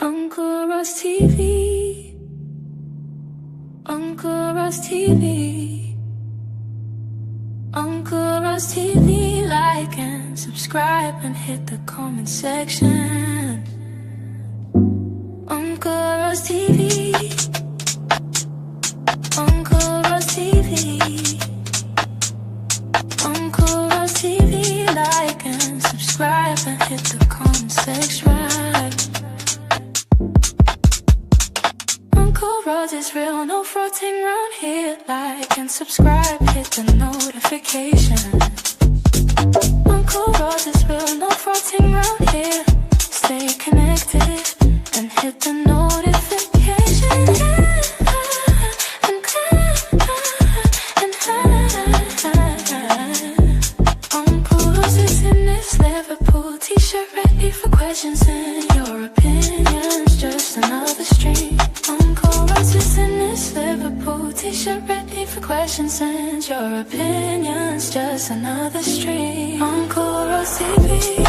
Uncle Ross TV. Uncle Ross TV. Uncle Ross TV. Like and subscribe and hit the comment section. Uncle Ross TV. Uncle Ross TV. Uncle Ross TV. Like and subscribe and hit the comment section. Uncle Ross is real, no frotting round here. Like and subscribe, hit the notification. Uncle Ross is real, no frotting round here. Stay connected and hit the notification. Uncle Ross is in this Liverpool t-shirt, ready for questions and your opinions. Just another stream. Uncle Ross is in this Liverpool t-shirt, ready for questions and your opinions. Just another stream. Uncle Ross TV.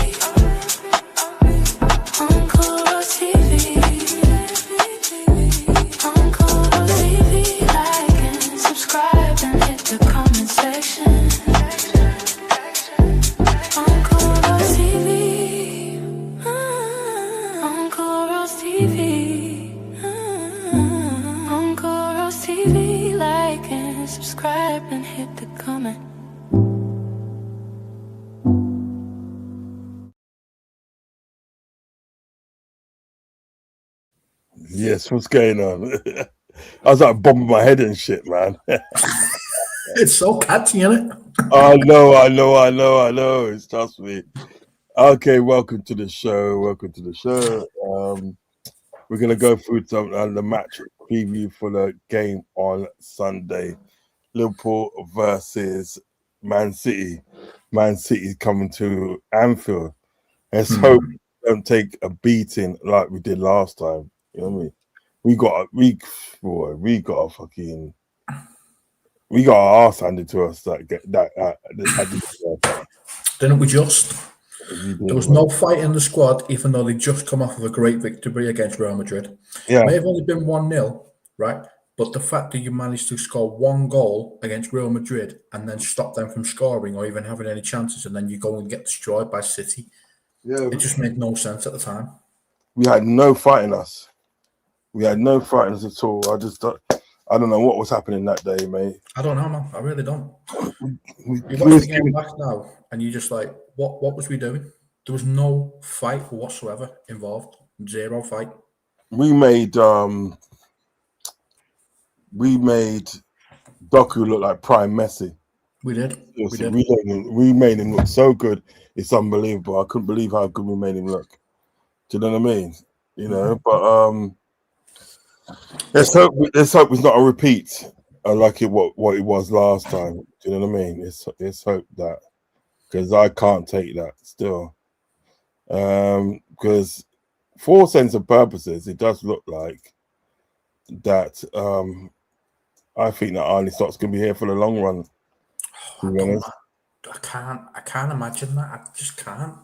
Uncle Ross TV. Uncle Ross TV. Like and subscribe and hit the comment section. Uncle Ross TV. Uncle Ross TV. Uncle Ross TV. Like and subscribe and hit the comment. Yes, what's going on? I was like bombing my head and shit, man. It's so catchy, isn't it? I know. It's trust me. Okay, welcome to the show. We're gonna go through some the match preview for the game on Sunday. Liverpool versus Man City. Man City's coming to Anfield. Let's hope we don't take a beating like we did last time. You know what I mean? We got our arse handed to us Didn't we just? There was no fight in the squad, even though they just come off of a great victory against Real Madrid. Yeah. It may have only been 1-0, right? But the fact that you managed to score one goal against Real Madrid and then stop them from scoring or even having any chances, and then you go and get destroyed by City, it just made no sense at the time. We had no fight in us. At all. I don't know what was happening that day, mate. I don't know, man. I really don't. You watch the game back now, and you just like, what was we doing? There was no fight whatsoever involved. Zero fight. We made Doku look like prime Messi. We did. We made him look so good. It's unbelievable. I couldn't believe how good we made him look. Do you know what I mean? You know, but let's hope it's not a repeat like what it was last time. Do you know what I mean? Let's hope that, because I can't take that still. Because for all sense and purposes, it does look like that. I think that Arne Slott's gonna be here for the long run. I can't imagine that. I just can't.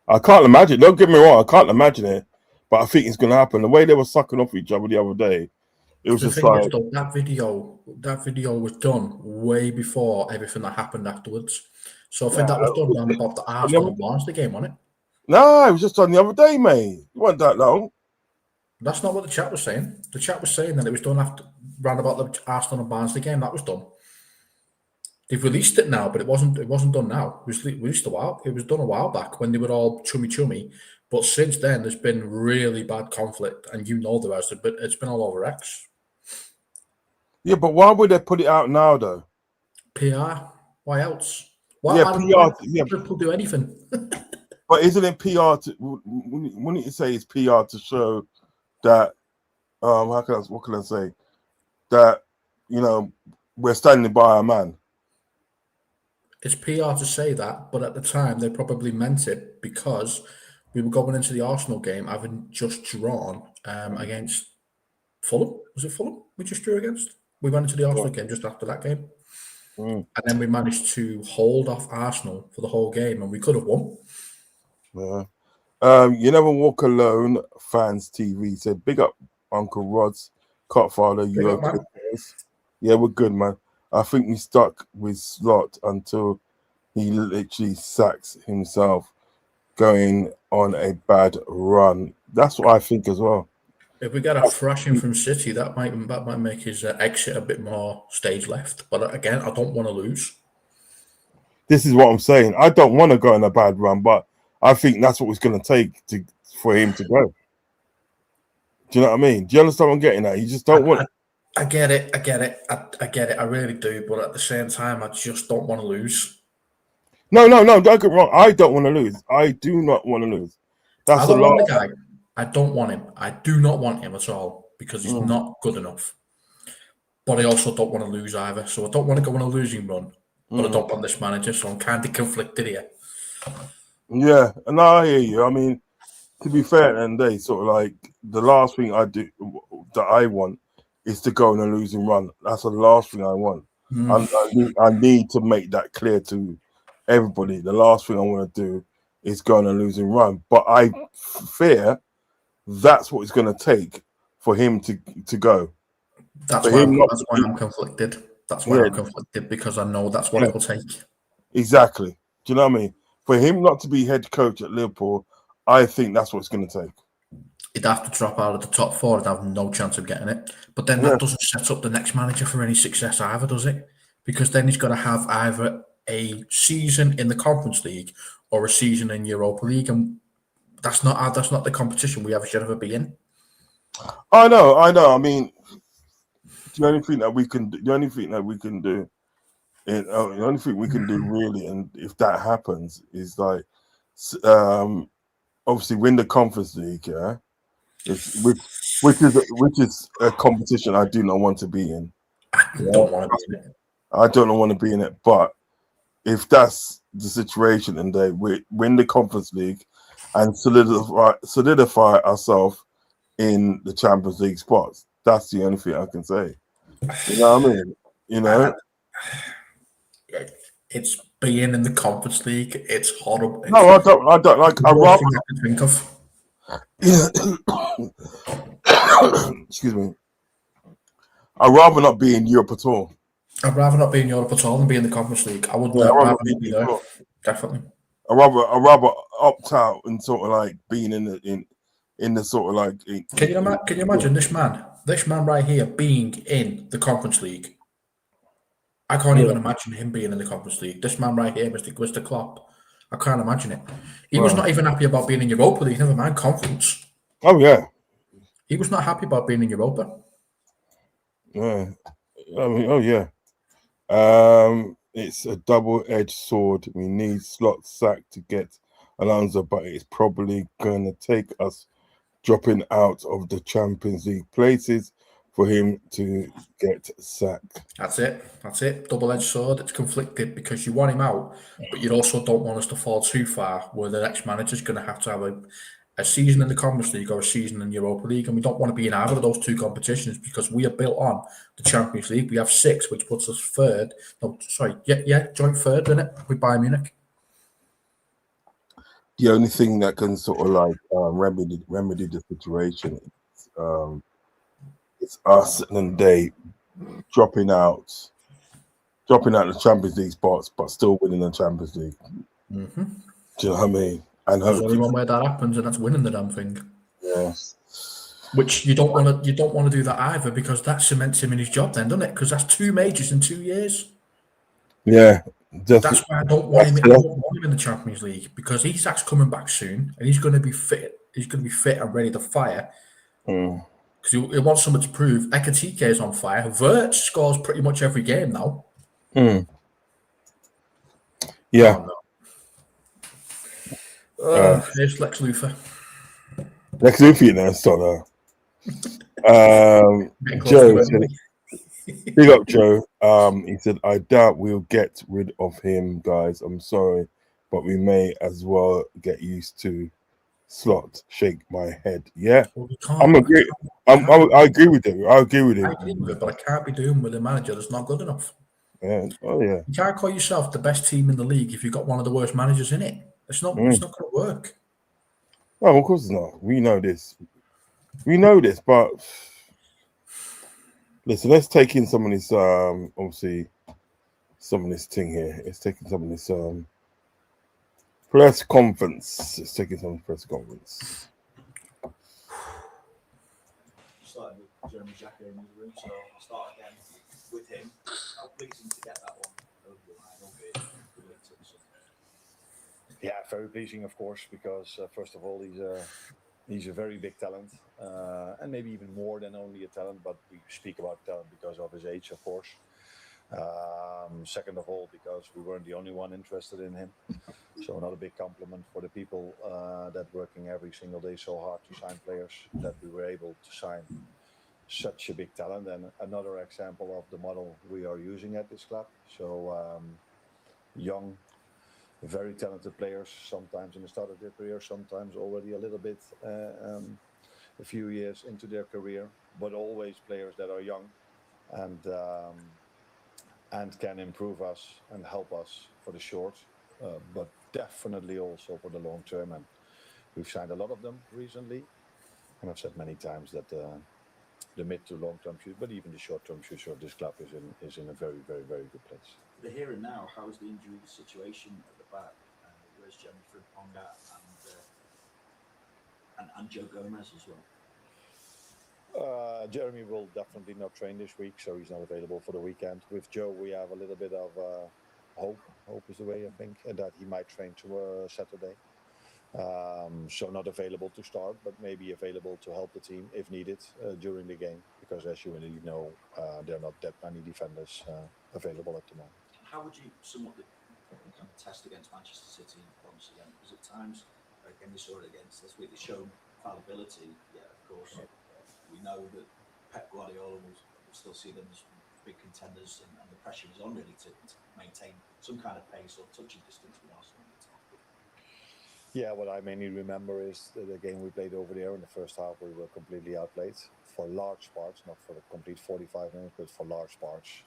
I can't imagine. Don't get me wrong. I can't imagine it, but I think it's going to happen. The way they were sucking off each other the other day, it was just like that video was done way before everything that happened afterwards. So I think that was done around about the Arsenal and Barnsley game, wasn't it? No, it was just done the other day, mate. It wasn't that long. That's not what the chat was saying. The chat was saying that it was done round about the Arsenal and Barnsley game. That was done. They've released it now, but it wasn't done now. It was released a while. It was done a while back when they were all chummy. But since then, there's been really bad conflict, and you know there has. But it's been all over X. Yeah, but why would they put it out now, though? PR. Why else? PR. People do anything. But isn't it PR? Wouldn't you say it's PR to show that? What can I say? That we're standing by our man. It's PR to say that, but at the time they probably meant it because we were going into the Arsenal game having just drawn against Fulham. Was it Fulham we just drew against? We went into the Arsenal game just after that game. And then we managed to hold off Arsenal for the whole game, and we could have won. Yeah. You Never Walk Alone Fans TV said, big up Uncle Rod's Cutfather. Big You up, okay, man. boys? Yeah, we're good, man. I think we stuck with Slot until he literally sacks himself going on a bad run. That's what I think as well. If we get a thrashing from City, that might make his exit a bit more stage left. But again, I don't want to lose. This is what I'm saying. I don't want to go on a bad run, but I think that's what it's going to take for him to go. Do you know what I mean? Do you understand what I'm getting at? You just don't want. I get it. I get it. I get it. I really do. But at the same time, I just don't want to lose. No. Don't get me wrong. I don't want to lose. I do not want to lose. That's I a don't lot. want the guy. I don't want him. I do not want him at all because he's not good enough. But I also don't want to lose either. So I don't want to go on a losing run. But I don't want this manager. So I'm kind of conflicted here. Yeah, and I hear you. I mean, to be fair, and they sort of like the last thing I do that I want is to go on a losing run. That's the last thing I want. I need to make that clear to everybody. The last thing I want to do is go on a losing run. But I fear that's what it's going to take for him to go. That's why I'm conflicted. That's why I'm conflicted because I know that's what it will take. Exactly. Do you know what I mean? For him not to be head coach at Liverpool, I think that's what it's going to take. He'd have to drop out of the top four and have no chance of getting it. But then that doesn't set up the next manager for any success either, does it? Because then he's got to have either a season in the Conference League or a season in Europa League, and that's not the competition we ever should ever be in. I know. I mean, the only thing we can do, really, and if that happens, is like, obviously win the Conference League, yeah, which is a competition I do not want to be in. I don't want to be in it. I don't want to be in it, but if that's the situation and they win the Conference League and solidify ourselves in the Champions League spots, that's the only thing I can say. You know what I mean? You know, it's being in the Conference League. It's horrible. No, I don't like. I rather I can think of. Excuse me. I'd rather not be in Europe at all. I'd rather not be in Europe at all than be in the Conference League. I would rather not be there. Definitely. I'd rather opt out and sort of like being in the sort of like. Can you imagine this man right here being in the Conference League? I can't even imagine him being in the Conference League. This man right here, Mr. Klopp, I can't imagine it. He was not even happy about being in Europa League, never mind Conference. Oh, yeah. He was not happy about being in Europa. Yeah. I mean, oh, yeah. It's a double-edged sword. We need Slot sack to get Alonso, but it's probably going to take us dropping out of the Champions League places for him to get sacked. That's it. Double-edged sword. It's conflicted because you want him out, but you also don't want us to fall too far where the next manager's going to have a season in the Conference League or a season in Europa League, and we don't want to be in either of those two competitions because we are built on the Champions League. We have 6, which puts us third. No, sorry, joint third in it with Bayern Munich. The only thing that can sort of like remedy the situation is it's us and they dropping out the Champions League spots, but still winning the Champions League. Mm-hmm. Do you know what I mean? And there's only one way that happens, and that's winning the damn thing. Yeah. Which you don't want to do that either, because that cements him in his job, then, doesn't it? Because that's 2 majors in 2 years. Yeah. That's why I don't want him. I don't want him in the Champions League, because Isak's coming back soon, and he's going to be fit. He's going to be fit and ready to fire. Because he wants something to prove. Ekatike is on fire. Wirtz scores pretty much every game now. Yeah. Oh, no. Here's Lex Luthor. Lex Luthor, you know, start Joe said, big up, Joe. He said, I doubt we'll get rid of him, guys. I'm sorry, but we may as well get used to Slot. Shake my head. Yeah, well, I agree with him. I agree with him. I agree with it, but I can't be doing with a manager that's not good enough. Yeah. Oh, yeah. You can't call yourself the best team in the league if you've got one of the worst managers in it. It's not going to work. No, of course not. We know this. We know this, but listen, let's take in some of this. Obviously, some of this thing here. Let's take in some of this press conference. Let's take in some press conference. Starting with Jeremy Jacko in the room, so I'll start again with him. How pleasing to get that one over the line, albeit we linked to the Sunday. Yeah, very pleasing, of course, because first of all, he's a very big talent, and maybe even more than only a talent. But we speak about talent because of his age, of course. Second of all, because we weren't the only one interested in him. So another big compliment for the people that working every single day so hard to sign players, that we were able to sign such a big talent, and another example of the model we are using at this club. So young, very talented players, sometimes in the start of their career, sometimes already a little bit a few years into their career, but always players that are young and can improve us and help us for the short, but definitely also for the long term. And we've signed a lot of them recently, and I've said many times that the mid to long term future, but even the short term future of this club is in a very, very, very good place. For the here and now, how is the injury situation at the back? Where's Jeremy Frimpong at, and Joe Gomez as well? Jeremy will definitely not train this week, so he's not available for the weekend. With Joe, we have a little bit of hope. Hope is the way, I think, that he might train to Saturday. So not available to start, but maybe available to help the team if needed during the game, because as you already know, there are not that many defenders available at the moment. How would you somewhat kind of test against Manchester City once again? Because at times, again, we saw it against this week, they showed fallibility. Yeah, of course, we know that Pep Guardiola will still see them as big contenders, and the pressure is on really to maintain some kind of pace or touching distance with Arsenal. Yeah, what I mainly remember is the game we played over there in the first half. We were completely outplayed for large parts, not for the complete 45 minutes, but for large parts.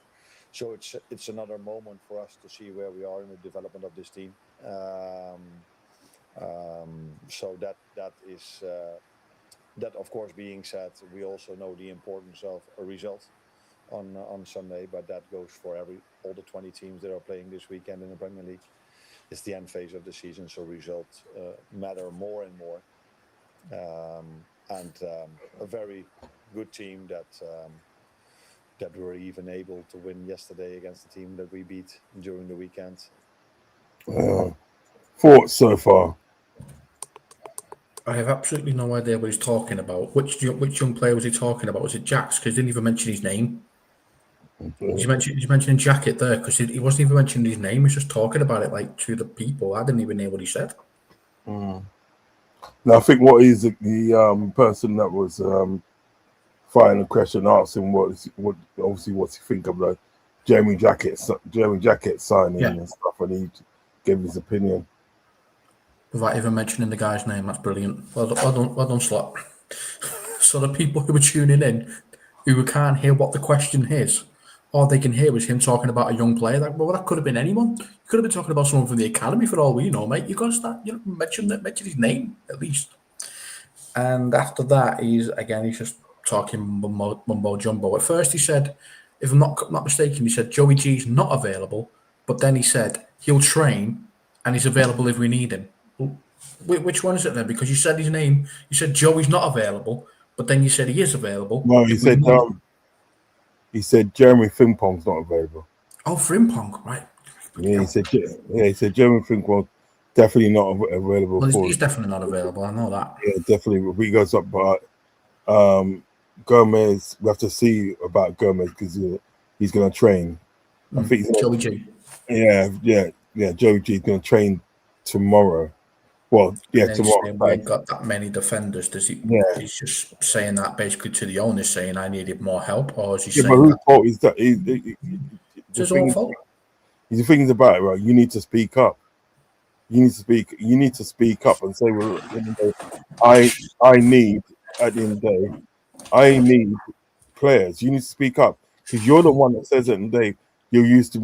So it's another moment for us to see where we are in the development of this team. So that is that, of course, being said, we also know the importance of a result on Sunday, but that goes for all the 20 teams that are playing this weekend in the Premier League. It's the end phase of the season, so results matter more and more. And a very good team that were even able to win yesterday against the team that we beat during the weekend. Thoughts so far? I have absolutely no idea what he's talking about. Which young player was he talking about? Was it Jax? Because he didn't even mention his name. He's mentioning Jacket there because he wasn't even mentioning his name. He was just talking about it like to the people. I didn't even know what he said. Now I think what is the person that was firing the question, asking what what's he think of the Jeremy Jacket signing and stuff, and he gave his opinion without even mentioning the guy's name. That's brilliant. Well done, Slot. So the people who are tuning in, who can't hear what the question is, all they can hear is him talking about a young player. That could have been anyone. You could have been talking about someone from the academy for all we know, mate. You got to start, mention his name at least. And after that, he's just talking mumbo jumbo. At first, he said, if I'm not mistaken, he said Joey G's not available, but then he said he'll train and he's available if we need him. Which one is it then? Because you said his name, you said Joey's not available, but then you said he is available. No, he said Jeremy Frimpong's not available. Oh, Frimpong, right? Yeah, he said Jeremy Frimpong definitely not available. Well, he's definitely not available. I know that. Yeah, definitely. If he goes up, but Gomez, we have to see about Gomez because he's going to train. I think Joey G. Yeah. Joey G is going to train tomorrow. Well, yeah, tomorrow. We ain't got that many defenders. Does he? Yeah. He's just saying that basically to the owners, saying I needed more help, or is he saying? But whose fault is that? It's his own fault. The thing is about it, right? You need to speak up. You need to speak up and say, well, I need at the end of the day, I need players. You need to speak up because you're the one that says it. And you're used to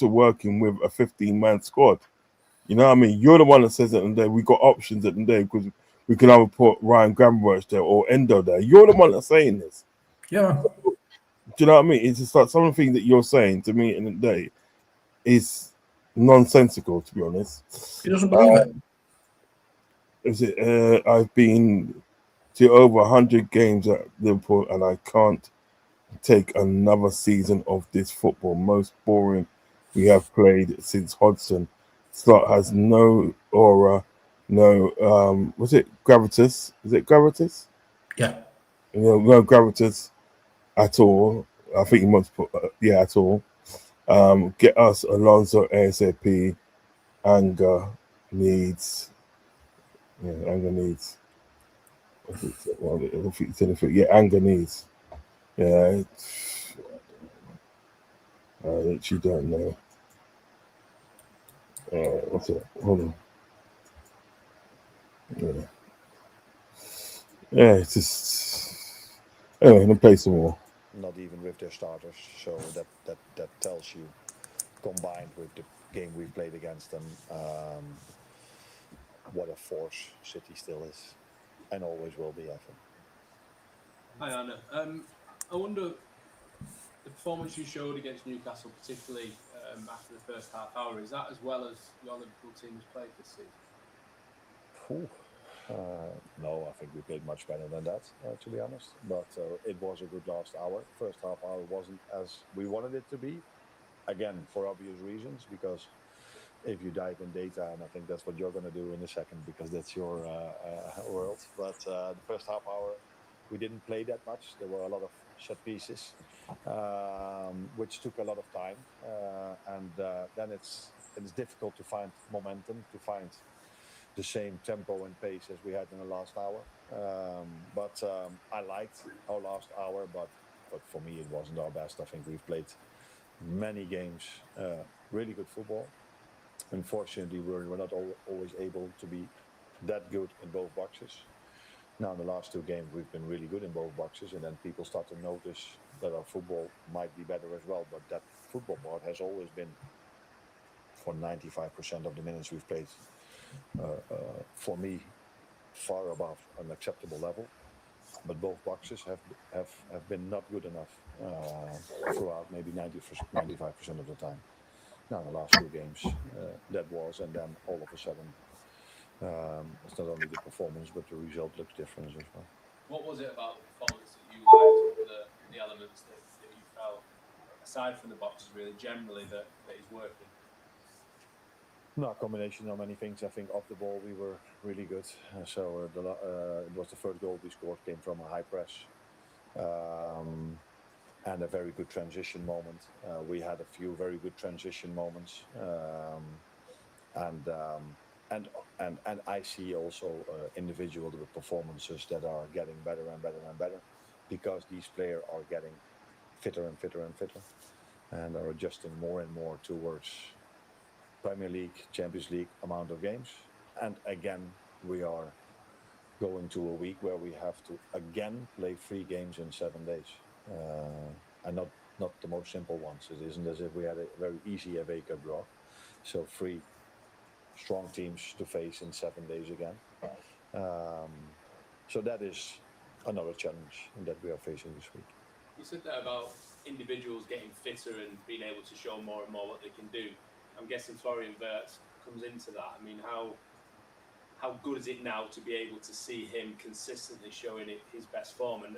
working with a 15-man squad. You know what I mean? You're the one that says it, and we got options at the day because we can either put Ryan Gravenberch there or Endo there. You're the one that's saying this. Yeah. Do you know what I mean? It's just like something that you're saying to me in the day is nonsensical, to be honest. He doesn't believe it. Is it? I've been to over 100 games at Liverpool, and I can't take another season of this football. Most boring we have played since Hodgson. Slot has no aura, no was it gravitas? Is it gravitas? Yeah. No gravitas at all. I think he wants to put at all. Get us Alonso ASAP. Anger needs. Yeah, anger needs. I think it's anything. Yeah, anger needs. Yeah, I literally don't know. What's it? Hold on. Yeah, yeah. It's just anyway. Let me play some more. Not even with their starters. So that tells you, combined with the game we've played against them, what a force City still is, and always will be, I think. Hi Anna. I wonder the performance you showed against Newcastle, particularly after the first half hour, is that as well as your Liverpool team has played this season? No, I think we played much better than that, to be honest. But it was a good last hour. First half hour wasn't as we wanted it to be. Again, for obvious reasons, because if you dive in data, and I think that's what you're going to do in a second, because that's your world. But the first half hour, we didn't play that much. There were a lot of set pieces, which took a lot of time, and then it's difficult to find momentum, to find the same tempo and pace as we had in the last hour. But I liked our last hour, but for me it wasn't our best. I think we've played many games, really good football. Unfortunately, we're not always able to be that good in both boxes. Now, in the last two games, we've been really good in both boxes, and then people start to notice that our football might be better as well. But that football part has always been, for 95% of the minutes we've played, for me, far above an acceptable level. But both boxes have been not good enough throughout maybe 95% of the time. Now, in the last two games, that was, and then all of a sudden, it's not only the performance, but the result looks different as well. What was it about the performance that you liked? What were the elements that you felt, aside from the boxes, really generally that is working? No, a combination of many things. I think off the ball we were really good. It was the first goal we scored came from a high press, and a very good transition moment. We had a few very good transition moments, and I see also individual performances that are getting better and better and better, because these players are getting fitter and fitter and fitter, and are adjusting more and more towards Premier League, Champions League amount of games. And again, we are going to a week where we have to again play 3 games in 7 days, and not the most simple ones. It isn't as if we had a very easy FA Cup draw. So 3 strong teams to face in 7 days again. So that is another challenge that we are facing this week. You said that about individuals getting fitter and being able to show more and more what they can do. I'm guessing Florian Wirtz comes into that. I mean, how good is it now to be able to see him consistently showing his best form, and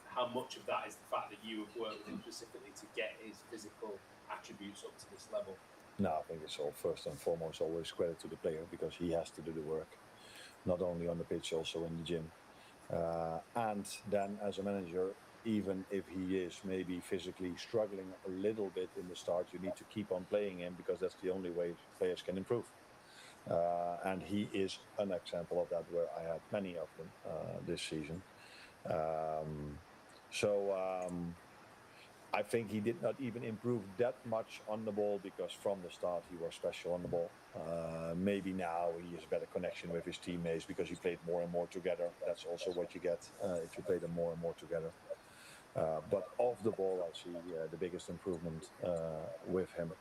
how much of that is the fact that you have worked with him specifically to get his physical attributes up to this level? No, I think it's all first and foremost always credit to the player, because he has to do the work, not only on the pitch, also in the gym. And then as a manager, even if he is maybe physically struggling a little bit in the start, you need to keep on playing him, because that's the only way players can improve. And he is an example of that, where I had many of them this season. I think he did not even improve that much on the ball, because from the start he was special on the ball. Maybe now he has a better connection with his teammates, because he played more and more together. That's also what you get if you play them more and more together. But off the ball, I see the biggest improvement with him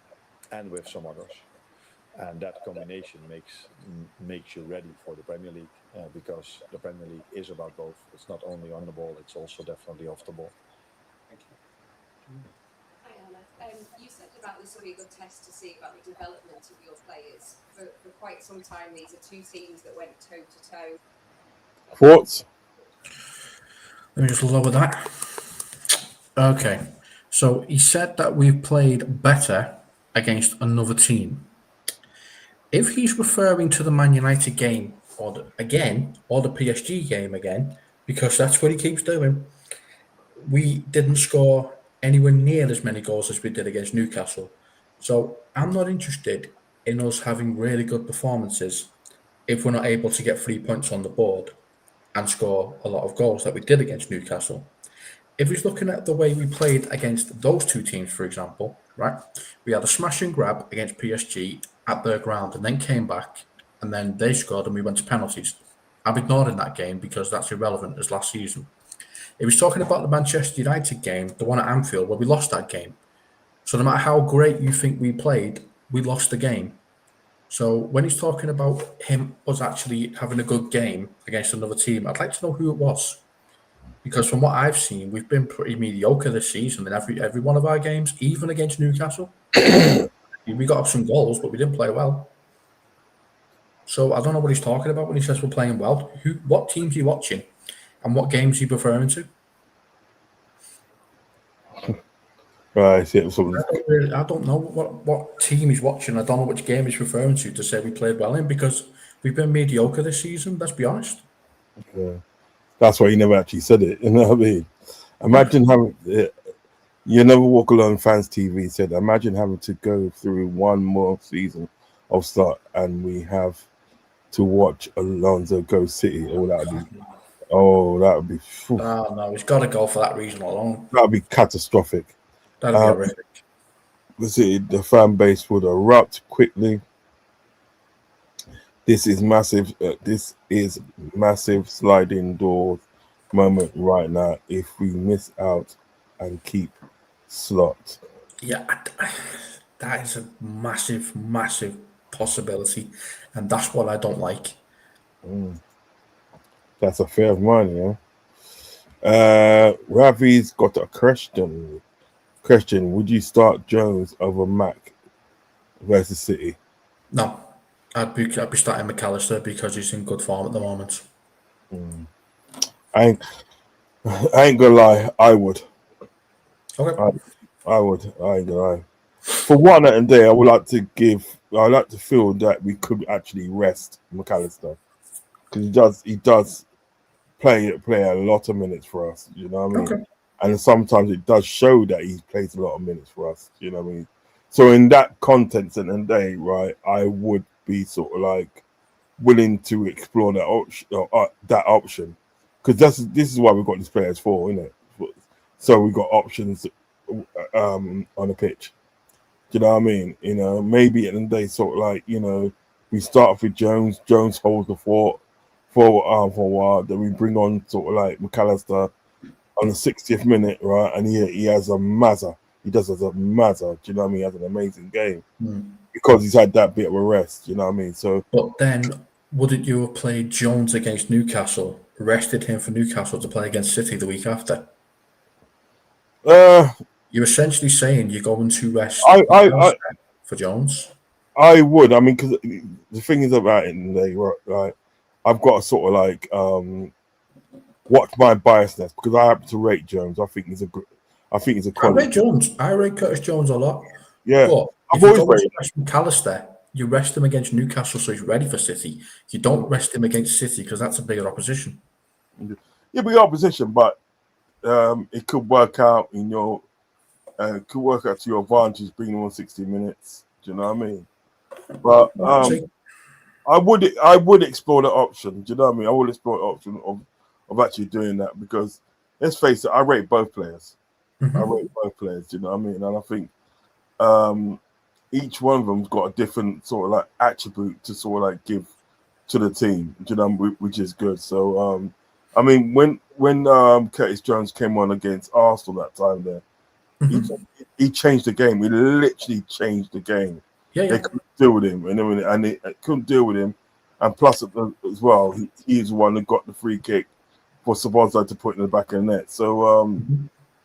and with some others. and that combination makes you ready for the Premier League, because the Premier League is about both. It's not only on the ball; it's also definitely off the ball. Thank you. Hi, Anna. You said about this will be a good test to see about the development of your players. For quite some time, these are two teams that went toe to toe. Thoughts? Let me just lower that. Okay. So he said that we've played better against another team. If he's referring to the Man United game or the PSG game again, because that's what he keeps doing, we didn't score anywhere near as many goals as we did against Newcastle. So I'm not interested in us having really good performances if we're not able to get 3 points on the board and score a lot of goals that we did against Newcastle. If he's looking at the way we played against those two teams, for example, right? We had a smash and grab against PSG at their ground and then came back and then they scored and we went to penalties. I'm ignoring that game because that's irrelevant as last season. If he's talking about the Manchester United game, the one at Anfield, where we lost that game. So no matter how great you think we played, we lost the game. So when he's talking about us actually having a good game against another team, I'd like to know who it was. Because from what I've seen, we've been pretty mediocre this season in every one of our games, even against Newcastle. We got some goals, but we didn't play well. So I don't know what he's talking about when he says we're playing well. What teams are you watching, and what games are you referring to? Right. Yeah, so, I don't know what team he's watching. I don't know which game he's referring to say we played well in, because we've been mediocre this season. Let's be honest. yeah. That's why he never actually said it. You know what I mean? Imagine having you never walk alone. Fans TV said, imagine having to go through one more season of start, and we have to watch Alonso go City. That would be. Oh no, he's got to go for that reason alone. That would be catastrophic. That'd be horrific. The fan base would erupt quickly. This is massive. This is massive sliding door moment right now. If we miss out and keep Slot, Yeah, that is a massive, massive possibility, and that's what I don't like. that's a fair of mine, yeah. Ravi's got a question. Would you start Jones over Mac versus City? No, I'd be starting McAllister because he's in good form at the moment. I ain't gonna lie, I would. Okay. I would. I ain't gonna lie. For one night and day, I'd like to feel that we could actually rest McAllister, because he does play a lot of minutes for us. You know what I mean? Okay. And sometimes it does show that he plays a lot of minutes for us. You know what I mean? So in that context and day, right, I would be sort of like willing to explore that option, because this is why we've got these players for, isn't it? So we got options on the pitch. Do you know what I mean? You know, maybe at the end of the day, sort of like, you know, we start off with Jones. Jones holds the fort for a while. Then we bring on sort of like McAllister on the 60th minute, right? And he has a mazza. He does as a mazza. Do you know what I mean? He has an amazing game because he's had that bit of a rest. You know what I mean? So, but then wouldn't you have played Jones against Newcastle, rested him for Newcastle to play against City the week after? You're essentially saying you're going to rest for Jones. I would. I mean, because the thing is about it, right? I've got to sort of like watch my biasness, because I happen to rate Jones. I think he's a quality. I rate Jones. I rate Curtis Jones a lot. Yeah, but I've if you always go to rated. rest McAllister, you rest him against Newcastle so he's ready for City. You don't rest him against City because that's a bigger opposition. Yeah, bigger opposition, but it could work out in your. Could work out to your advantage, being on 60 minutes. Do you know what I mean? But I would explore the option. Do you know what I mean? I would explore the option of actually doing that, because let's face it, I rate both players. Mm-hmm. I rate both players. Do you know what I mean? And I think each one of them's got a different sort of like attribute to sort of like give to the team. Do you know, which is good. So I mean, when Curtis Jones came on against Arsenal that time there. Mm-hmm. He changed the game. He literally changed the game. Yeah, They yeah. couldn't deal with him, and they couldn't deal with him. And plus, as well, he's the one who got the free kick for Sabozza to put in the back of the net. So,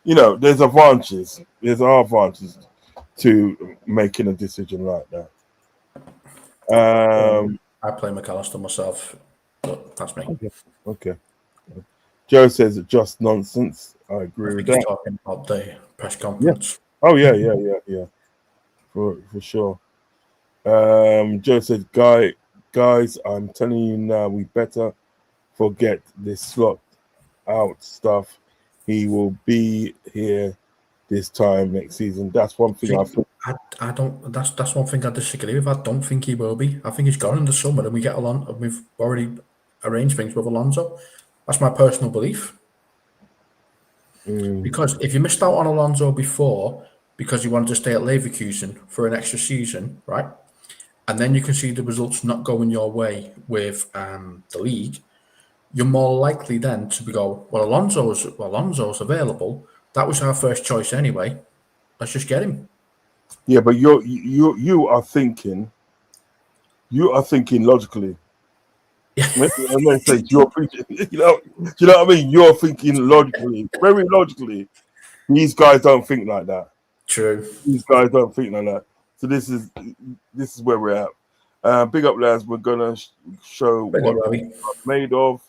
you know, there's advantages. There's advantages to making a decision like that. I play McAllister myself, but that's me. Okay. Joe says it's just nonsense. I I agree with think he's that. talking about the press Yeah. conference. Oh yeah. For sure. Joe said, guys, I'm telling you now, we better forget this slot out stuff. He will be here this time next season. That's one thing I think. I don't. That's one thing I disagree with. I don't think he will be. I think he's gone in the summer, and we get along. And we've already arranged things with Alonso. That's my personal belief. Because if you missed out on Alonso before because you wanted to stay at Leverkusen for an extra season, right? And then you can see the results not going your way with the league, you're more likely then to go, well, Alonso's available. That was our first choice anyway. Let's just get him. Yeah, but you are thinking logically. I'm going to say you're thinking, you know what I mean? You're thinking logically, very logically. These guys don't think like that. True. These guys don't think like that. So this is where we're at. Big up, lads. We're gonna show what we're made of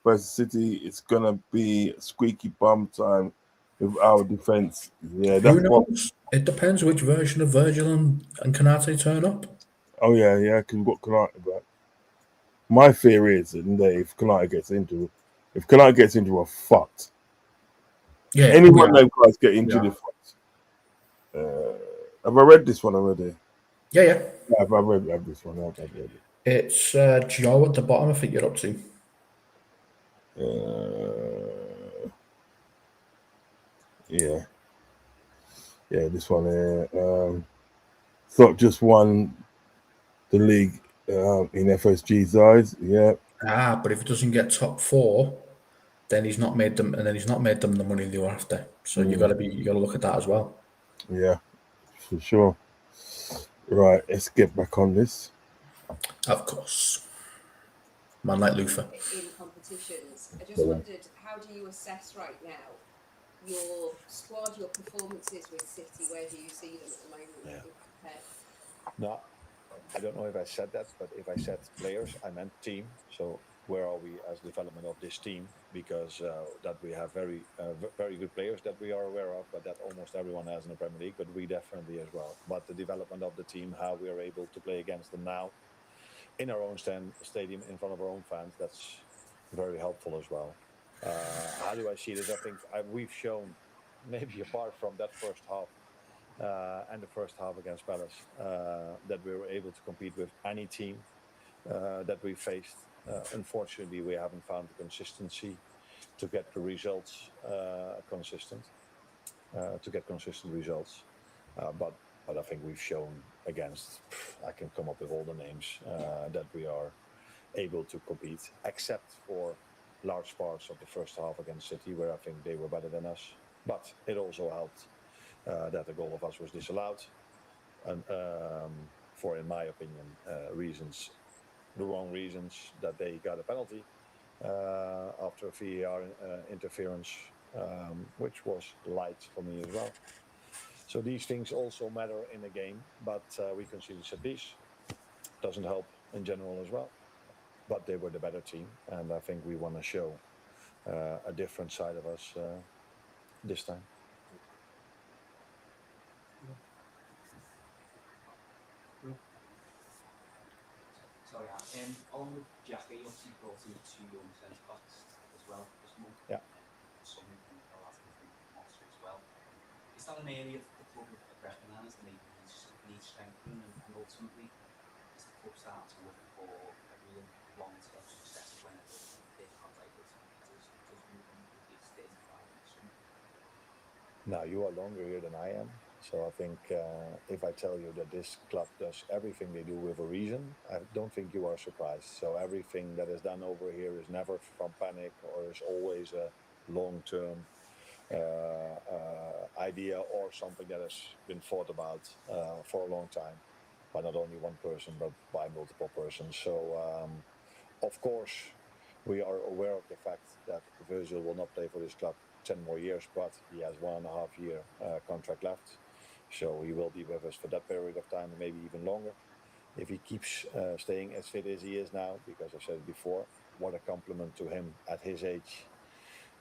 versus City. It's gonna be squeaky bum time with our defense. Yeah, Who that's what. knows? It depends which version of Virgil and Canate turn up. Oh yeah. Because we've got Kanata back. My fear is that if Kanata gets into, we're fucked. Yeah. Anyone them guys get into the fight. Have I read this one already? Yeah. Yeah, I've read this one. I've read it. It's Joe at the bottom. I think you're up to. Yeah, this one here. Thought just won the league in FSG's eyes. Yeah. But if it doesn't get top 4, then he's not made them, and then he's not made them the money they were after. So you got to look at that as well. Yeah, for sure. Right, let's get back on this. Of course. Man like Luther. In competitions, I just wondered, how do you assess right now your squad, your performances with City? Where do you see them at the moment? Yeah. No, I don't know if I said that, but if I said players, I meant team. So where are we as development of this team? Because that we have very good players that we are aware of, but that almost everyone has in the Premier League, but we definitely as well. But the development of the team, how we are able to play against them now in our own stadium in front of our own fans, that's very helpful as well. How do I see this? I think we've shown, maybe apart from that first half, and the first half against Palace, that we were able to compete with any team that we faced. Unfortunately, we haven't found the consistency to get the results consistent, results. But I think we've shown against, I can come up with all the names, that we are able to compete, except for large parts of the first half against City, where I think they were better than us. But it also helped that a goal of us was disallowed, and for, in my opinion, the wrong reasons, that they got a penalty after a VAR interference, which was light for me as well. So these things also matter in a game, but we conceded set piece. Doesn't help in general as well. But they were the better team, and I think we want to show a different side of us this time. Sorry, on with Jackie, you obviously brought in 2 young centre backs as well this month. Yeah. Some from the last from Monster as well. Is that an area that the club have recognised and needs strengthening, and ultimately is the club starting to look for a real long-term success whenever they're not able to compete as move on with these 35 next summer? Now, you are longer here than I am. So I think if I tell you that this club does everything they do with a reason, I don't think you are surprised. So everything that is done over here is never from panic, or is always a long-term idea, or something that has been thought about for a long time. by not only one person but by multiple persons. So of course we are aware of the fact that Virgil will not play for this club 10 more years, but he has 1.5 year contract left. So he will be with us for that period of time, maybe even longer. If he keeps staying as fit as he is now, because I've said it before, what a compliment to him at his age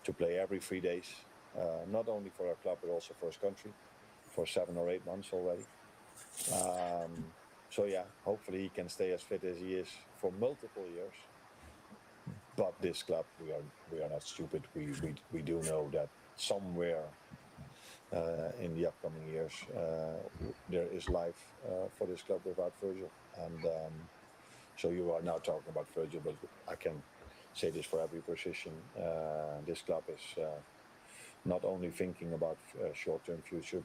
to play every 3 days, not only for our club but also for his country, for 7 or 8 months already. So yeah, hopefully he can stay as fit as he is for multiple years. But this club, we are not stupid. We do know that somewhere in the upcoming years there is life for this club without Virgil. And so you are now talking about Virgil, but I can say this for every position. This club is not only thinking about short-term future,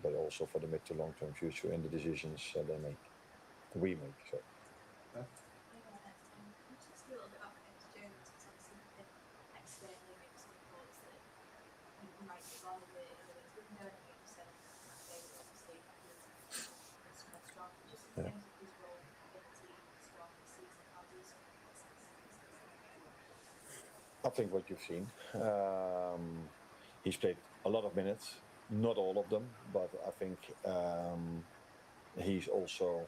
but also for the mid to long-term future in the decisions they make. We make. So. Just a little bit about Curtis Jones, because obviously there's been externally maybe some reports that he might be gone in the next week. No, I think you said that they were obviously it's quite strong. Just in terms of his role in the team squad this season, how do you sort of assess I think what you've seen. He's played a lot of minutes, not all of them, but I think he's also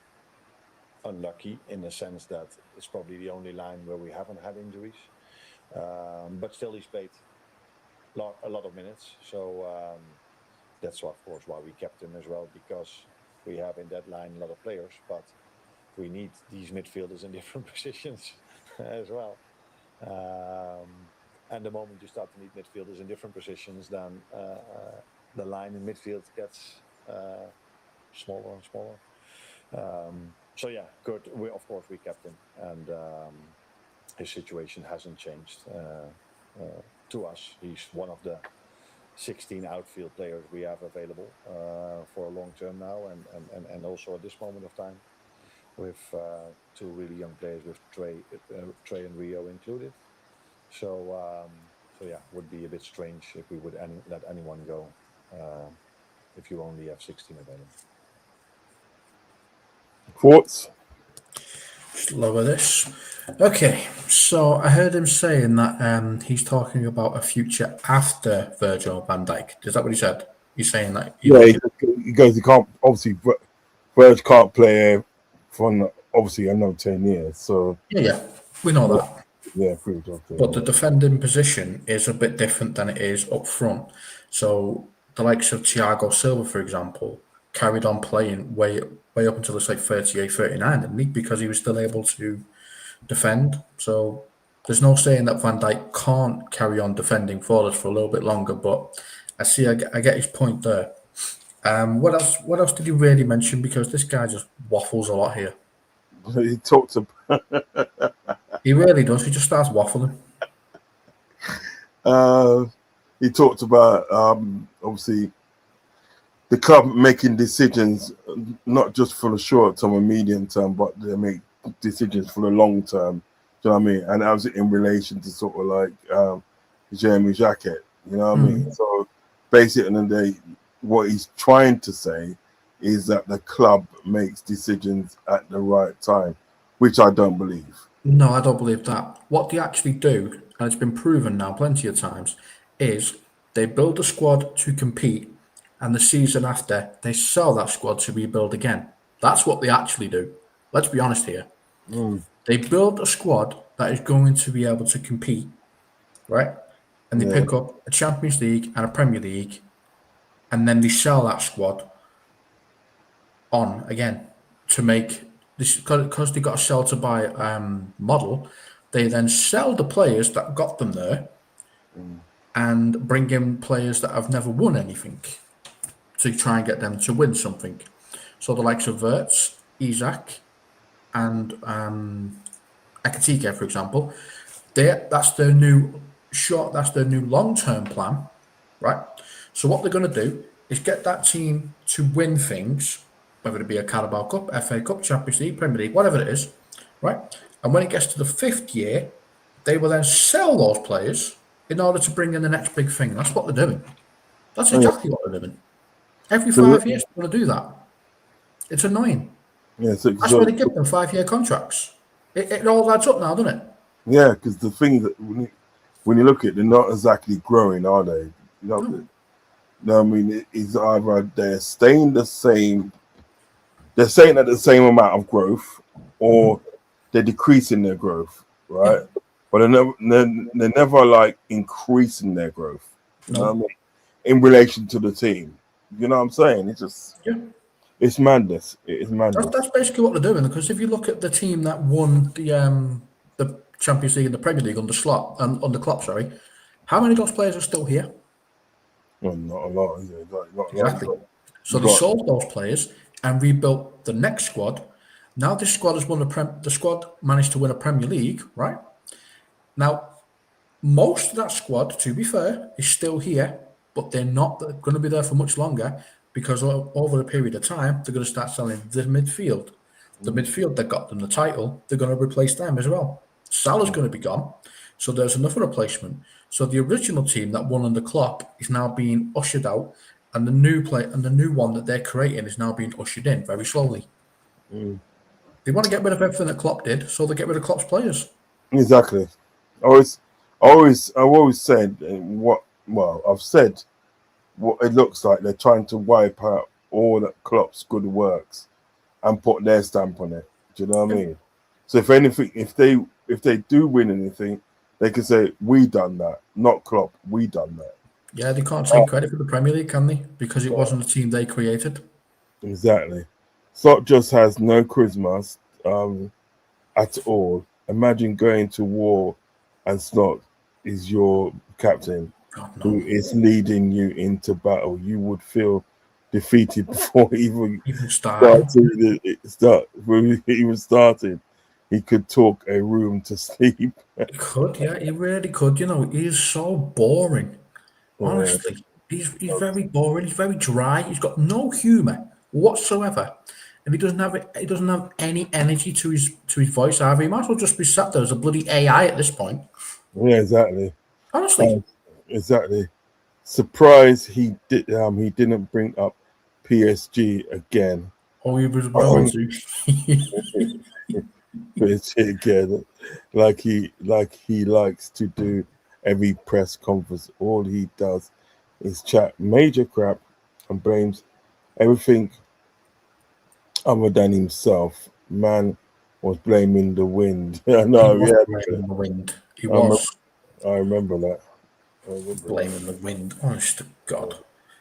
unlucky in the sense that it's probably the only line where we haven't had injuries. But still, he's played a lot of minutes. So that's of course why we kept him as well, because we have in that line a lot of players, but we need these midfielders in different positions as well. And the moment you start to need midfielders in different positions, then the line in midfield gets smaller and smaller. So yeah, Kurt, of course we kept him, and his situation hasn't changed to us. He's one of the 16 outfield players we have available for a long term now, and also at this moment of time, with 2 really young players, with Trey and Rio included. So yeah, would be a bit strange if we would let anyone go if you only have 16 available. Thoughts? Just lower this. Okay, so I heard him saying that he's talking about a future after Virgil van Dijk. Is that what he said? He's saying that. Yeah, he goes. He can't. Obviously, Virgil can't play for obviously another 10 years. So yeah, we know that. Yeah, pretty tough. But the defending position is a bit different than it is up front. So the likes of Thiago Silva, for example, carried on playing way up until it's like 38, 39, didn't he? Because he was still able to defend. So there's no saying that Van Dijk can't carry on defending for us for a little bit longer. But I get his point there. What else did he really mention? Because this guy just waffles a lot here. He talked about. He really does. He just starts waffling. He talked about obviously the club making decisions not just for the short term or medium term, but they make decisions for the long term. Do you know what I mean? And that was in relation to sort of like Jeremy Jacquet. You know what I mean? So basically, at the end of the day, what he's trying to say is that the club makes decisions at the right time, which I don't believe. No, I don't believe that. What they actually do, and it's been proven now plenty of times, is they build a squad to compete, and the season after, they sell that squad to rebuild again. That's what they actually do. Let's be honest here. They build a squad that is going to be able to compete, right? And they pick up a Champions League and a Premier League, and then they sell that squad on again to make this, because they got a sell to buy model. They then sell the players that got them there and bring in players that have never won anything to try and get them to win something. So the likes of Wirtz, Isaac, and Ekatike, for example, that's their new long-term plan, right? So what they're going to do is get that team to win things, whether it be a Carabao Cup, FA Cup, Champions League, Premier League, whatever it is, right? And when it gets to the 5th year, they will then sell those players in order to bring in the next big thing. That's what they're doing. That's exactly what they're doing. Every 5 years, they're going to do that. It's annoying. Yeah, so, That's why they give them 5-year contracts. It all adds up now, doesn't it? yeah, because the thing that when you look at it, they're not exactly growing, are they? No, I mean, it's either they're staying the same, they're staying at the same amount of growth, or they're decreasing their growth, right? Yeah. But they're never like increasing their growth. You know what I No. mean? In relation to the team, you know what I'm saying? Yeah. It's madness. It is madness. That's basically what they're doing. Because if you look at the team that won the Champions League and the Premier League under Klopp, sorry, how many of those players are still here? Well, not a lot, is it? Not a lot. Exactly. So You they got sold those players and rebuilt the next squad. Now this squad has won the squad managed to win a Premier League, right? Now most of that squad, to be fair, is still here, but they're not going to be there for much longer because over a period of time they're going to start selling the midfield. The midfield that got them the title, they're going to replace them as well. Salah's going to be gone, so there's another replacement. So the original team that won under Klopp is now being ushered out, and the new one that they're creating is now being ushered in very slowly. They want to get rid of everything that Klopp did, so they get rid of Klopp's players. exactly. I've always said I've said what it looks like they're trying to wipe out all that Klopp's good works and put their stamp on it. Do you know what I mean? So if anything, if they do win anything, they can say we done that, not Klopp. We done that. Yeah, they can't take credit for the Premier League, can they? Because it wasn't a team they created. Exactly. Slot just has no charisma at all. Imagine going to war and Slot is your captain God, no. who is leading you into battle. You would feel defeated before even Starting. when he was starting. He could talk a room to sleep. He could, yeah, he really could. You know, he is so boring. Honestly, he's very boring. He's very dry. He's got no humour whatsoever, and he doesn't have any energy to his voice either. He might as well just be sat there as a bloody AI at this point. Yeah, exactly. Honestly, Exactly. Surprised he didn't bring up PSG again. oh, he was about to. PSG again, like he likes to do every press conference. All he does is chat major crap and blames everything other than himself. Man was blaming the wind. I He know, was yeah. blaming the wind. He I remember, was I remember that. I remember that. blaming the wind. Honest to God.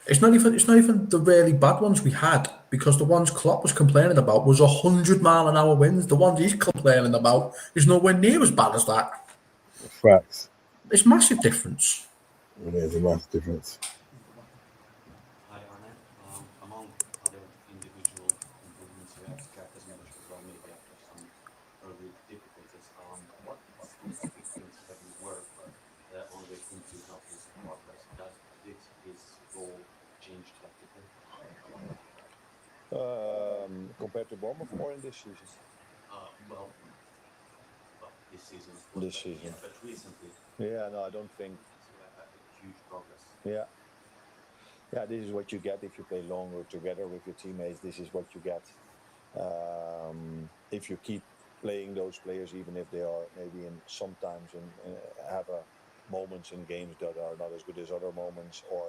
It's not even the really bad ones we had, because the ones Klopp was complaining about was 100-mile-an-hour winds. The ones he's complaining about is nowhere near as bad as that. Facts. It's massive difference. There's a massive difference. Hi, Arne. Among other individual improvements you have, Jack has managed to grow maybe after some early difficulties. What specific things have you worked on with him to help his progress? Did his role change tactically? Compared to Bournemouth or in this season? Well, this season, of course. This season. Yeah, but recently, Yeah, no, I don't think. huge progress. Yeah. Yeah, this is what you get if you play longer together with your teammates. This is what you get. If you keep playing those players, even if they are maybe sometimes have moments in games that are not as good as other moments, or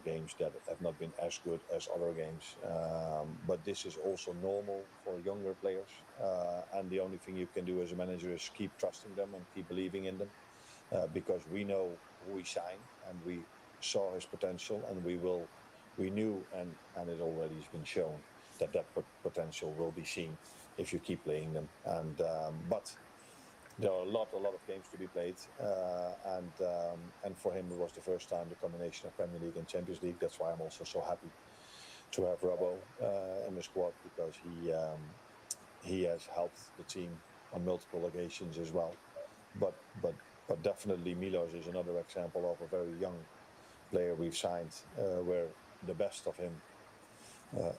games that have not been as good as other games. But this is also normal for younger players. And the only thing you can do as a manager is keep trusting them and keep believing in them, because we know who we signed and we saw his potential, and we knew, and it already has been shown that potential will be seen if you keep playing them. And but there are a lot of games to be played, and for him it was the first time the combination of Premier League and Champions League. That's why I'm also so happy to have Robbo in the squad, because he has helped the team on multiple occasions as well. But definitely Milos is another example of a very young player we've signed, where the best of him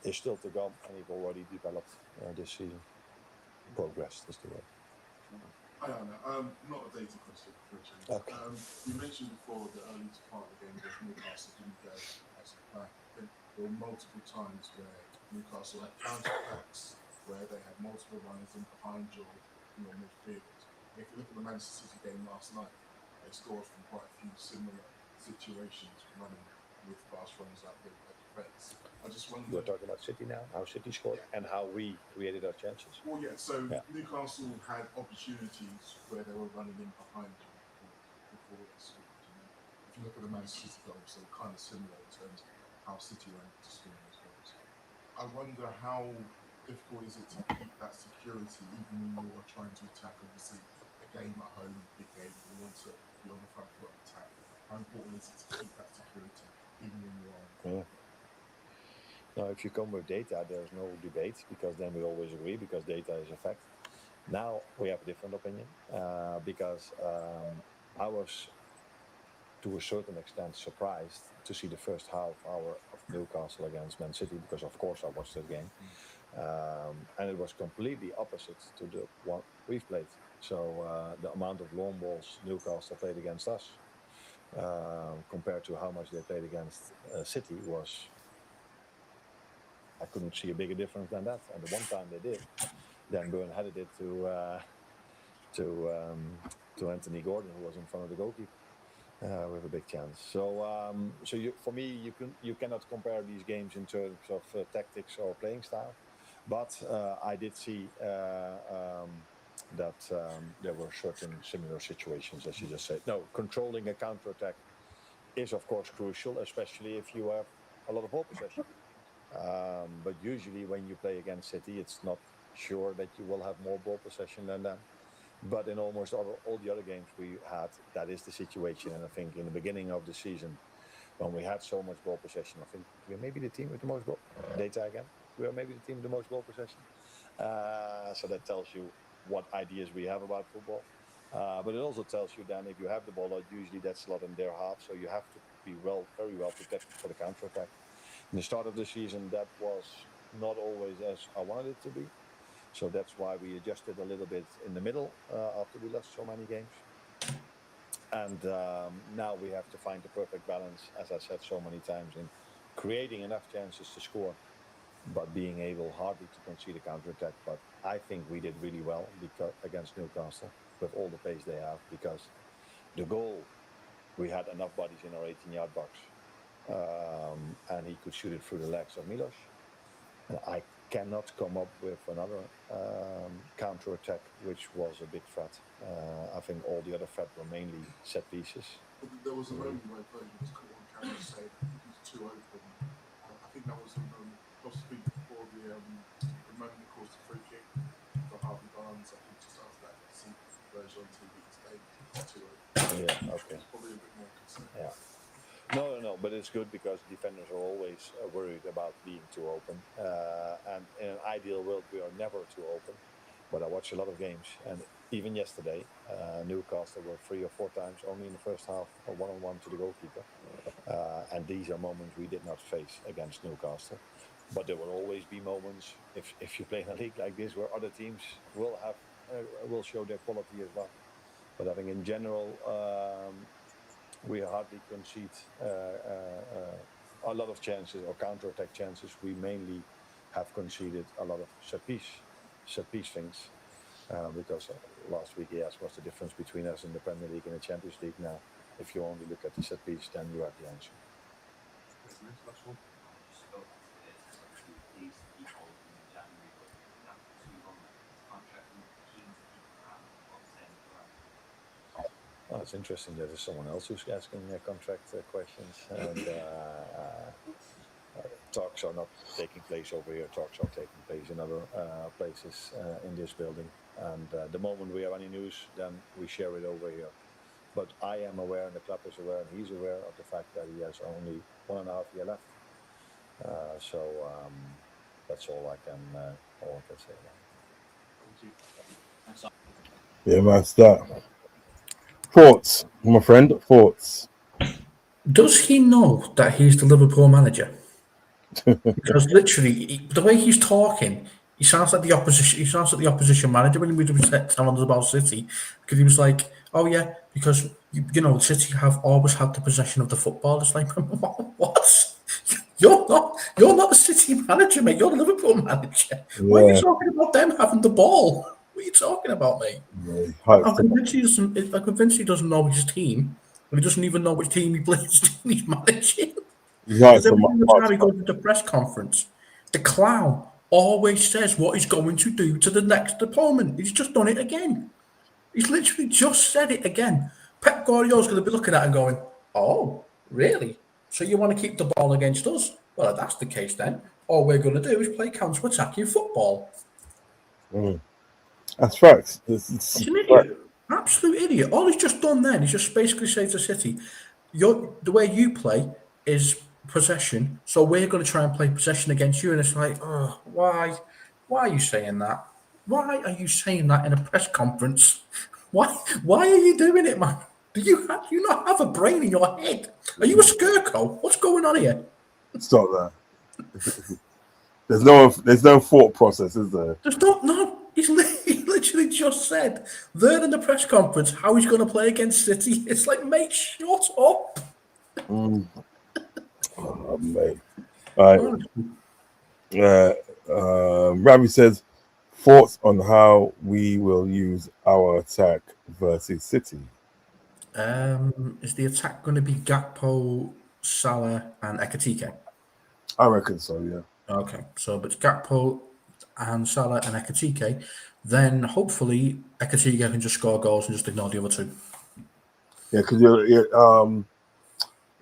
is still to come, and he's already developed this season. Progressed is the word. Hi, Anna. Not a data question, Richard. Okay. You mentioned before the early part of the game against Newcastle didn't go as planned. I think there were multiple times where Newcastle had counter attacks where they had multiple runners in behind your midfield. If you look at the Manchester City game last night, they scored from quite a few similar situations, running with fast runners at defence. I just wonder. We're talking about City now, how City scored, and how we created our chances. Well, yeah. So Newcastle had opportunities where they were running in behind you before they scored. If you look at the Manchester City goals, they were kind of similar in terms of how City ran to score those goals. I wonder how difficult is it to keep that security even when you're trying to attack. Obviously, a game at home, big game, you want to be on the front foot and attack. How important is it to keep that security even when you're on? Now, if you come with data, there's no debate, because then we always agree, because data is a fact. Now we have a different opinion, because I was, to a certain extent, surprised to see the first half hour of Newcastle against Man City, because of course I watched that game, and it was completely opposite to the one we've played. So the amount of long balls Newcastle played against us, compared to how much they played against City, was, I couldn't see a bigger difference than that. And the one time they did, then Burn headed it to Anthony Gordon, who was in front of the goalkeeper, with a big chance. So for me, you cannot compare these games in terms of tactics or playing style. But I did see that there were certain similar situations, as you just said. No, controlling a counter-attack is of course crucial, especially if you have a lot of ball possession. But usually when you play against City, it's not sure that you will have more ball possession than them. But in almost all the other games we had, that is the situation. And I think in the beginning of the season, when we had so much ball possession, I think we're maybe the team with the most ball data again. We are maybe the team with the most ball possession. So that tells you what ideas we have about football. But it also tells you then, if you have the ball, usually that's a lot in their half. So you have to be very well protected for the counter-attack. In the start of the season, that was not always as I wanted it to be. So that's why we adjusted a little bit in the middle after we lost so many games. And now we have to find the perfect balance, as I said so many times, in creating enough chances to score, but being able hardly to concede a counter-attack. But I think we did really well against Newcastle with all the pace they have, because the goal, we had enough bodies in our 18-yard box, and he could shoot it through the legs of Milos. And I cannot come up with another counter-attack which was a big threat. I think all the other threat were mainly set pieces. There was a moment where Virgil was caught on camera saying he was too open. I think that was a moment, possibly before the moment that caused the free kick for Harvey Barnes. I think just after that, you see Virgil on TV today, he's too open. Yeah, okay. It's probably a bit more concerned. Yeah. No, but it's good, because defenders are always worried about being too open. And in an ideal world, we are never too open. But I watch a lot of games, and even yesterday, Newcastle were 3 or 4 times only in the first half, or one-on-one to the goalkeeper. And these are moments we did not face against Newcastle. But there will always be moments, if you play in a league like this, where other teams will show their quality as well. But I think in general, we hardly concede a lot of chances or counter-attack chances. We mainly have conceded a lot of set piece things, because last week he asked what's the difference between us in the Premier League and the Champions League. Now, if you only look at the set piece, then you have the answer. Oh, it's interesting that there's someone else who's asking contract questions. And talks are not taking place over here. Talks are taking place in other places in this building. And the moment we have any news, then we share it over here. But I am aware, and the club is aware, and he's aware of the fact that he has only 1.5 years left. So that's all I can say. Thank you. Yeah, that's that. Thoughts, my friend? Thoughts? Does he know that he's the Liverpool manager? Because literally, the way he's talking, he sounds like the opposition. He sounds like the opposition manager when he was telling us about City, because he was like, "Oh yeah, because you know City have always had the possession of the football." It's like, what? You're not the City manager, mate. You're the Liverpool manager. Why are you talking about them having the ball? What are you talking about, mate? Yeah, I'm convinced he doesn't. I'm convinced he doesn't know his team, and he doesn't even know which team he plays. He's managing because every single time he goes to the press conference, the clown always says what he's going to do to the next opponent. He's just done it again. He's literally just said it again. Pep Guardiola's going to be looking at it and going, "Oh, really? So you want to keep the ball against us? Well, if that's the case, then all we're going to do is play counter-attacking football." That's facts. He's an idiot. Absolute idiot. All he's just done then is just basically say to City, the way you play is possession, so we're going to try and play possession against you. And it's like, oh, why? Why are you saying that? Why are you saying that in a press conference? Why are you doing it, man? Do you not have a brain in your head? Are you a scarecrow? What's going on here? Stop that. There's no thought process, is there? Just don't know. He literally just said there in the press conference how he's going to play against City. It's like, mate, shut up. Oh, mate. All right. Ravi says, thoughts on how we will use our attack versus City? Is the attack going to be Gakpo, Salah, and Ekatike? I reckon so, yeah. Okay, so but Gakpo and Salah and Ekatike, then hopefully Ekatike can just score goals and just ignore the other two. Yeah, because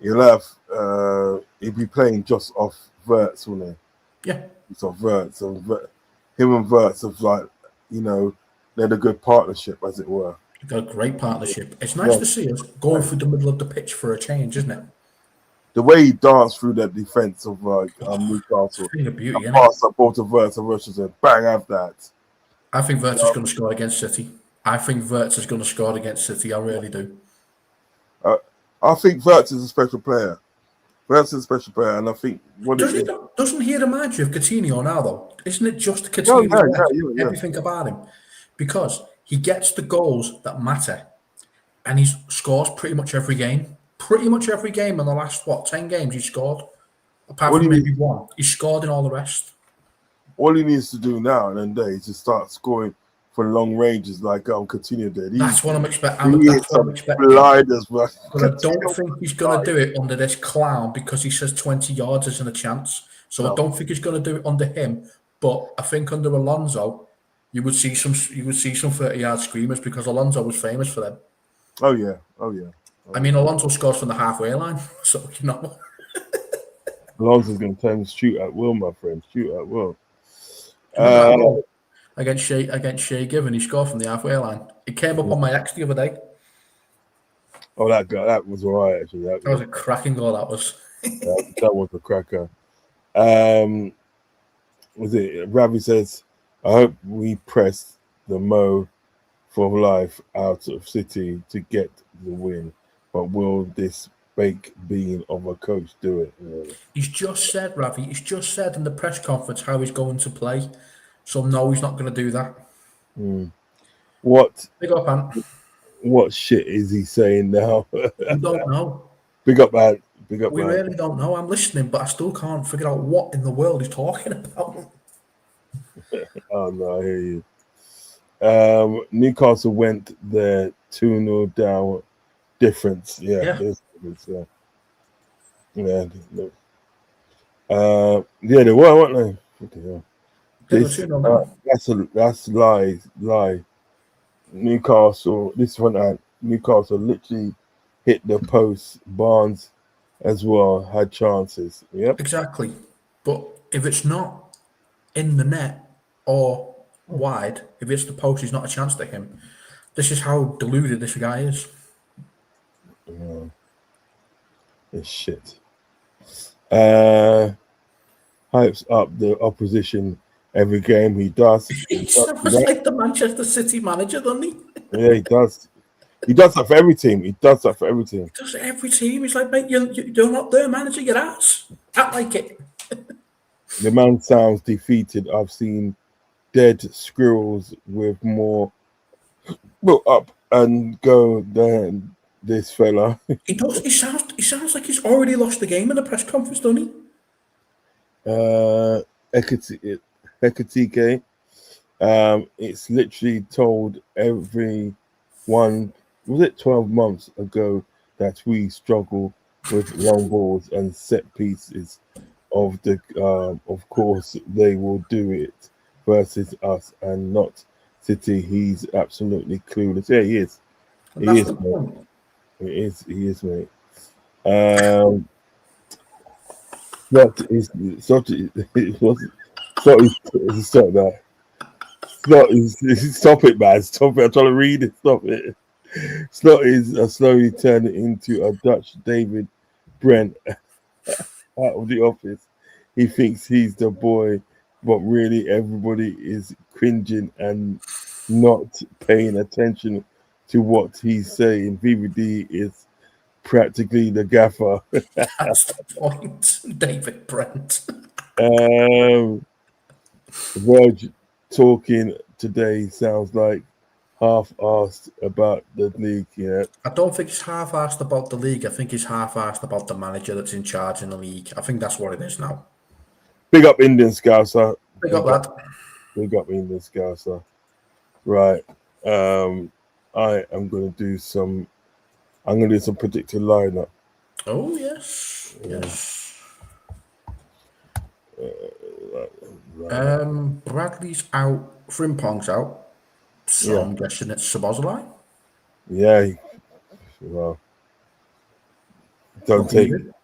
you'll have he'll be playing just off Verts, wouldn't he? Yeah. It's off Verts. So him and Verts have they're a good partnership, as it were. They've got a great partnership. It's nice to see us going through the middle of the pitch for a change, isn't it? The way he danced through that defense of Newcastle, Thing of beauty, a pass up both to Verts and Verts said, bang, have that. I think Verts is going to score against City. I think Verts is going to score against City. I really do. I think Verts is a special player. Verts is a special player, and I think doesn't he remind you of Coutinho now, though? Isn't it just Coutinho? Yeah. Everything about him, because he gets the goals that matter, and he scores pretty much every game. Pretty much every game in the last 10 games he scored, apart from maybe one. He scored in all the rest. All he needs to do now and then is to start scoring for long ranges like Coutinho did. That's what I'm expecting. That's what I'm expecting. Blinders, but I don't think he's going to do it under this clown because he says 20 yards isn't a chance. So I don't think he's going to do it under him. But I think under Alonso, you would see some 30-yard screamers because Alonso was famous for them. Oh yeah. I mean, Alonso scores from the halfway line, so Alonso's going to tell him shoot at will, my friend. Shoot at will. Against Shea Given, he scored from the halfway line. It came up on my X the other day. Oh, that was all right, actually. That was a cracking goal, that was. that was a cracker. Was it? Ravi says, I hope we press the Mo for life out of City to get the win. But will this baked bean of a coach do it? Yeah. He's just said, Ravi, in the press conference how he's going to play. So no, he's not going to do that. What? Big up, Ant. What shit is he saying now? We don't know. Big up, man. Big up, we man. really don't know. I'm listening, but I still can't figure out what in the world he's talking about. Oh no, I hear you. Newcastle went there 2-0 down. Difference, yeah. There's difference, yeah. Yeah, they were, weren't they? That's lie. Newcastle. This one, Newcastle literally hit the post. Barnes as well had chances. Yep, exactly. But if it's not in the net or wide, if it's the post, he's not a chance to him. This is how deluded this guy is. It's shit. Hypes up the opposition every game. He does. He sounds like the Manchester City manager, doesn't he? Yeah, he does. He does that for every team. He does every team. He's like, mate, you're not their manager, your ass. Act like it. The man sounds defeated. I've seen dead squirrels with more up and go than this fella. He does. He sounds like he's already lost the game in the press conference, doesn't he? Ekatike. It's literally told everyone, was it 12 months ago, that we struggle with long balls and set pieces. Of course, they will do it versus us and not City. He's absolutely clueless. Yeah, he is. And He that's is, the mate. point. He is. He is, mate. What is such? It was stop that. Stop it, man. Stop it. I'm trying to read it. Stop it. Slot is slowly turning into a Dutch David Brent out of the office. He thinks he's the boy, but really everybody is cringing and not paying attention to what he's saying. VVD is practically the gaffer. That's the point. David Brent. Verge talking today sounds like half-assed about the league. Yeah, I don't think he's half-assed about the league. I think he's half-assed about the manager that's in charge in the league. I think that's what it is now. big up Indian Scouser. Big up, lad. Big up Indian Scouser. Right. I am going to do some. I'm going to do some predicted lineup. Oh yes, yes. Right. Bradley's out. Frimpong's out. So Yeah. I'm guessing it's Szoboszlai. Yeah. Well, don't Not take. needed.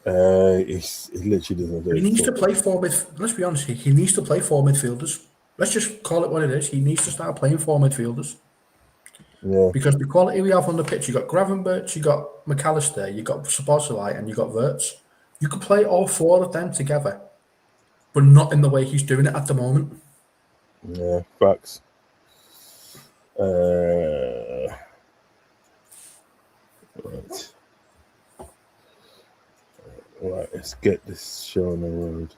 It literally doesn't do He it. needs to play four mid. Let's be honest. He needs to play four midfielders. Let's just call it what it is. He needs to start playing four midfielders. Yeah. Because the quality we have on the pitch, you got Gravenberch, you got McAllister, you got Szoboszlai, and you got Wirtz. You could play all four of them together, but not in the way he's doing it at the moment. Yeah. Facts. Right. Right. Let's get this show on the road.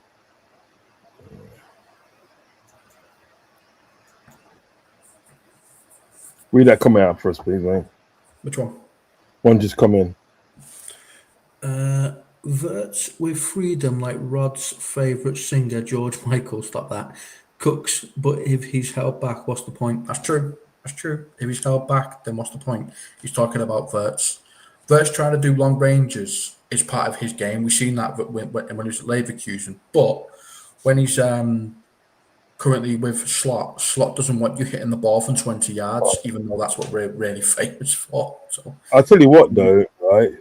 Read that comment out for us, please, mate. Which one? One just come in. Wirtz with freedom like Rod's favourite singer, George Michael. Stop that. Cooks, but if he's held back, what's the point? That's true. That's true. If he's held back, then what's the point? He's talking about Wirtz. Wirtz trying to do long ranges is part of his game. We've seen that when he was at Leverkusen. But when he's currently with Slot doesn't want you hitting the ball from 20 yards, even though that's what we're really famous for. So I'll tell you what, though, right?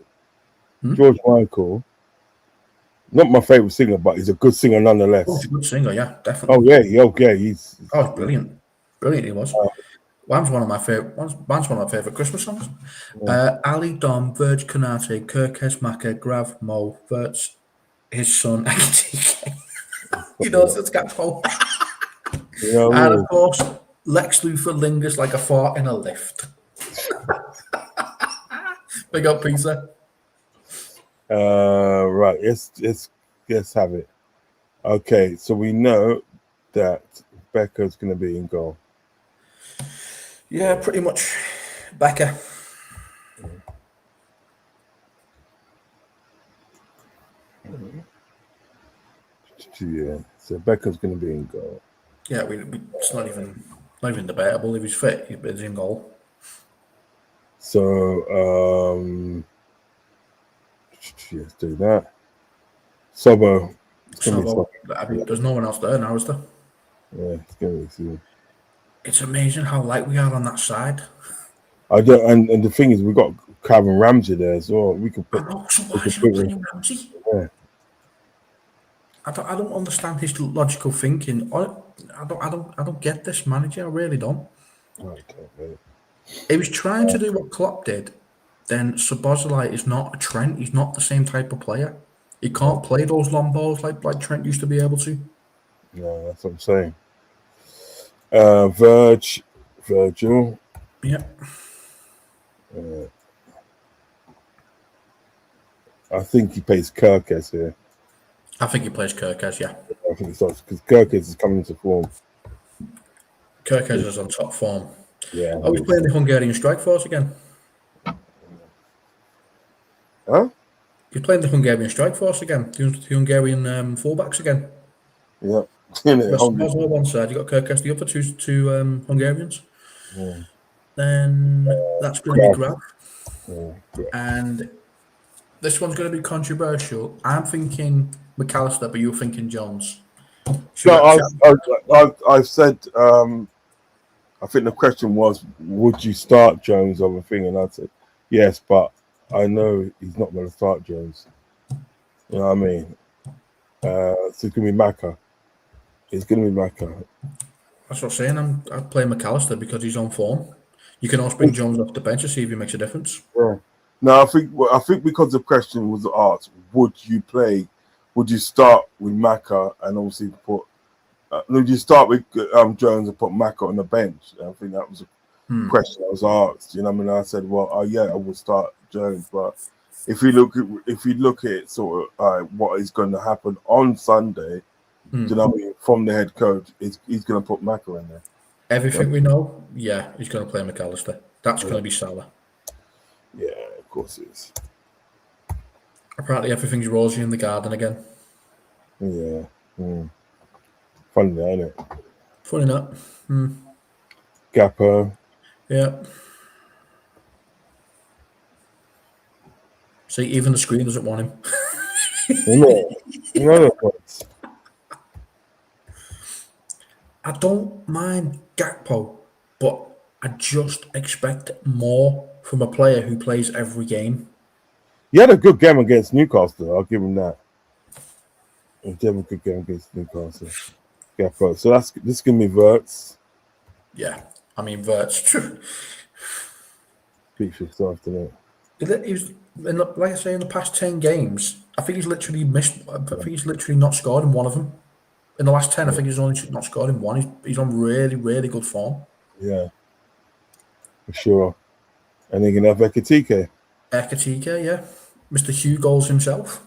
George Michael, not my favorite singer, but he's a good singer nonetheless. he's a good singer, yeah, definitely. Oh yeah, he's Brilliant. Brilliant he was. One's one of my favorite Christmas songs. Ali Dom, Verge Konate, Kirkes Maka, Grav Mo, Wirtz, his son, you know, it's got Mo. And of course, Lex Luthor lingers like a fart in a lift. Big up, Peter. Right, let's have it. Okay, so we know that Becca's going to be in goal. Yeah, pretty much. Becca. Yeah, so Becca's going to be in goal. Yeah, it's not even debatable. If he's fit, he's in goal. So, let's do that. Sobo. There's no one else there now, is there? Yeah, it's going to be. It's amazing how light we are on that side. I don't, and the thing is, we've got Calvin Ramsey there as well. We could put. So why is he playing Ramsey? Yeah. I don't understand his logical thinking. I don't get this manager. I really don't. Okay. He was trying to do what Klopp did. Then Szoboszlai is not a Trent. He's not the same type of player. He can't play those long balls like Trent used to be able to. No, that's what I'm saying. Virgil. Yeah. I think he plays Kirkes here. I think he plays Kirkes, yeah. I think it's because Kirkes is coming into form. Kirkes is on top form. Yeah. Oh, he's playing the Hungarian Strike Force again. Huh? He's playing the Hungarian strike force again, the Hungarian fullbacks again. Yeah. You know, You've got hungry. Szoboszlai on one side, you've got Kirkes the other, two Hungarians. Yeah. Then that's going to be Graf. Yeah. And this one's going to be controversial. I'm thinking McAllister, but you're thinking Jones. Should No, we- I've said. I think the question was, would you start Jones on the thing? And I said, yes, but I know he's not going to start Jones. You know what I mean? So it's going to be Maka. It's going to be Maka. That's what I'm saying. I'd play McAllister because he's on form. You can also bring Jones off the bench to see if he makes a difference. Yeah. No, I think because the question was asked, would you start with Maka and obviously put would you start with Jones and put Maka on the bench? I think that was a question I was asked. You know what I mean? I said, well, yeah, I would start Jones, but if you look at it, sort of what is going to happen on Sunday, do you know what I mean? From the head coach, he's going to put Maka in there. Everything we know, yeah, he's going to play McAllister. That's going to be Salah. Yeah, of course it is. Apparently, everything's rosy in the garden again. Yeah. Funny, isn't it? Funny not. Gappo. Yeah. See, even the screen doesn't want him. I don't mind Gakpo, but I just expect more from a player who plays every game. He had a good game against Newcastle. I'll give him that. He did have a good game against Newcastle. Gakpo. So this is gonna be Verts. Yeah, I mean Verts. Speak for yourself, doesn't it? He was like I say, in the past 10 games, I think he's literally missed. I think he's literally not scored in one of them. In the last 10, I think he's only not scored in one. He's on really, really good form. Yeah, for sure. And they're gonna have Ekitike. Ekitike, yeah, Mr. Hugh Goals himself,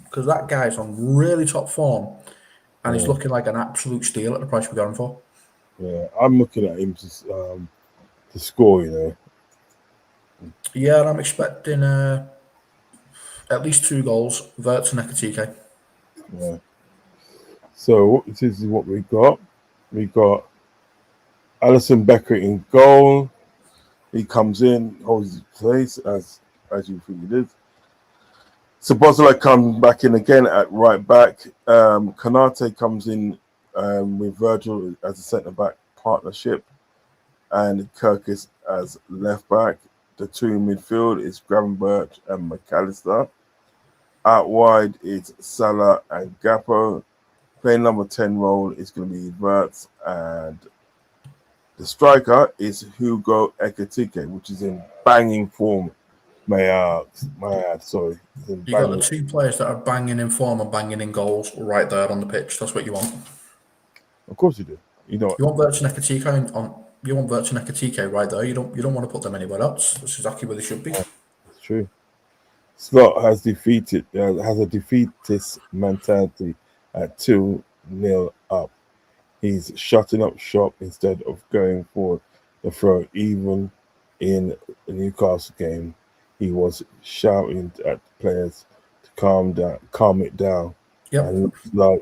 because that guy's on really top form, and he's looking like an absolute steal at the price we got him for. Yeah, I'm looking at him to score. You know. Yeah, and I'm expecting at least 2 goals, Verts and Ekitike. Yeah. So this is what we got. We got Alisson Becker in goal. He comes in, holds his place as you think it is. Szoboszlai comes back in again at right back. Kanate comes in with Virgil as a centre back partnership, and Kirkes as left back. The two in midfield is Gravenberch and McAllister. Out wide is Salah and Gakpo. Playing number 10 role is going to be Verts, and the striker is Hugo Ekitike, which is in banging form. May I add, sorry. You got the 2 players that are banging in form and banging in goals right there on the pitch. That's what you want. Of course you do. You want Verts and Ekitike on. You want Verts and Ekitike right there. You don't want to put them anywhere else. That's exactly where they should be. It's true. Slot has a defeatist mentality at 2-0 up. He's shutting up shop instead of going for the throw. Even in the Newcastle game, he was shouting at the players to calm it down. Yep. And our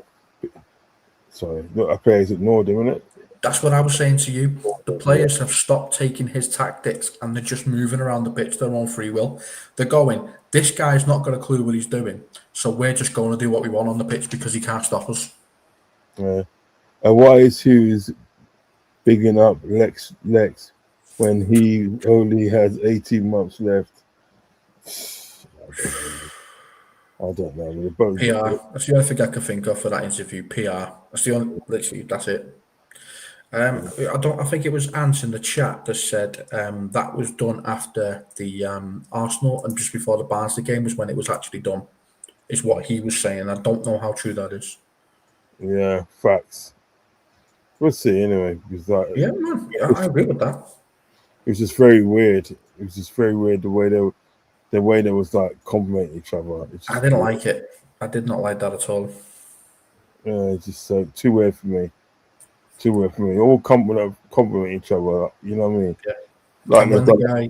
players ignored him, innit? That's what I was saying to you. The players have stopped taking his tactics and they're just moving around the pitch their own free will. They're going, this guy's not got a clue what he's doing, so we're just going to do what we want on the pitch because he can't stop us. Yeah. And why is Hughes bigging up Lex when he only has 18 months left? I don't know. PR. That's the only thing I can think of for that interview. PR. That's the only. Literally, that's it. I think it was Ant in the chat that said that was done after the Arsenal and just before the Barnsley game was when it was actually done. Is what he was saying. I don't know how true that is. Yeah, facts. We'll see anyway. Yeah, man. I agree with that. It was just very weird. It was just very weird the way they was like complimenting each other. I didn't like it. I did not like that at all. Yeah, it's just too weird for me. Too weird for me. All compliment each other. You know what I mean? Yeah. Like when the guy,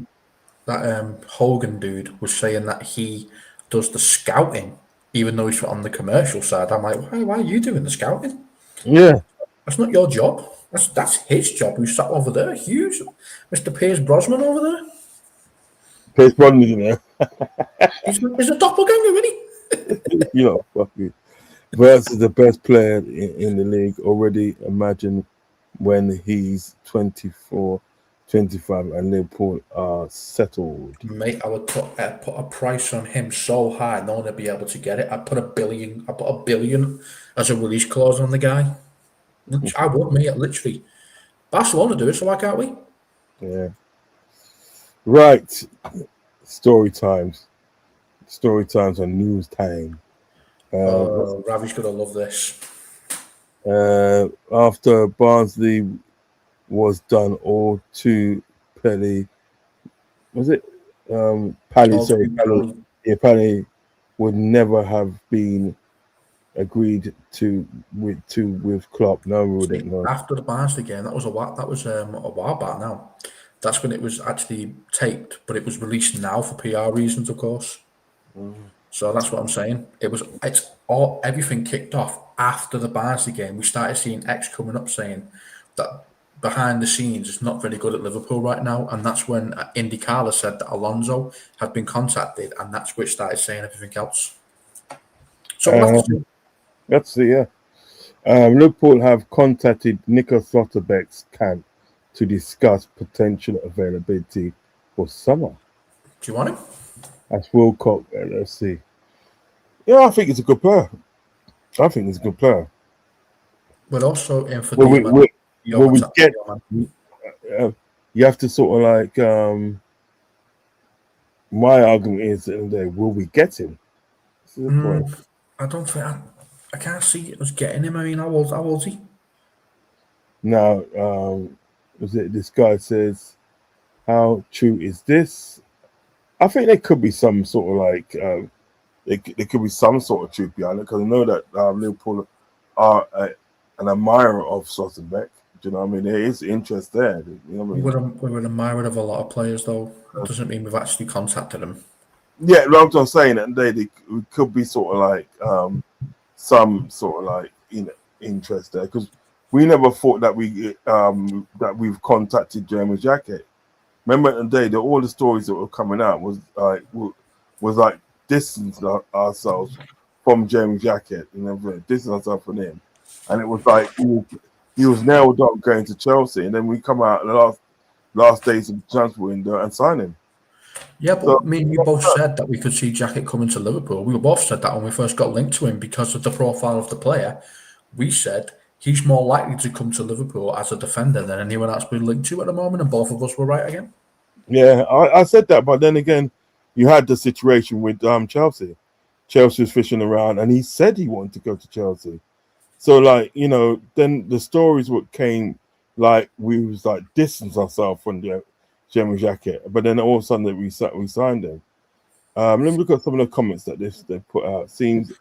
that Hogan dude, was saying that he does the scouting, even though he's on the commercial side. I'm like, why are you doing the scouting? Yeah, That's not your job. That's his job. Who's sat over there? Hughes, Mr. Piers Brosnan over there. Pierce Brosnan, you know, He's a doppelganger, isn't he? you know, fuck you. Verts is the best player in the league already. Imagine when he's 24, 25, and Liverpool are settled. Mate, I would put a price on him so high, no one would be able to get it. I'd put $1 billion. I put $1 billion as a release clause on the guy. I would, mate. Literally, Barcelona do it, so why can't we? Yeah. Right. Story times. Story times and news time. Ravi's gonna love this. After Barnsley was done, all to Pelly, was it? Pally, All sorry, too Pally. Pally. Yeah, Pally would never have been agreed to with Klopp. No, we wouldn't. No. After the Barnsley game, that was a while back now. That's when it was actually taped, but it was released now for PR reasons, of course. So that's what I'm saying. Everything kicked off after the Barnsley game. We started seeing X coming up saying that behind the scenes it's not very good at Liverpool right now, and that's when Indy Carla said that Alonso had been contacted, and that's which started saying everything else. So we'll have to see. Let's see. Yeah. Liverpool have contacted Nico Slotterbeck's camp to discuss potential availability for summer. Do you want him? That's Wilcock. Let's see. Yeah, I think it's a good player. I think he's a good player. We're also in for Well, the we get. You have to sort of like. My argument is at the end of the day, will we get him? This is the point. I don't think I can't see us getting him. I mean, how old's he? Now, was it this guy says, how true is this? I think there could be some sort of like there could be some sort of truth behind it, because I know that Liverpool are an admirer of Slotterbeck. Do you know what I mean? There is interest there. You know what I mean? We're an admirer of a lot of players, though. It doesn't mean we've actually contacted them. Yeah, what I'm saying that they could be sort of like some sort of like interest there, because we never thought that we've contacted Jeremy Jacket. Remember the day that all the stories that were coming out was like distance ourselves from Jeremy Jacket, distance ourselves from him, and it was like he was nailed on going to Chelsea, and then we come out in the last days of the transfer window and sign him. Yeah, but me and you both said that we could see Jacket coming to Liverpool. We both said that when we first got linked to him because of the profile of the player. We said he's more likely to come to Liverpool as a defender than anyone else we're linked to at the moment, and both of us were right again. Yeah, I said that, but then again, you had the situation with Chelsea. Chelsea was fishing around, and he said he wanted to go to Chelsea. So, like, then the stories what came, like, we was like distance ourselves from the Jeremy Jacket, but then all of a sudden we signed him. Let me look at some of the comments that they put out. Seems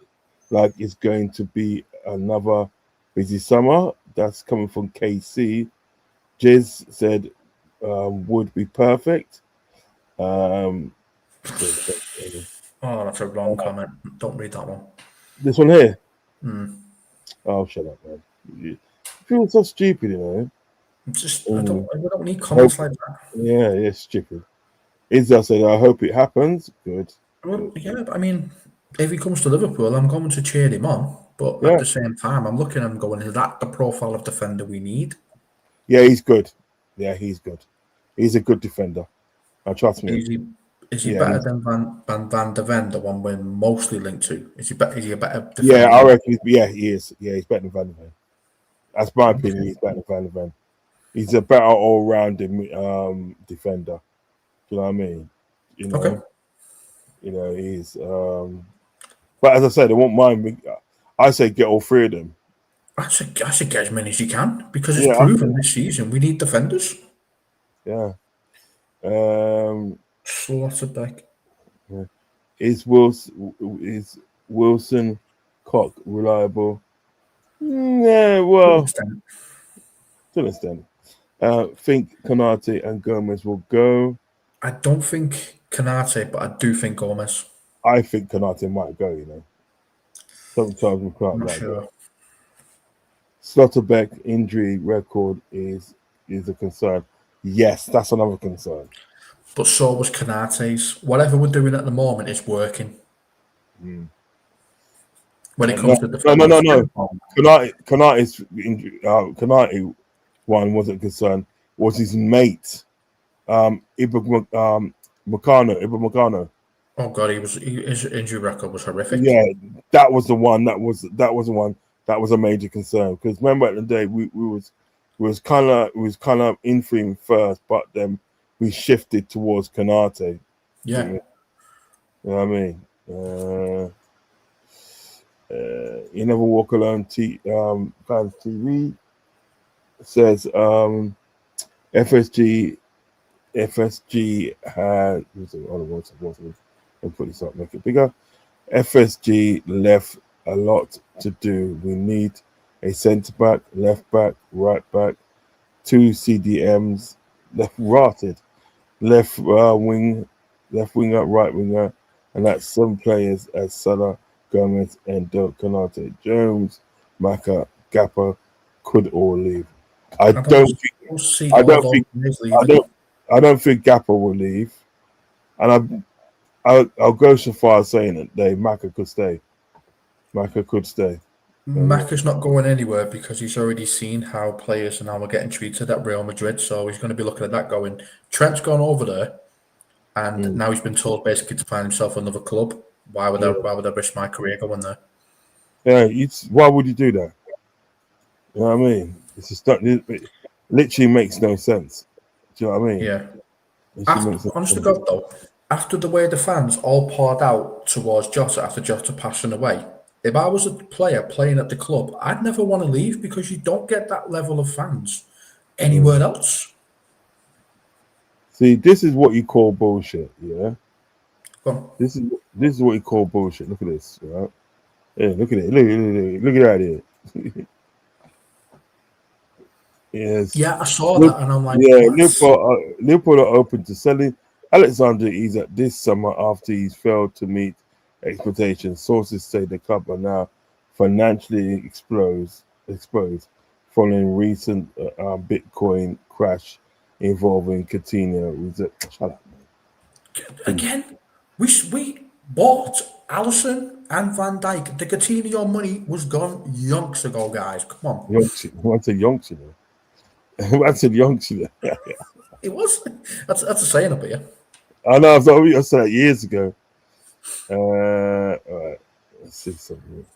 like it's going to be another busy summer. That's coming from KC. Jiz said would be perfect. Oh, that's a wrong comment. Don't read that one. This one here. Oh, shut up, man. You feel so stupid, I don't need comments like that. Yeah, it's stupid. Izza said, I hope it happens. Good. Well, yeah, but I mean, if he comes to Liverpool, I'm going to cheer him on. But at the same time, I'm looking at him going, is that the profile of defender we need? Yeah, he's good. Yeah, he's good. He's a good defender. Trust me. Is he better than Van de Ven, the one we're mostly linked to? Is he a better defender? Yeah, I reckon. He is. Yeah, he's better than Van de Ven. That's my opinion. He's better than Van de Ven. He's a better all-round defender. Do you know what I mean? Okay. He's. But as I said, I won't mind. I say get all three of them. I should get as many as you can, because it's proven this season we need defenders. Yeah. Slotterbeck. Yeah. Is Wilson Cock reliable? Yeah, well, to an extent. Think Konate and Gomez will go. I don't think Konate, but I do think Gomez. I think Konate might go. You know, sometimes we I'm can't not like that. sure. Slotterbeck injury record is a concern. Yes, that's another concern. But so was Kanate's. Whatever we're doing at the moment is working when it No, comes to no, no, no, defenders. no. Konate's injury. Konate one wasn't concerned. Was his mate, Ibra Makano. Oh god, his injury record was horrific. Yeah, that was the one. That was the one. That was a major concern because remember at the day we was kind of in for him first, but then we shifted towards Konate. Yeah. You know what I mean? You never walk alone. Fans TV says FSG had. I'll put this up, make it bigger. FSG left a lot to do. We need a centre back, left back, right back, 2 CDMs, left winger, right winger, and that's some players as Salah, Gomez, and Del Canate. Jones, Maka, Gapper could all leave. I don't see all those players leaving. I don't think Gapper will leave, and I'll go so far as saying that Maka could stay. Maka could stay. Maka's not going anywhere because he's already seen how players are now getting treated at Real Madrid, so he's going to be looking at that going, Trent's gone over there, and now he's been told basically to find himself another club. Why would I risk my career going there? Yeah, why would you do that? You know what I mean? It literally makes no sense. Do you know what I mean? Yeah. Honest to God, though, after the way the fans all poured out towards Jota after Jota passing away, if I was a player playing at the club, I'd never want to leave because you don't get that level of fans anywhere else. See, this is what you call bullshit, yeah? Go on. This is what you call bullshit. Look at this, right? Yeah, look at it. Look at that here. Yes. Yeah, I saw that, and I'm like, yeah, Liverpool are open to selling Alexander Isak this summer after he's failed to meet expectations. Sources say the club are now financially exposed following recent Bitcoin crash involving Coutinho. Shut up, man. Again, we bought Allison and Van Dijk. The Coutinho money was gone yonks ago, guys. Come on. What's a yonks, you know? That's a yonks, you know? It was. That's a saying up here. I know. I said that years ago. All right. Let's see something.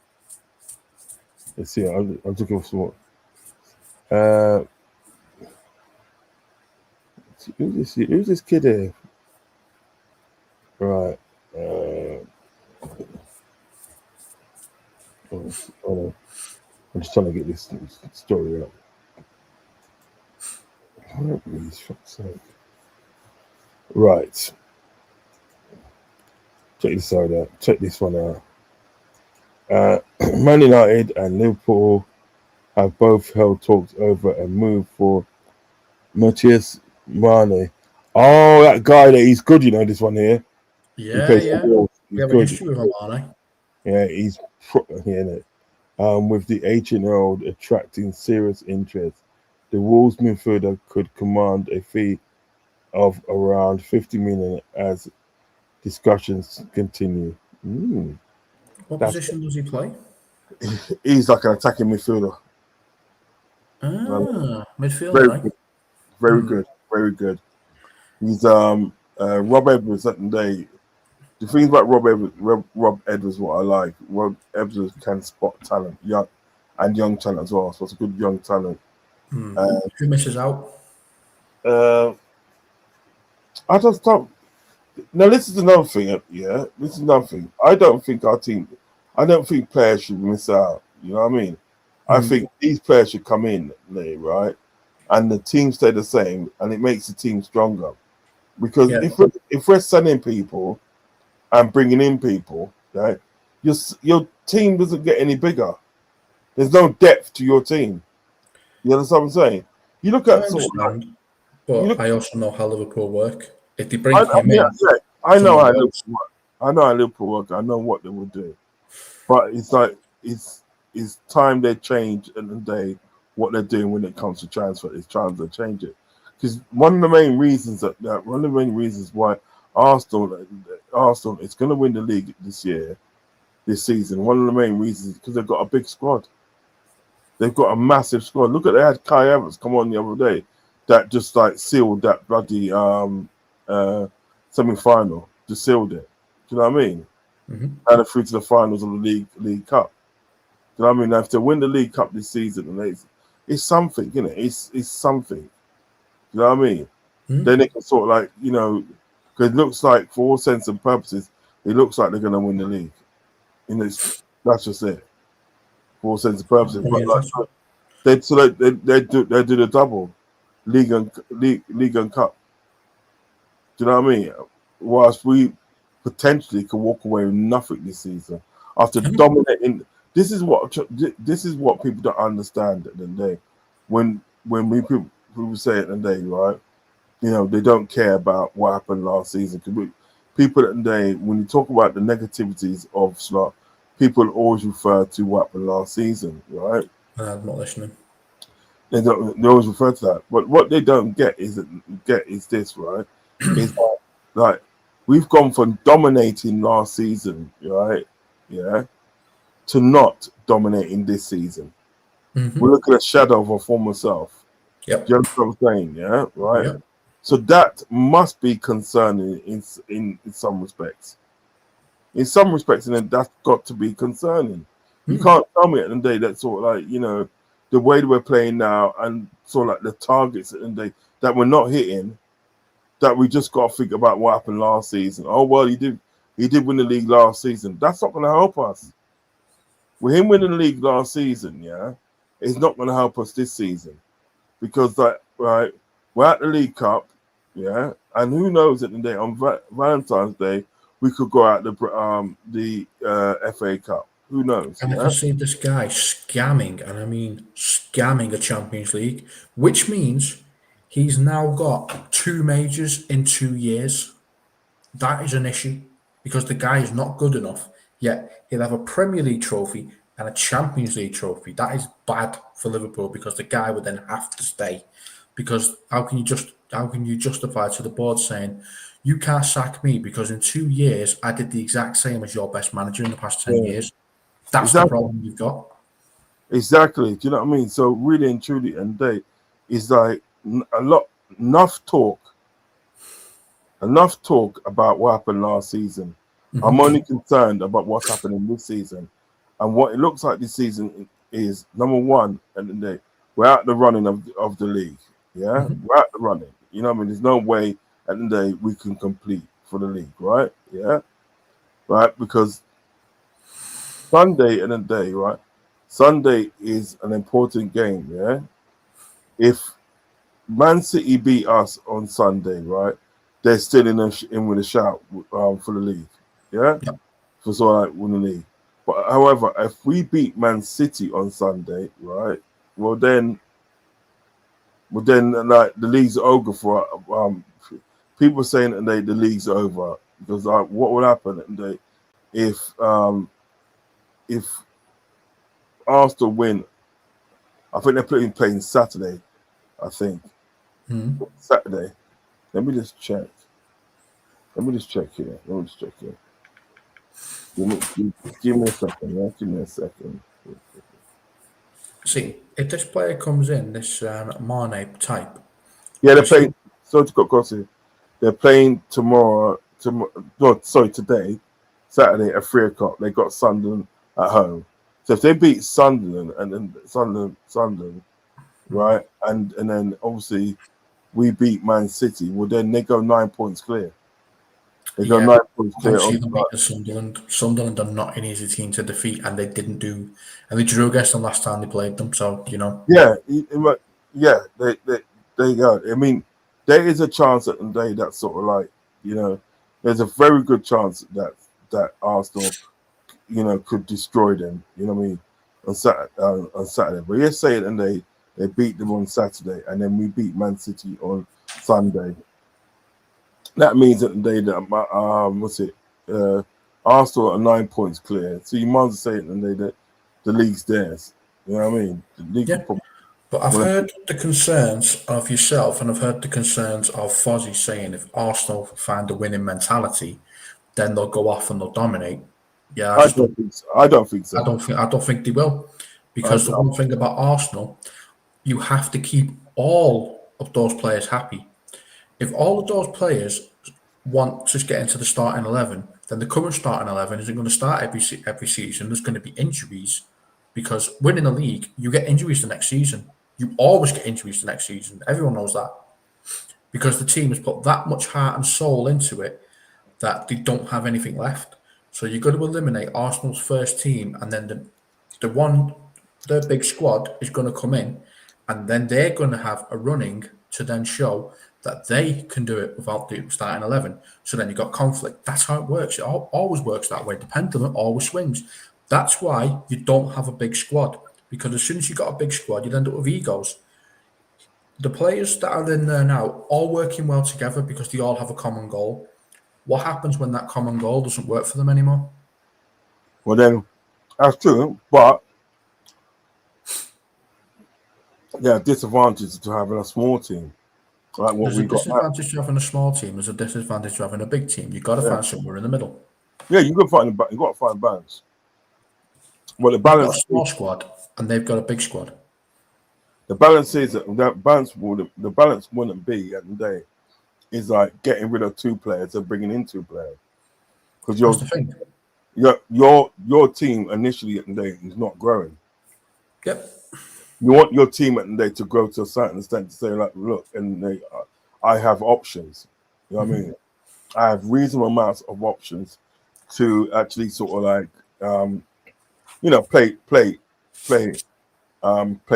Let's see. I'm looking for some more. Who's this kid here? Right. Oh, I'm just trying to get this story up. Right. Check this out. Check this one out. Man United and Liverpool have both held talks over a move for Matthias Mane. Oh, that guy there, he's good, you know, this one here. Yeah. We have a history with Mane. Yeah, he's with the 18-year-old attracting serious interest. The Wolves midfielder could command a fee of around 50 million as discussions continue. What position does he play? He's like an attacking midfielder. Midfielder. Very good. Very good. He's Rob Edwards at the day. The thing about Rob Edwards, what I like, Rob Edwards can spot talent, young talent as well. So it's a good young talent. Who misses out? I just don't. Now this is another thing. Yeah, this is another thing. I don't think players should miss out. You know what I mean? I think these players should come in, right, and the team stay the same, and it makes the team stronger. Because if we're sending people and bringing in people, right, your team doesn't get any bigger. There's no depth to your team. You understand what I'm saying? You look at I also know how Liverpool work. If they bring him in, I know how Liverpool work. I know how Liverpool work. I know what they will do, but it's like it's time they change and they what they're doing when it comes to transfer. It's time to change it because one of the main reasons why Arsenal is going to win the league this season. One of the main reasons is because they've got a big squad. They've got a massive squad. Look at they had Kai Havertz come on the other day, that just like sealed that bloody semi-final. Just sealed it. Do you know what I mean? Mm-hmm. And they're through to the finals of the League Cup. Do you know what I mean? Now, if they win the League Cup this season, and it's something, you know, it's something. Do you know what I mean? Mm-hmm. Then they can sort of like, you know, because it looks like, for all sense and purposes, it looks like they're going to win the league. You know, that's just it. For all sense and purposes, but like they do the double, league and cup. Do you know what I mean? Whilst we potentially could walk away with nothing this season after dominating. This is what people don't understand at the end of the day. When people say at the end of the day, right? You know, they don't care about what happened last season. Because people at the day, when you talk about the negativities of slot, people always refer to what happened last season, right? I'm not listening. They always refer to that. But what they don't get is this, right? Is like we've gone from dominating last season, right? Yeah, to not dominating this season. Mm-hmm. We're looking at a shadow of our former self. Yep. Do you understand what I'm saying? Yeah, right. Yep. So that must be concerning in some respects. In some respects, and then that's got to be concerning. You can't tell me at the end of the day that sort of like, you know, the way that we're playing now and sort of like the targets at the end of the day that we're not hitting, that we just got to think about what happened last season. Oh well, he did win the league last season. That's not going to help us. With him winning the league last season, yeah, it's not going to help us this season because right, we're at the League Cup, yeah, and who knows at the end of the day on Valentine's Day we could go out the FA Cup. Who knows? And I can see this guy scamming, and I mean scamming a Champions League, which means he's now got 2 majors in 2 years. That is an issue because the guy is not good enough. Yet he'll have a Premier League trophy and a Champions League trophy. That is bad for Liverpool because the guy would then have to stay. Because how can you justify to the board saying you can't sack me because in 2 years I did the exact same as your best manager in the past 10 years? That's Exactly. the problem you've got. Exactly. Do you know what I mean? So really and truly, and they is like enough talk about what happened last season. Mm-hmm. I'm only concerned about what's happening this season, and what it looks like this season is number one. At the day, we're out the running of the league. Yeah, we're out the running. You know what I mean? There's no way at the day we can complete for the league, right? Yeah, right, because Sunday at the day, right? Sunday is an important game, yeah? If Man City beat us on Sunday, right, they're still in with a shout for the league, yeah? Yep. For sort of like win the league. But however, if we beat Man City on Sunday, right, well then like the league's over for people saying that the league's over because like what would happen if Arsenal win? I think they're playing Saturday. I think Saturday. Let me just check. Give me a second. Yeah? Give me a second. See, if this player comes in, this Mane type. Yeah, they're playing. Sorry to cut across here. They're playing today, Saturday at 3:00. They got Sunderland at home. So if they beat Sunderland and then Sunderland, right, and then obviously we beat Man City, well then they go 9 points clear. They go 9 points clear. Sunderland are not an easy team to defeat, and they didn't do, and they drew against them last time they played them. So you know. Yeah, they go. I mean, there is a chance at the day that sort of like, you know, there's a very good chance that Arsenal, you know, could destroy them. You know what I mean? On Saturday. But let's say it and they beat them on Saturday, and then we beat Man City on Sunday. That means that the day that Arsenal are 9 points clear, so you might as well say it and that the league's theirs. You know what I mean? The league Yeah. will probably, But I've well, heard the concerns of yourself, and I've heard the concerns of Fozzie saying if Arsenal find a winning mentality, then they'll go off and they'll dominate. Yeah, I I just don't don't. think so. I don't think I so. don't think. I don't think they will, I because the don't. one thing about Arsenal, you have to keep all of those players happy. If all of those players want to get into the starting 11, then the current starting 11 isn't going to start every season. There's going to be injuries because winning a league, you get injuries the next season. You always get injuries the next season. Everyone knows that because the team has put that much heart and soul into it that they don't have anything left. So you've got to eliminate Arsenal's first team, and then their big squad is going to come in, and then they're going to have a running to then show that they can do it without the starting 11. So then you've got conflict. That's how it works. It always works that way. The pendulum always swings. That's why you don't have a big squad, because as soon as you've got a big squad, you end up with egos. The players that are in there now all working well together because they all have a common goal. What happens when that common goal doesn't work for them anymore? Well, then that's true, but there are disadvantages to having a small team like what There's a we got now. disadvantage to having a small team. There's a disadvantage to having a big team. You've got to Yeah, find somewhere in the middle. yeah, you got to find you got to find balance. Well, the You've got a balance small squad, and they've got a big squad. the balance is that balance wouldn't be at the day is like getting rid of 2 players and bringing in 2 players because That's the thing. your team initially at the day is not growing. Yep. You want your team at the day to grow to a certain extent to say like, look, and I have options. You know what I mean? I have reasonable amounts of options to actually sort of like play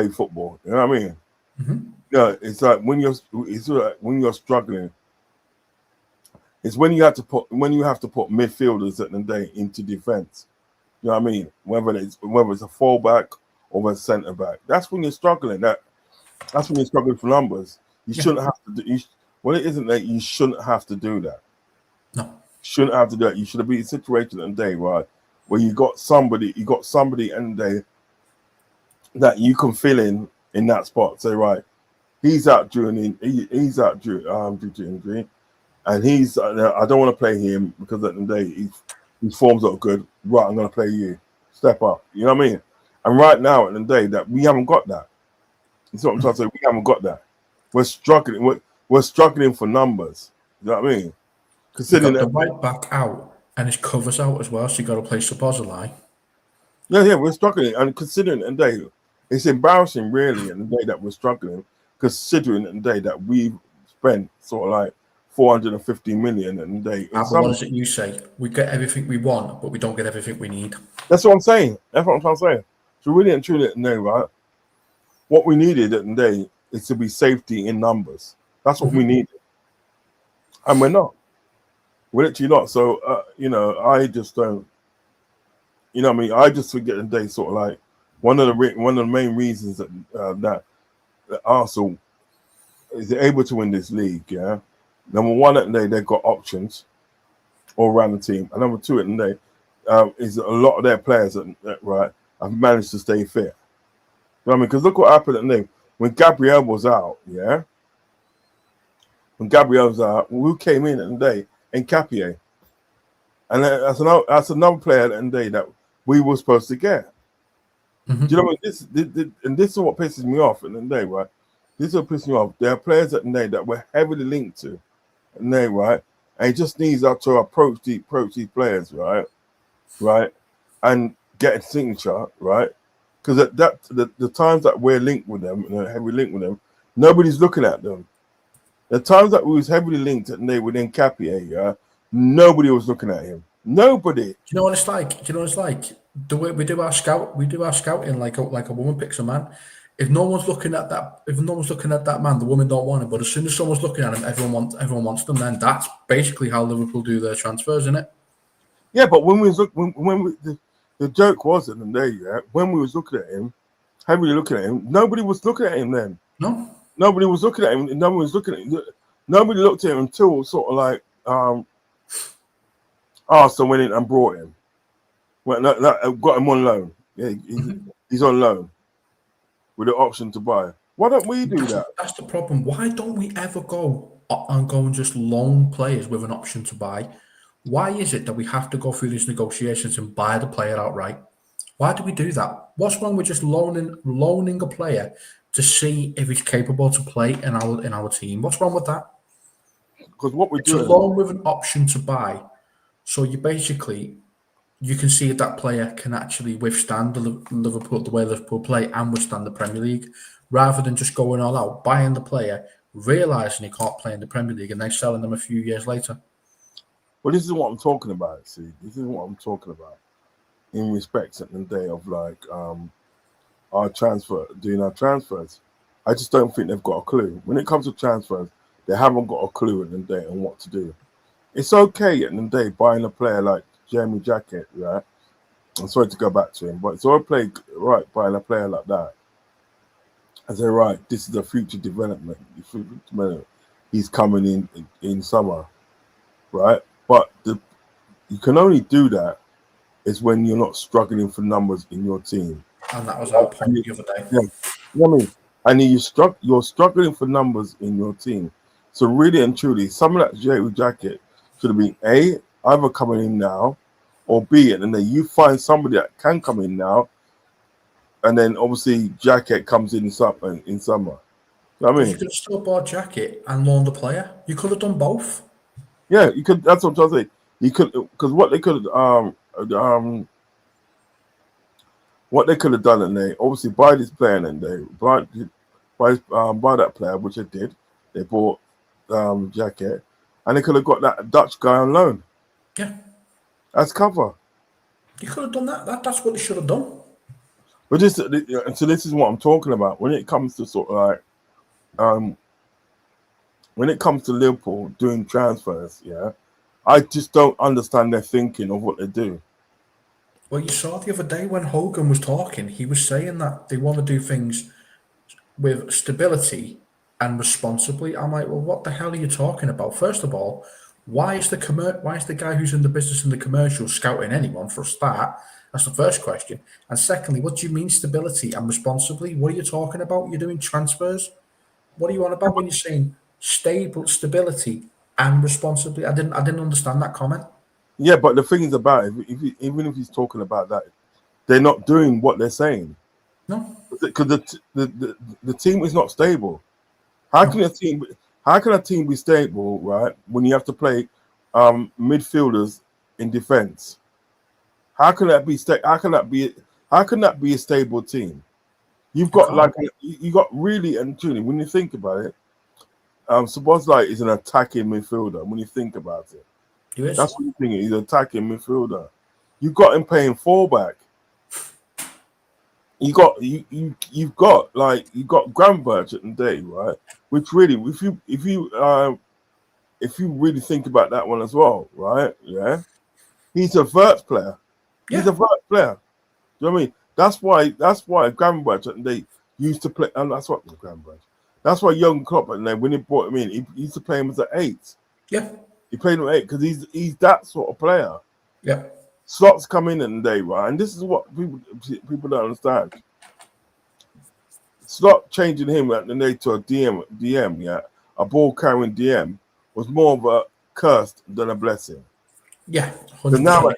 football. You know what I mean? Yeah, it's like when you're struggling. It's when you have to put midfielders at the day into defense. You know what I mean? Whether it's a fullback or a centre back, that's when you're struggling. That's when you're struggling for numbers. You shouldn't have to do. Well, it isn't that you shouldn't have to do that. No. Shouldn't have to do that. You should have been in a situation at the day, right, where you got somebody at the day that you can fill in that spot. Say, right, he's out due to injury, and he's I don't want to play him because at the end of the day his form's not good. Right, I'm going to play you. Step up. You know what I mean? And right now at the end of the day that we haven't got that. That's what I'm trying to say. We haven't got that. We're struggling. We're struggling for numbers. You know what I mean? Considering the right back out and his covers out as well, so you got to play Szoboszlai. Yeah, we're struggling, and considering the day, it's embarrassing really in the day that we're struggling, considering the day that we've spent sort of like 450 million in the day. But what is it you say? We get everything we want, but we don't get everything we need. That's what I'm saying. That's what I'm trying to say. So really and truly, right? What we needed at the day is to be safety in numbers. That's what we needed, and we're not. We're literally not. So I just don't. You know what I mean? I just forget the day sort of like one of the main reasons that Arsenal is able to win this league. Yeah, number one at the day they've got options all around the team, and number two at the day is a lot of their players that right have managed to stay fit. You know what I mean? Because look what happened at the day when Gabriel was out. Yeah, when Gabriel was out, who came in at the day? Nketiah. And that's another player at the end of the day that we were supposed to get. Do you know what this is what pisses me off at the end of the day, right? This is what pisses me off. There are players at the end of the day that we're heavily linked to, at the end of the day, right? And it just needs us to approach these players, right, and get a signature, right? Because at the times that we're linked with them, heavily linked with them, nobody's looking at them. The times that we was heavily linked at the day with Nketiah, yeah. Nobody was looking at him. Nobody. Do you know what it's like? The way we do our scouting like a woman picks a man. If no one's looking at that man, the woman don't want him. But as soon as someone's looking at him, everyone wants them. Then that's basically how Liverpool do their transfers, isn't it? Yeah, but when the joke was in the day, yeah, when we was looking at him, heavily looking at him, nobody was looking at him then. No. Nobody was looking at him. Nobody was looking at him. Nobody looked at him until sort of like Arsenal went in and brought him. Well, got him on loan. Yeah, he's on loan with the option to buy. Why don't we do that? That's the problem. Why don't we ever go and just loan players with an option to buy? Why is it that we have to go through these negotiations and buy the player outright? Why do we do that? What's wrong with just loaning a player to see if he's capable to play in our team? What's wrong with that? Because what we're It's a doing, loan with an option to buy. So you can see if that player can actually withstand the way Liverpool play and withstand the Premier League, rather than just going all out, buying the player, realising he can't play in the Premier League, and then selling them a few years later. well, this is what I'm talking about. See, this is what I'm talking about in respect at the day of like doing our transfers. I just don't think they've got a clue. When it comes to transfers, they haven't got a clue at the day on what to do. It's okay at the day buying a player like Jamie Jacket, right? I'm sorry to go back to him, but it's all played right buying a player like that. I say, right, this is a future development. He's coming in summer, right? But you can only do that is when you're not struggling for numbers in your team. And that was our point the other day. Yeah, you know what I mean? And you're struggling for numbers in your team. So really and truly, someone like Jamie Jacket should have been either coming in now, or B, and then you find somebody that can come in now, and then obviously Jacket comes in summer. You know what I mean? You could have still bought Jacket and loaned the player. You could have done both. Yeah, you could. That's what I'm trying to say. You could, because what they could have done, and they obviously buy this player, and they buy that player, which they did. They bought Jacket, and they could have got that Dutch guy on loan. Yeah, as cover. You could have done that. That's what they should have done. But so this is what I'm talking about when it comes to sort of like when it comes to Liverpool doing transfers. Yeah, I just don't understand their thinking of what they do. Well, you saw the other day when Hogan was talking, he was saying that they want to do things with stability and responsibly. I'm like, well, what the hell are you talking about? First of all, why is the guy who's in the business in the commercial scouting anyone for a start? That's the first question. And secondly, what do you mean stability and responsibly? What are you talking about? You're doing transfers. What are you on about when you're saying stability and responsibly? I didn't understand that comment. Yeah, but the thing is about it, even if he's talking about that, they're not doing what they're saying. No, because the team is not stable. How can a team be stable, right? When you have to play midfielders in defense, how can that be? How can that be a stable team? You've got you got really and truly when you think about it, Szoboszlai is an attacking midfielder. When you think about it. That's what you think. He's an attacking midfielder. You got him playing fullback. You've got Gravenberch at the day, right? Which really, if you really think about that one as well, right? Yeah, he's a vert player. He's a vert player. Do you know what I mean? That's why Gravenberch at the day used to play, and that's what Gravenberch. That's why Jurgen Klopp at the day when he brought him in, he used to play him as an 8. Yeah. He played him 8 because he's that sort of player. Yeah. Slots come in the day, right? And this is what people don't understand. Slot changing him at the day to a DM, yeah, a ball carrying DM was more of a curse than a blessing. Yeah. So now at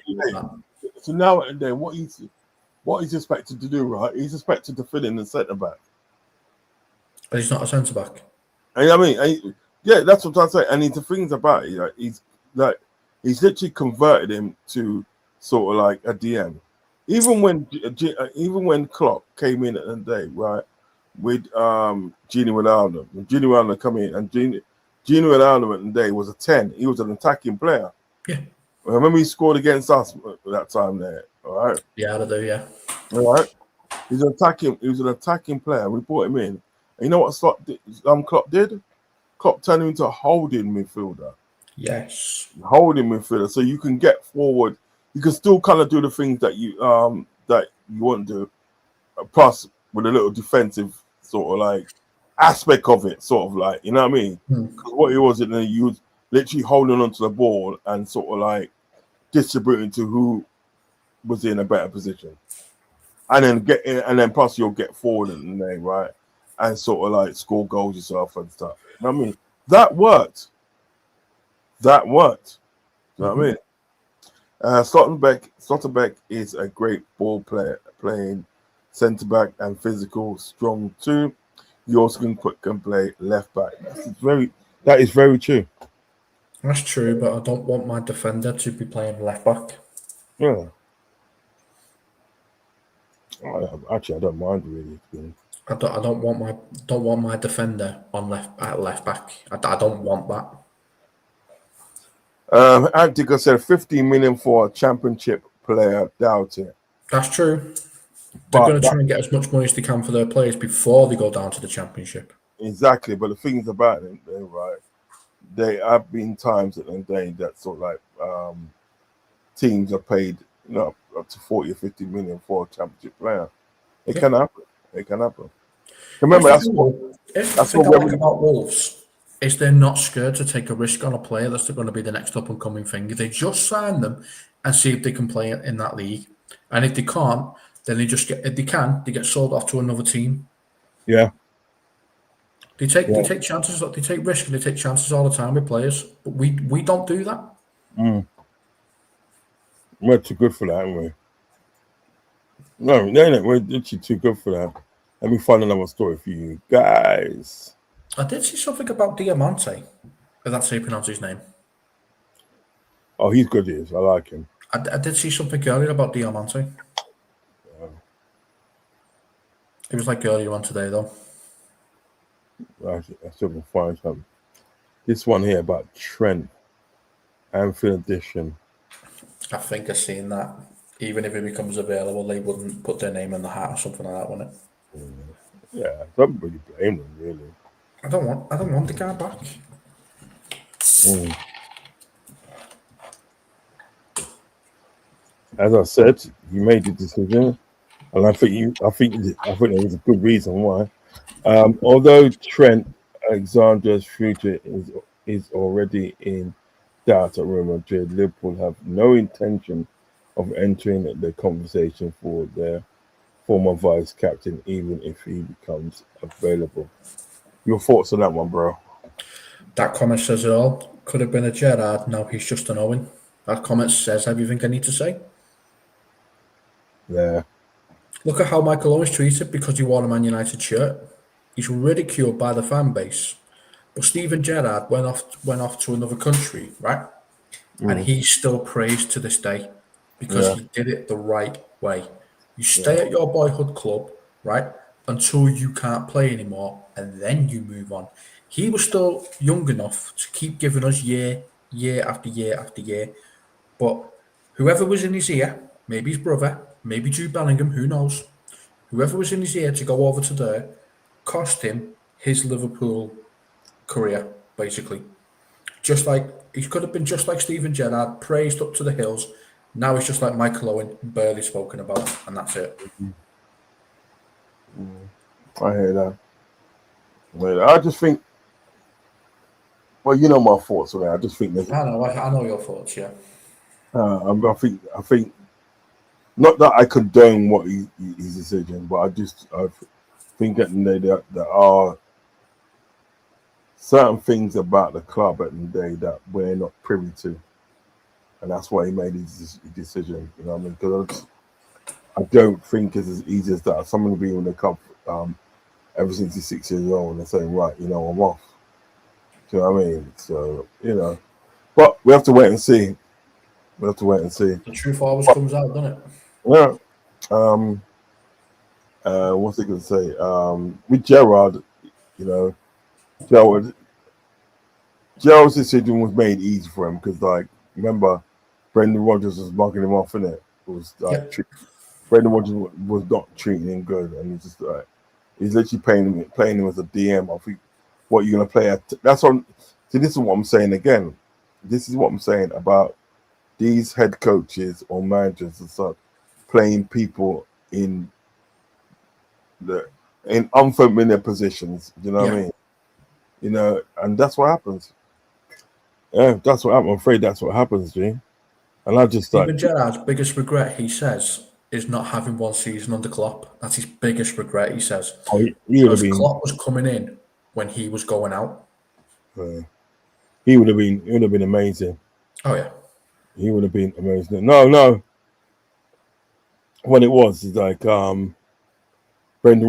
the day, what he's expected to do, right? He's expected to fill in the centre back. But he's not a centre back. And I mean, yeah, that's what I'm saying. And the things about it, like, he's literally converted him to sort of like a DM. Even when Klopp came in at the day, right, with Gini Wijnaldum, when Gini Wijnaldum come in, and Gini Wijnaldum at the day was a 10. He was an attacking player. Yeah. I remember he scored against us that time there. All right. Yeah, I do. Yeah. All right. He was an attacking player. We brought him in. And you know what Klopp did? Klopp turned him into a holding midfielder. Yes. Holding midfielder. So you can get forward. You can still kind of do the things that you want to do. Plus with a little defensive sort of like aspect of it, sort of like, you know what I mean? Because what he was, he was literally holding onto the ball and sort of like distributing to who was in a better position, and then plus you'll get forward in the name, right, and sort of like score goals yourself and stuff. You know what I mean, that worked. That worked. You know what I mean? Slotterbeck is a great ball player, playing centre back and physical, strong too. You also can play left back. That is very true. That's true, but I don't want my defender to be playing left back. Yeah. Actually, I don't mind really. I don't want my defender on left back. I don't want that. Antica said 15 million for a championship player. Doubt it. That's true. They're But going to try and get as much money as they can for their players before they go down to the championship. exactly. But the thing is about it, right? There have been times at the end of the day that sort of like teams are paid, up to 40 or 50 million for a championship player. It can happen. It can happen. Remember, that's what I like about Wolves is they're not scared to take a risk on a player that's going to be the next up and coming thing. They just sign them and see if they can play in that league, and if they can't, then they just get. If they can, they get sold off to another team. Yeah. They take chances. They take risks and they take chances all the time with players. But we don't do that. We're too good for that, aren't we? No, we're literally too good for that. Let me find another story for you guys. I did see something about Diamante. If that's how you pronounce his name. Oh, he's good. He is. I like him. I did see something earlier about Diamante. It was like earlier on today, though. I still can find something. This one here about Trent, Anfield edition. I think I've seen that. Even if it becomes available, they wouldn't put their name in the hat or something like that, wouldn't it? Yeah, don't really blame them, really. I don't want the guy back. As I said, you made the decision, and I think there was a good reason why. Although Trent Alexander's future is already in doubt at Real Madrid, Liverpool have no intention of entering the conversation for their former vice captain, even if he becomes available. Your thoughts on that one, bro? That comment says it all. Could have been a Gerrard, now he's just an Owen. That comment says everything I need to say. Yeah. Look at how Michael Owen's treated because he wore a Man United shirt. He's ridiculed by the fan base. But Steven Gerrard went off to another country, right? And he's still praised to this day because he did it the right way. You stay at your boyhood club, right, until you can't play anymore, and then you move on. He was still young enough to keep giving us year after year after year. But whoever was in his ear, maybe his brother, maybe Jude Bellingham, who knows? Whoever was in his ear to go over to there cost him his Liverpool career, basically. Just like he could have been just like Steven Gerrard, praised up to the hills. Now he's just like Michael Owen, barely spoken about, and that's it. I hear that. I just think, well, you know my thoughts on that. I just think there's. I know your thoughts. Yeah. I think not that I condone what his decision, but I think at the end of the day there are certain things about the club at the end of the day that we're not privy to, and that's why he made his decision. You know what I mean? Because I don't think it's as easy as that. Someone being in the club ever since he's 6 years old and saying, right, I'm off. Do you know what I mean? So, but we have to wait and see. The truth always comes out, doesn't it? Yeah. What's I going to say? With Gerrard, Gerrard's decision was made easy for him because, like, remember, Brendan Rodgers was mugging him off, innit? It was like Brendan Rodgers was not treating him good, and he's just like he's literally playing him as a DM. I think what you're gonna play at. That's on. See, this is what I'm saying again. This is what I'm saying about these head coaches or managers and such playing people in unfamiliar positions. You know what I mean? And that's what happens. Yeah, that's what I'm afraid. That's what happens, G. And I just like, Steven Gerrard's biggest regret, he says, is not having one season under Klopp. That's his biggest regret, he says. oh, he would have Because been, Klopp was coming in when he was going out. he would have been amazing. Oh, yeah. He would have been amazing. No. When it was, it's like Brendan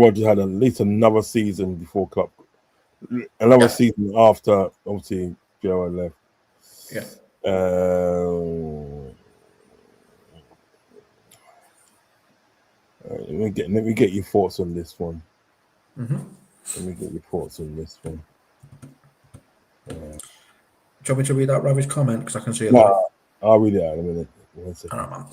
Rodgers had at least another season before Klopp, another season after obviously Gerrard left. Yeah. Let me get your thoughts on this one. Mm-hmm. Let me get your thoughts on this one. Do you want me to read out Ravi's comment? Because I can see it. No, I'll read it out in a minute. 1 second. All right, man.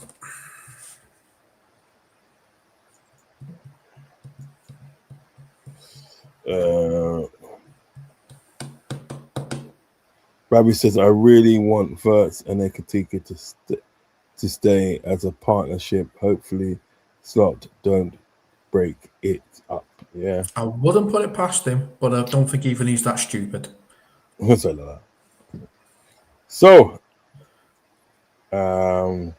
Ravi says, I really want Verts and Ekatika to stay as a partnership. Hopefully, Slot don't break it up. Yeah. I wouldn't put it past him, but I don't think even he's that stupid. What's like that? So, I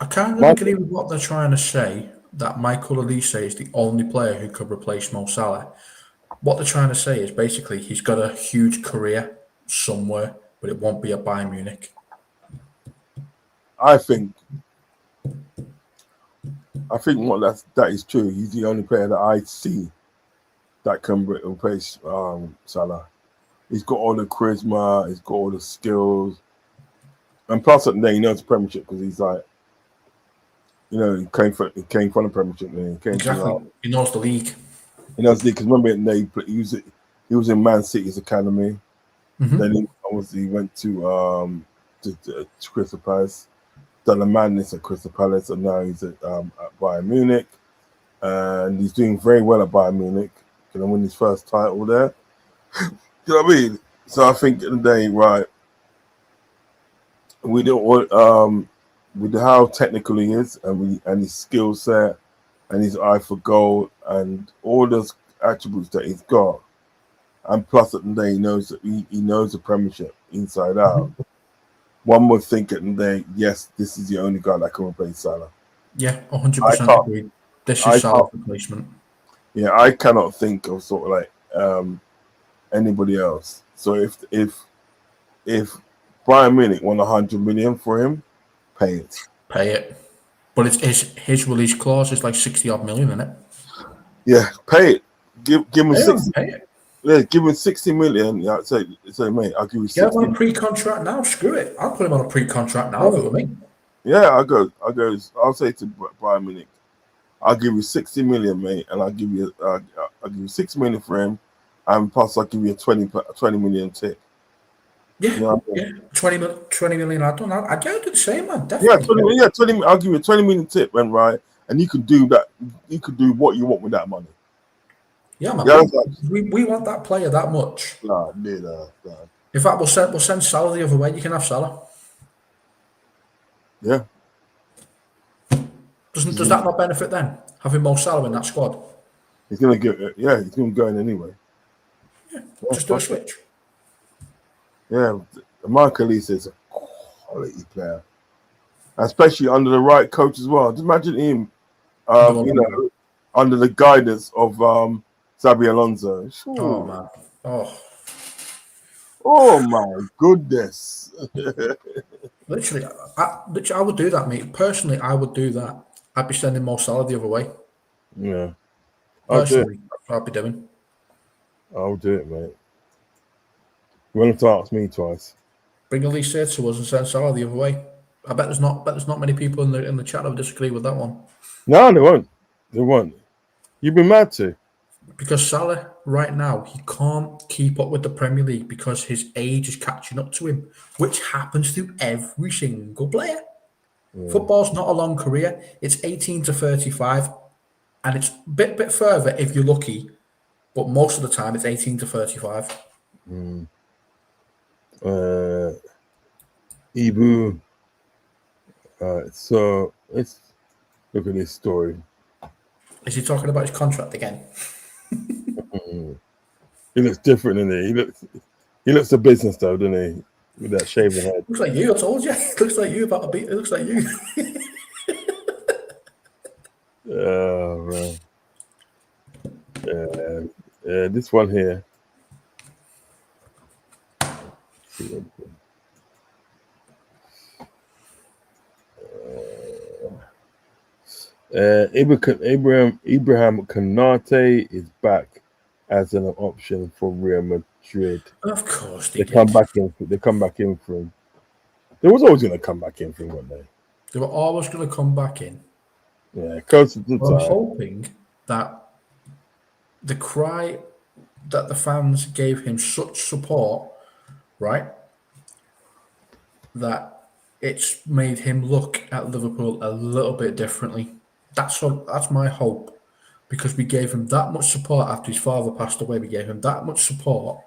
kind of agree with what they're trying to say, that Michael Olise is the only player who could replace Mo Salah. What they're trying to say is basically he's got a huge career somewhere, but it won't be at Bayern Munich. I think that is true. He's the only player that I see that can replace Salah. He's got all the charisma, he's got all the skills, and plus at the day he knows the Premiership because he's like, he came from the Premiership and he came Exactly. He knows the league. He knows the league because remember he was in Man City's academy. Mm-hmm. Then he obviously went to Crystal Palace, done a madness at Crystal Palace, and now he's at Bayern Munich, and he's doing very well at Bayern Munich. Gonna win his first title there. You know what I mean? So I think at the day, right, we don't want with how technical he is and his skill set and his eye for goal and all those attributes that he's got. And plus, at the day, he knows the Premiership inside out. One would think at the day, yes, this is the only guy that can replace Salah. Yeah, 100% agree. This is Salah's replacement. Yeah, I cannot think of sort of like anybody else. So if Bayern Munich won 100 million for him, pay it. Pay it. But it's his release clause is like 60 odd million, isn't it? Yeah, pay it. Give him 60. Pay it. Yeah, give him 60 million. Yeah, say mate, I'll give you 60. Get him on a pre-contract now. Screw it. I'll put him on a pre-contract now if it were me. Yeah, I'll say to Bayern Munich, I'll give you 60 million, mate, and I'll give you 6 million for him, and plus I'll give you a 20 million tip. Yeah, you know what I mean? yeah. 20 million. I'd do the same, man. Definitely. Yeah, 20. I'll give you a 20 million tip, and right, and you can do that. You can do what you want with that money. Yeah, man. Yeah, we want that player that much. Nah. In fact, we'll send Salah the other way. You can have Salah. Yeah. Does that not benefit then? Having Mo Salah in that squad. He's gonna go in anyway. Yeah, just do a switch. Yeah, Michael Olise is a quality player, especially under the right coach as well. Just imagine him, under the guidance of Xabi Alonso. Sure. Oh man! Oh my goodness! Literally, I would do that, mate. Personally, I would do that. I'd be sending Mo Salah the other way. Yeah, Personally, I'd be doing. I'll do it, mate. You want to ask me twice? Bring Olise to us and send Salah the other way. I bet there's not many people in the chat that would disagree with that one. No, they won't. They won't. You'd be mad to. Because Salah, right now, he can't keep up with the Premier League because his age is catching up to him, which happens to every single player. Yeah. Football's not a long career. It's 18 to 35, and it's a bit further if you're lucky, but most of the time it's 18 to 35. Ibu. So let's look at this story. Is he talking about his contract again? He looks different, doesn't he? He looks a business though, doesn't he? with that shaven head. Looks like you. I told you. It looks like you about to beat. It looks like you. Oh man. This one here. See what- Ibrahim Konate is back as an option for Real Madrid. Of course They come back in. They come back in for him. They was always going to come back in for him, weren't they? They were always going to come back in. Yeah, close to the I'm time. hoping that the cry that the fans gave him such support, right, that it's made him look at Liverpool a little bit differently. That's my hope, because we gave him that much support after his father passed away. We gave him that much support.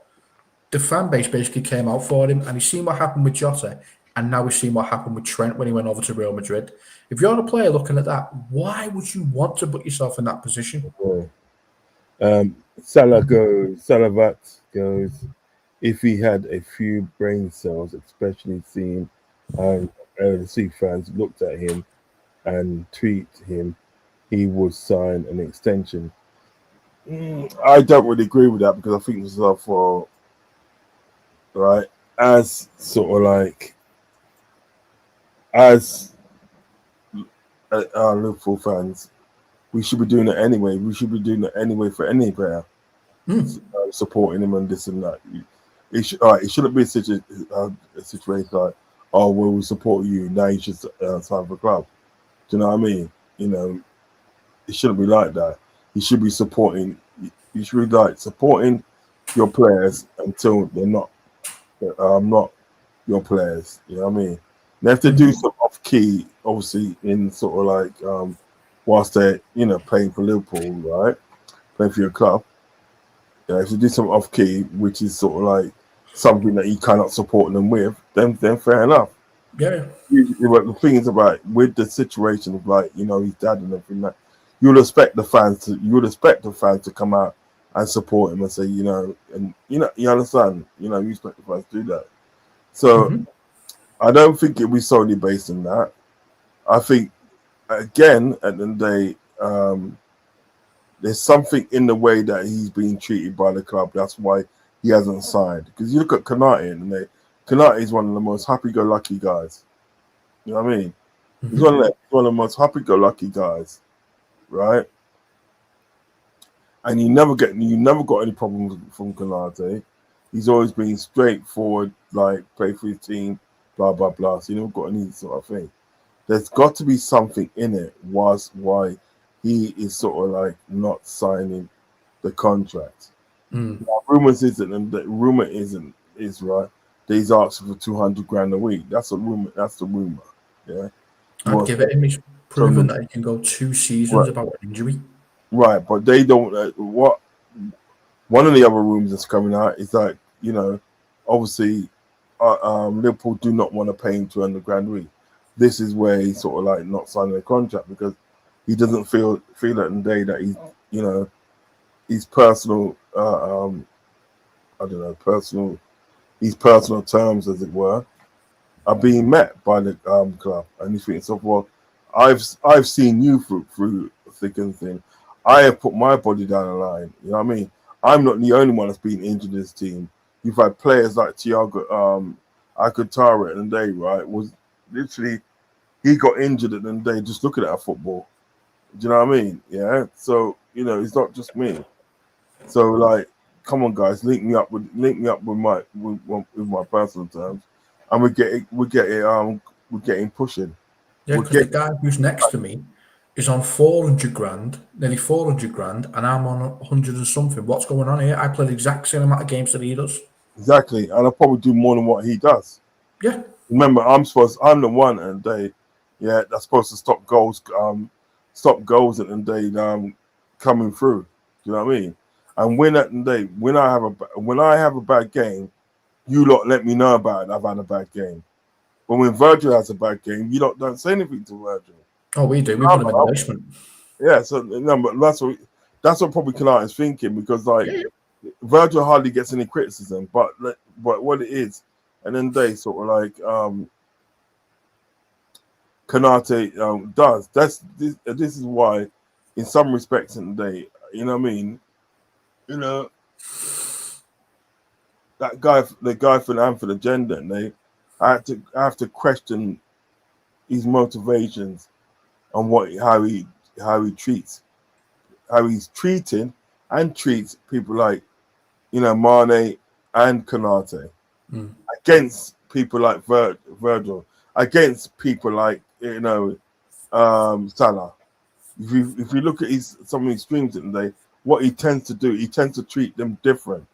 The fan base basically came out for him, and he's seen what happened with Jota, and now we've seen what happened with Trent when he went over to Real Madrid. If you're a player looking at that, why would you want to put yourself in that position? Salavat goes, if he had a few brain cells, especially seeing how LC fans looked at him and treat him, he would sign an extension. I don't really agree with that, because I think myself for right as sort of like as Liverpool fans, we should be doing it anyway. We should be doing it anyway for any player, supporting him and this and that. It shouldn't be a situation like, oh, well, we support you, now you should sign for the club. Do you know what I mean? You know, it shouldn't be like that. You should be supporting. You should be like supporting your players until they're not your players. You know what I mean? They have to do some off key, obviously, in sort of like whilst they're playing for Liverpool, right? Playing for your club. Yeah, if you do some off key, which is sort of like something that you cannot support them with, then fair enough. Yeah. But the thing is about with the situation of like his dad and everything, that you would expect the fans to come out and support him and say and you understand you expect the fans to do that. So I don't think it'll be solely based on that. I think again at the end of the day, there's something in the way that he's being treated by the club. That's why he hasn't signed. Because you look at Konate, and Konate is one of the most happy-go-lucky guys. You know what I mean? He's one of the most happy-go-lucky guys, right? And you never got any problems from Konate. He's always been straightforward, like play for his team, blah blah blah. So you never got any sort of thing. There's got to be something in it why he is sort of like not signing the contract. Now, rumor is right that he's asking for 200 grand a week. That's a rumor. That's the rumor. Yeah, I'd give it him. He's proven that he can go 2 seasons without an injury. Right, but they don't. What one of the other rumors that's coming out is like obviously Liverpool do not want to pay him 200 grand a week. This is where he's sort of like not signing a contract because he doesn't feel at the day that he's his personal his personal terms, as it were, are being met by the club. And he's thinking, so well, I've seen you through thick and thin. I have put my body down the line. You know what I mean? I'm not the only one that's been injured in this team. You've had players like Thiago Alcantara at the day, right? Was literally he got injured at the day just looking at football. Do you know what I mean? Yeah. So it's not just me. So like, come on, guys, link me up with my personal terms, and we're getting pushing. Yeah, because the guy who's next to me is on 400 grand, nearly 400 grand, and I'm on 100 and something. What's going on here? I play the exact same amount of games that he does. Exactly, and I'll probably do more than what he does. Yeah. Remember, I'm the one and that's supposed to stop goals at the day coming through. Do you know what I mean? And when I have a bad game, you lot let me know about it. I've had a bad game. But when Virgil has a bad game, you lot don't say anything to Virgil. Oh, we do. We put him in the basement. Yeah, so no, but that's what probably Kanata is thinking because Virgil hardly gets any criticism. But what it is, and then they sort of like Kanate does. This is why, in some respects, in the day, you know what I mean. You know that guy, the guy for the agenda, and I have to question his motivations on how he treats how he's treating and treats people like Mane and Kanate against people like Virgil, against people like Salah. If you look at some of his streams today, what he tends to do, he tends to treat them different.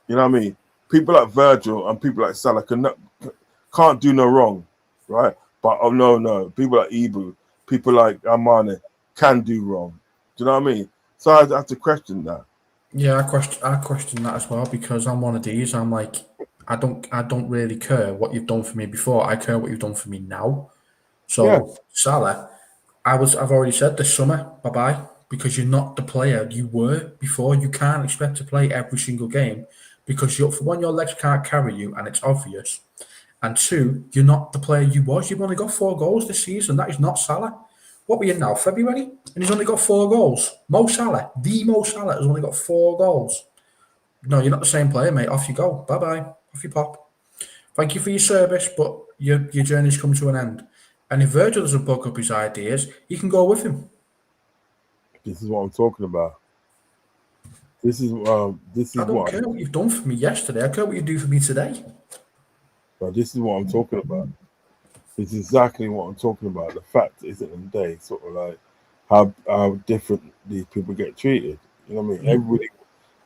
You know what I mean? People like Virgil and people like Salah can't do no wrong, right? But no, people like Ibu, people like Amane can do wrong. Do you know what I mean? So I have to question that. Yeah, I question that as well, because I'm one of these. I'm like, I don't really care what you've done for me before. I care what you've done for me now. Yeah. So Salah, I've already said this summer, bye bye, because you're not the player you were before. You can't expect to play every single game because for one, your legs can't carry you, and it's obvious. And two, you're not the player you was. You've only got 4 goals this season. That is not Salah. What we in now? February? And he's only got 4 goals. Mo Salah, the Mo Salah, has only got 4 goals. No, you're not the same player, mate. Off you go. Bye bye. Off you pop. Thank you for your service, but your journey's come to an end. And if Virgil doesn't buck up his ideas, you can go with him. This is what I'm talking about. This is I don't care what you've done for me yesterday. I care what you do for me today. But this is what I'm talking about. It's exactly what I'm talking about. The fact is, at the end of the day, sort of like how different these people get treated. You know what I mean?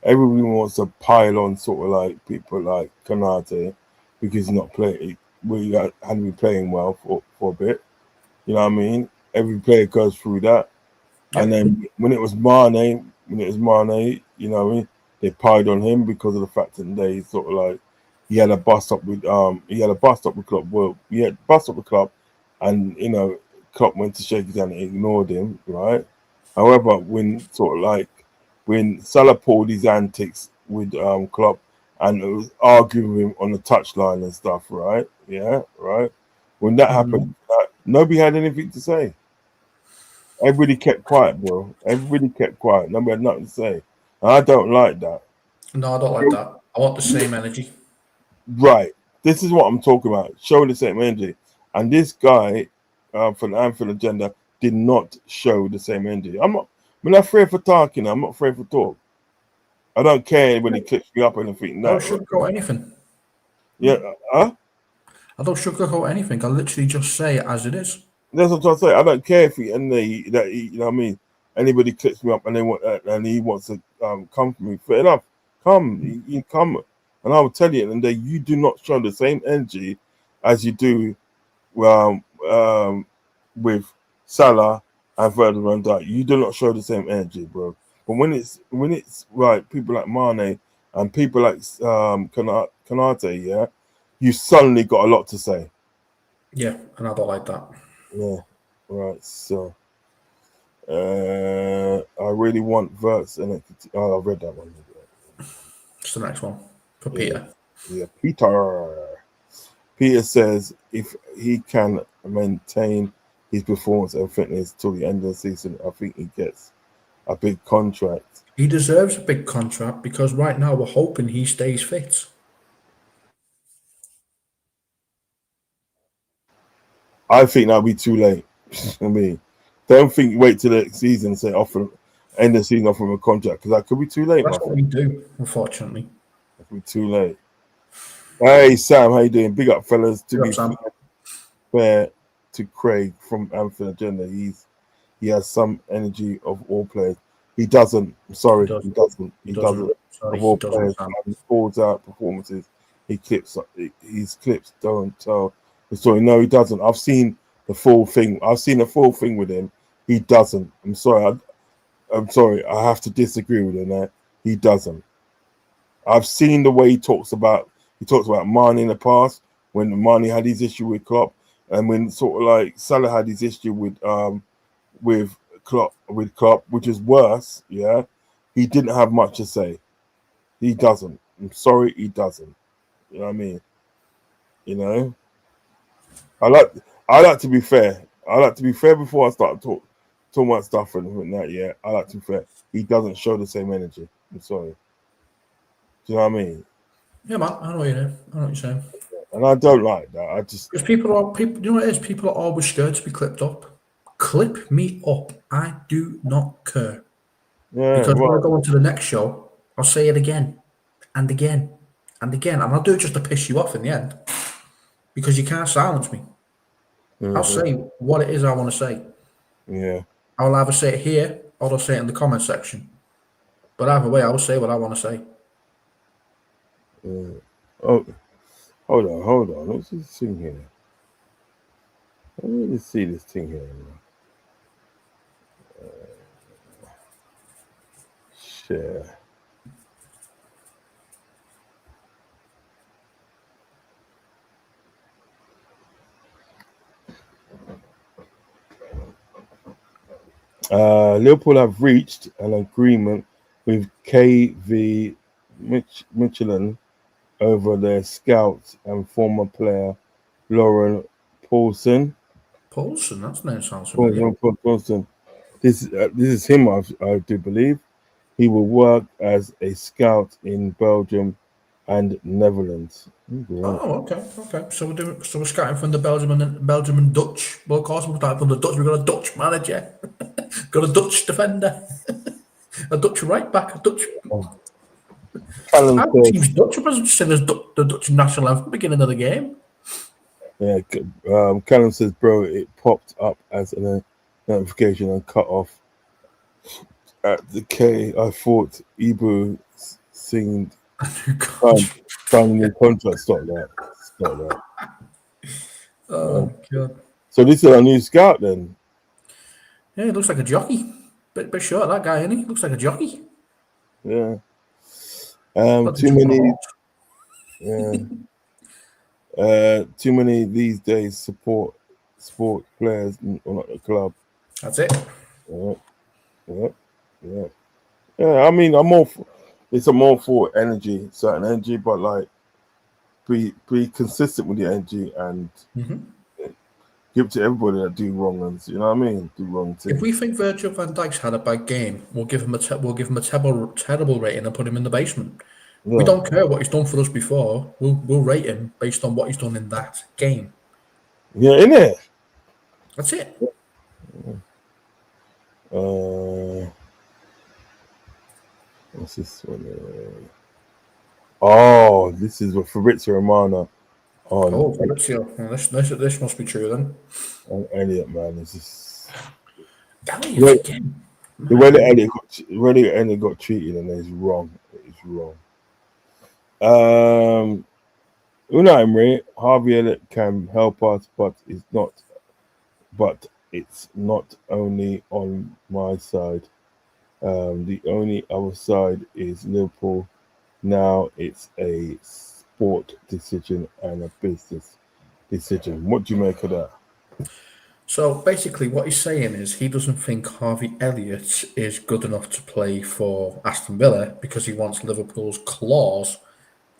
Everybody wants to pile on sort of like people like Kanate because he's not playing. We hadn't been playing well for a bit. You know what I mean? Every player goes through that. Yep. And then when it was Mane, you know what I mean? They piled on him because of the fact that they sort of like he had a bust up with Klopp. Well, he had bust up with Klopp, and Klopp went to shake his hand and ignored him, right? However, when Salah pulled his antics with Klopp and was arguing with him on the touchline and stuff, right? Yeah, right. When that happened, nobody had anything to say. Everybody kept quiet, bro. Everybody kept quiet. Nobody had nothing to say. And I don't like that. No, I don't like that. I want the same energy. Right. This is what I'm talking about. Show the same energy. And this guy from the Anfield agenda did not show the same energy. I'm not afraid for talking. I'm not afraid for talk. I don't care when he clips me up or anything. I don't sugarcoat anything. Yeah. I don't sugarcoat anything. I literally just say it as it is. That's what I'm trying to say. I don't care if you know what I mean. Anybody clips me up and he wants to come for me. Fair enough. Come, you come, and I will tell you. And then you do not show the same energy as you do with Salah and Virgil van Dijk. You do not show the same energy, bro. But when it's right, people like Mane and people like Kanate, yeah, you suddenly got a lot to say. Yeah, and I don't like that. Yeah, right. So, I really want Verts, and I read that one. It's the next one for Peter. Yeah, Peter says if he can maintain his performance and fitness till the end of the season, I think he gets a big contract. He deserves a big contract because right now we're hoping he stays fit. I think that'll be too late. I mean, don't wait till the season and say end the season offer him a contract because that could be too late. That's what we do, unfortunately. That could be too late. Hey Sam, how you doing? Big up, fellas. To be fair to Craig from Anfield Agenda, he has some energy of all players. He doesn't. I'm sorry, he doesn't. He doesn't. Of all players, he falls out performances. His clips don't tell the story. No, he doesn't. I've seen the full thing. With him. He doesn't. I'm sorry. I'm sorry. I have to disagree with him there. He doesn't. I've seen the way he talks about Mane in the past when Mane had his issue with Klopp, and when sort of like Salah had his issue with Klopp, which is worse. Yeah, he didn't have much to say. He doesn't. I'm sorry, he doesn't. You know what I mean? You know, I like to be fair. I like to be fair before I start talking about stuff and that. Yeah, I like to be fair. He doesn't show the same energy. I'm sorry. Do you know what I mean? Yeah, man, I know what you're saying. And I don't like that. I just Because people. You know what it is? People are always scared to be clipped up. Clip me up. I do not care. yeah. Because when I Well, go on to the next show, I'll say it again and again and again, and I'll do it just to piss you off in the end. Because you can't silence me. I'll say what it is I want to say. yeah. I'll either say it here or I'll say it in the comment section. But either way, I will say what I want to say. Oh, hold on. Let's just see here. Let me just see this thing here. Share. Liverpool have reached an agreement with KV Michelin over their scout and former player Lauren Paulson. Paulson, that name sounds familiar. Paulson. This is him, I do believe. He will work as a scout in Belgium and Netherlands. Right. Oh, okay. So we're scouting from the Belgium and Dutch. Well, of course, we're starting from the Dutch. We've got a Dutch manager, got a Dutch defender, a Dutch right back, a Dutch. Callum Our says, team's Dutch. I was singing the Dutch national anthem at the beginning of the game. yeah, Callum says, bro, it popped up as a notification and cut off at the K. I thought Ibu singing signing new contract. Stop that. Oh God. So this is a new scout then. Yeah, he looks like a jockey. Bit short, that guy, isn't he? Looks like a jockey. Yeah. But Too just on a many. horse. Yeah. Too many these days support players or not the club. That's it. Yeah. Yeah. I mean, I'm all for, it's a more for energy, certain energy, but like be consistent with the energy and give it to everybody that do wrong ones. You know what I mean? Do wrong things. If we think Virgil van Dijk's had a bad game, we'll give him a terrible rating and put him in the basement. We don't care what he's done for us before. We'll rate him based on what he's done in that game. Yeah, innit? That's it. What's this one? Oh, this is what Fabrizio Romano on. Oh, Fabrizio. Well, this must be true then. Elliot, man, it's just Elliot again. the way that Elliot got treated, and it's wrong. It's wrong. Unai Emery, Harvey Elliott can help us, but it's not. But it's not only on my side. The only other side is Liverpool. Now it's a sport decision and a business decision. What do you make of that? So basically, what he's saying is he doesn't think Harvey Elliott is good enough to play for Aston Villa because he wants Liverpool's clause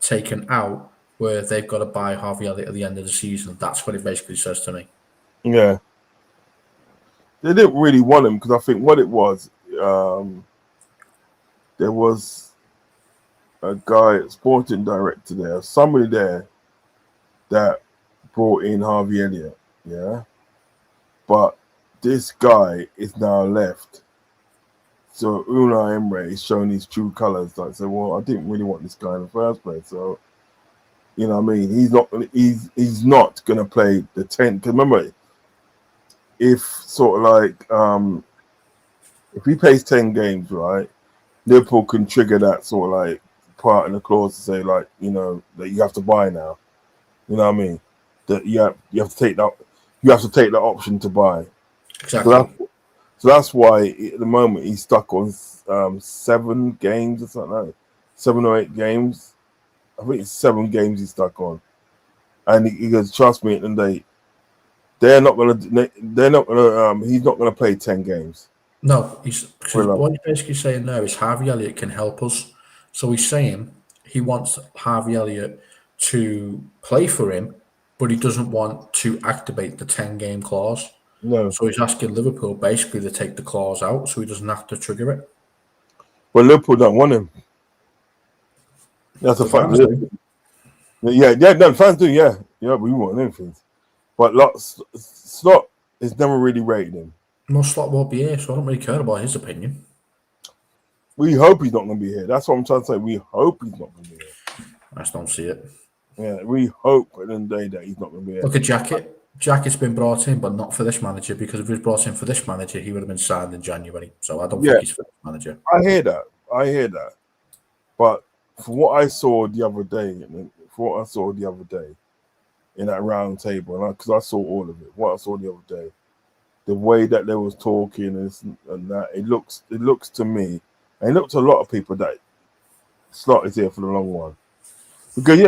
taken out where they've got to buy Harvey Elliott at the end of the season. That's what he basically says to me. Yeah. They didn't really want him because I think what it was, there was a guy, sporting director there, somebody there that brought in Harvey Elliott, yeah. But this guy is now left. So Unai Emery is showing his true colours. Like, say, well, I didn't really want this guy in the first place. So, you know what I mean? He's not going to play the 10. Because remember, if sort of like, if he plays 10 games, right, Liverpool can trigger that sort of like part in the clause to say, like, you know, that you have to buy now. You know what I mean? That you have to take that option to buy. Exactly. So that's why at the moment he's stuck on 7 games or something like that. 7 or 8 games. I think it's 7 games he's stuck on. And he goes, trust me, and he's not gonna play 10 games. No, what he's basically saying there is Harvey Elliott can help us. So he's saying he wants Harvey Elliott to play for him but he doesn't want to activate the 10-game clause. No. So he's asking Liverpool basically to take the clause out so he doesn't have to trigger it. But Liverpool don't want him. That's a The fact. fans do. Yeah, no, fans do, yeah. Yeah, we want anything. But Slot has never really rated him. No, Slot won't be here, so I don't really care about his opinion. We hope he's not going to be here. That's what I'm trying to say. We hope he's not going to be here. I just don't see it. Yeah, we hope at the end of the day that he's not going to be here. Look at Jacket. Jacket's been brought in, but not for this manager, because if he was brought in for this manager, he would have been signed in January. So I don't think he's for this manager. I hear that. But for what I saw the other day, in that round table, because I saw all of it, what I saw the other day, the way that they was talking and that, it looks to me, and it looked to a lot of people that Slot is here for the long run. Because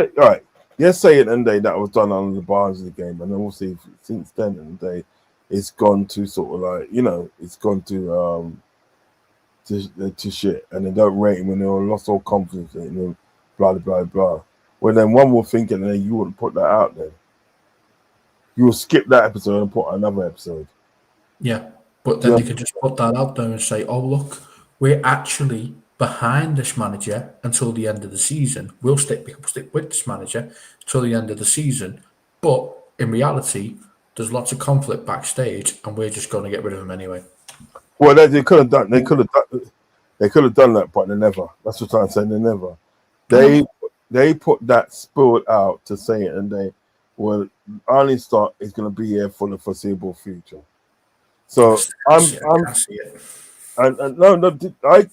say at the end of the day that was done on the Barnes of the game, and obviously since then in the day, it's gone to sort of like, it's gone to shit, and they don't rate him when they lost all confidence in him, blah blah blah. Well, then one will think, and then you wouldn't put that out there. You will skip that episode and put another episode. Yeah, but then they could just put that out there and say, "Oh, look, we're actually behind this manager until the end of the season. We'll stick with this manager till the end of the season." But in reality, there's lots of conflict backstage, and we're just going to get rid of him anyway. Well, they could have done. They could have done that, but they never. That's what I'm saying. They never. They put that sport out to say it, and Arnie Slot is going to be here for the foreseeable future. So I see it. And no, I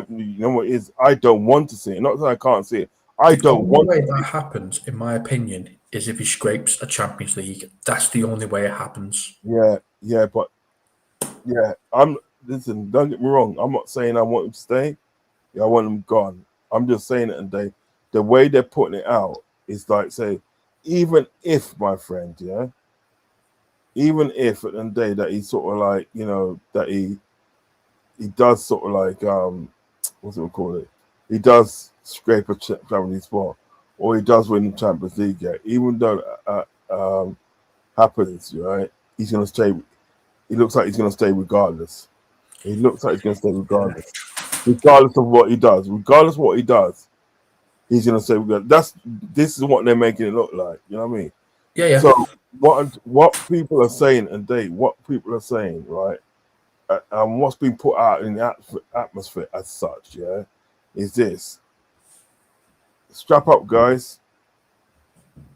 you know what it is? I don't want to see it. Not that I can't see it. I don't want. The only way that happens, in my opinion, is if he scrapes a Champions League. That's the only way it happens. Yeah, but listen. Don't get me wrong. I'm not saying I want him to stay. Yeah, I want him gone. I'm just saying it, and the way they're putting it out is like, say, even if, my friend, even if at the end of the day that he's sort of like, that he does sort of like, what's it called it? He does scrape a Champions spot, or he does win the Champions League. Yeah, even though happens, right? He's gonna stay. He looks like he's gonna stay regardless. Regardless of what he does. Regardless of what he does, he's gonna say, this is what they're making it look like. You know what I mean? Yeah. So what people are saying, right? And what's been put out in the atmosphere as such, is this: strap up, guys.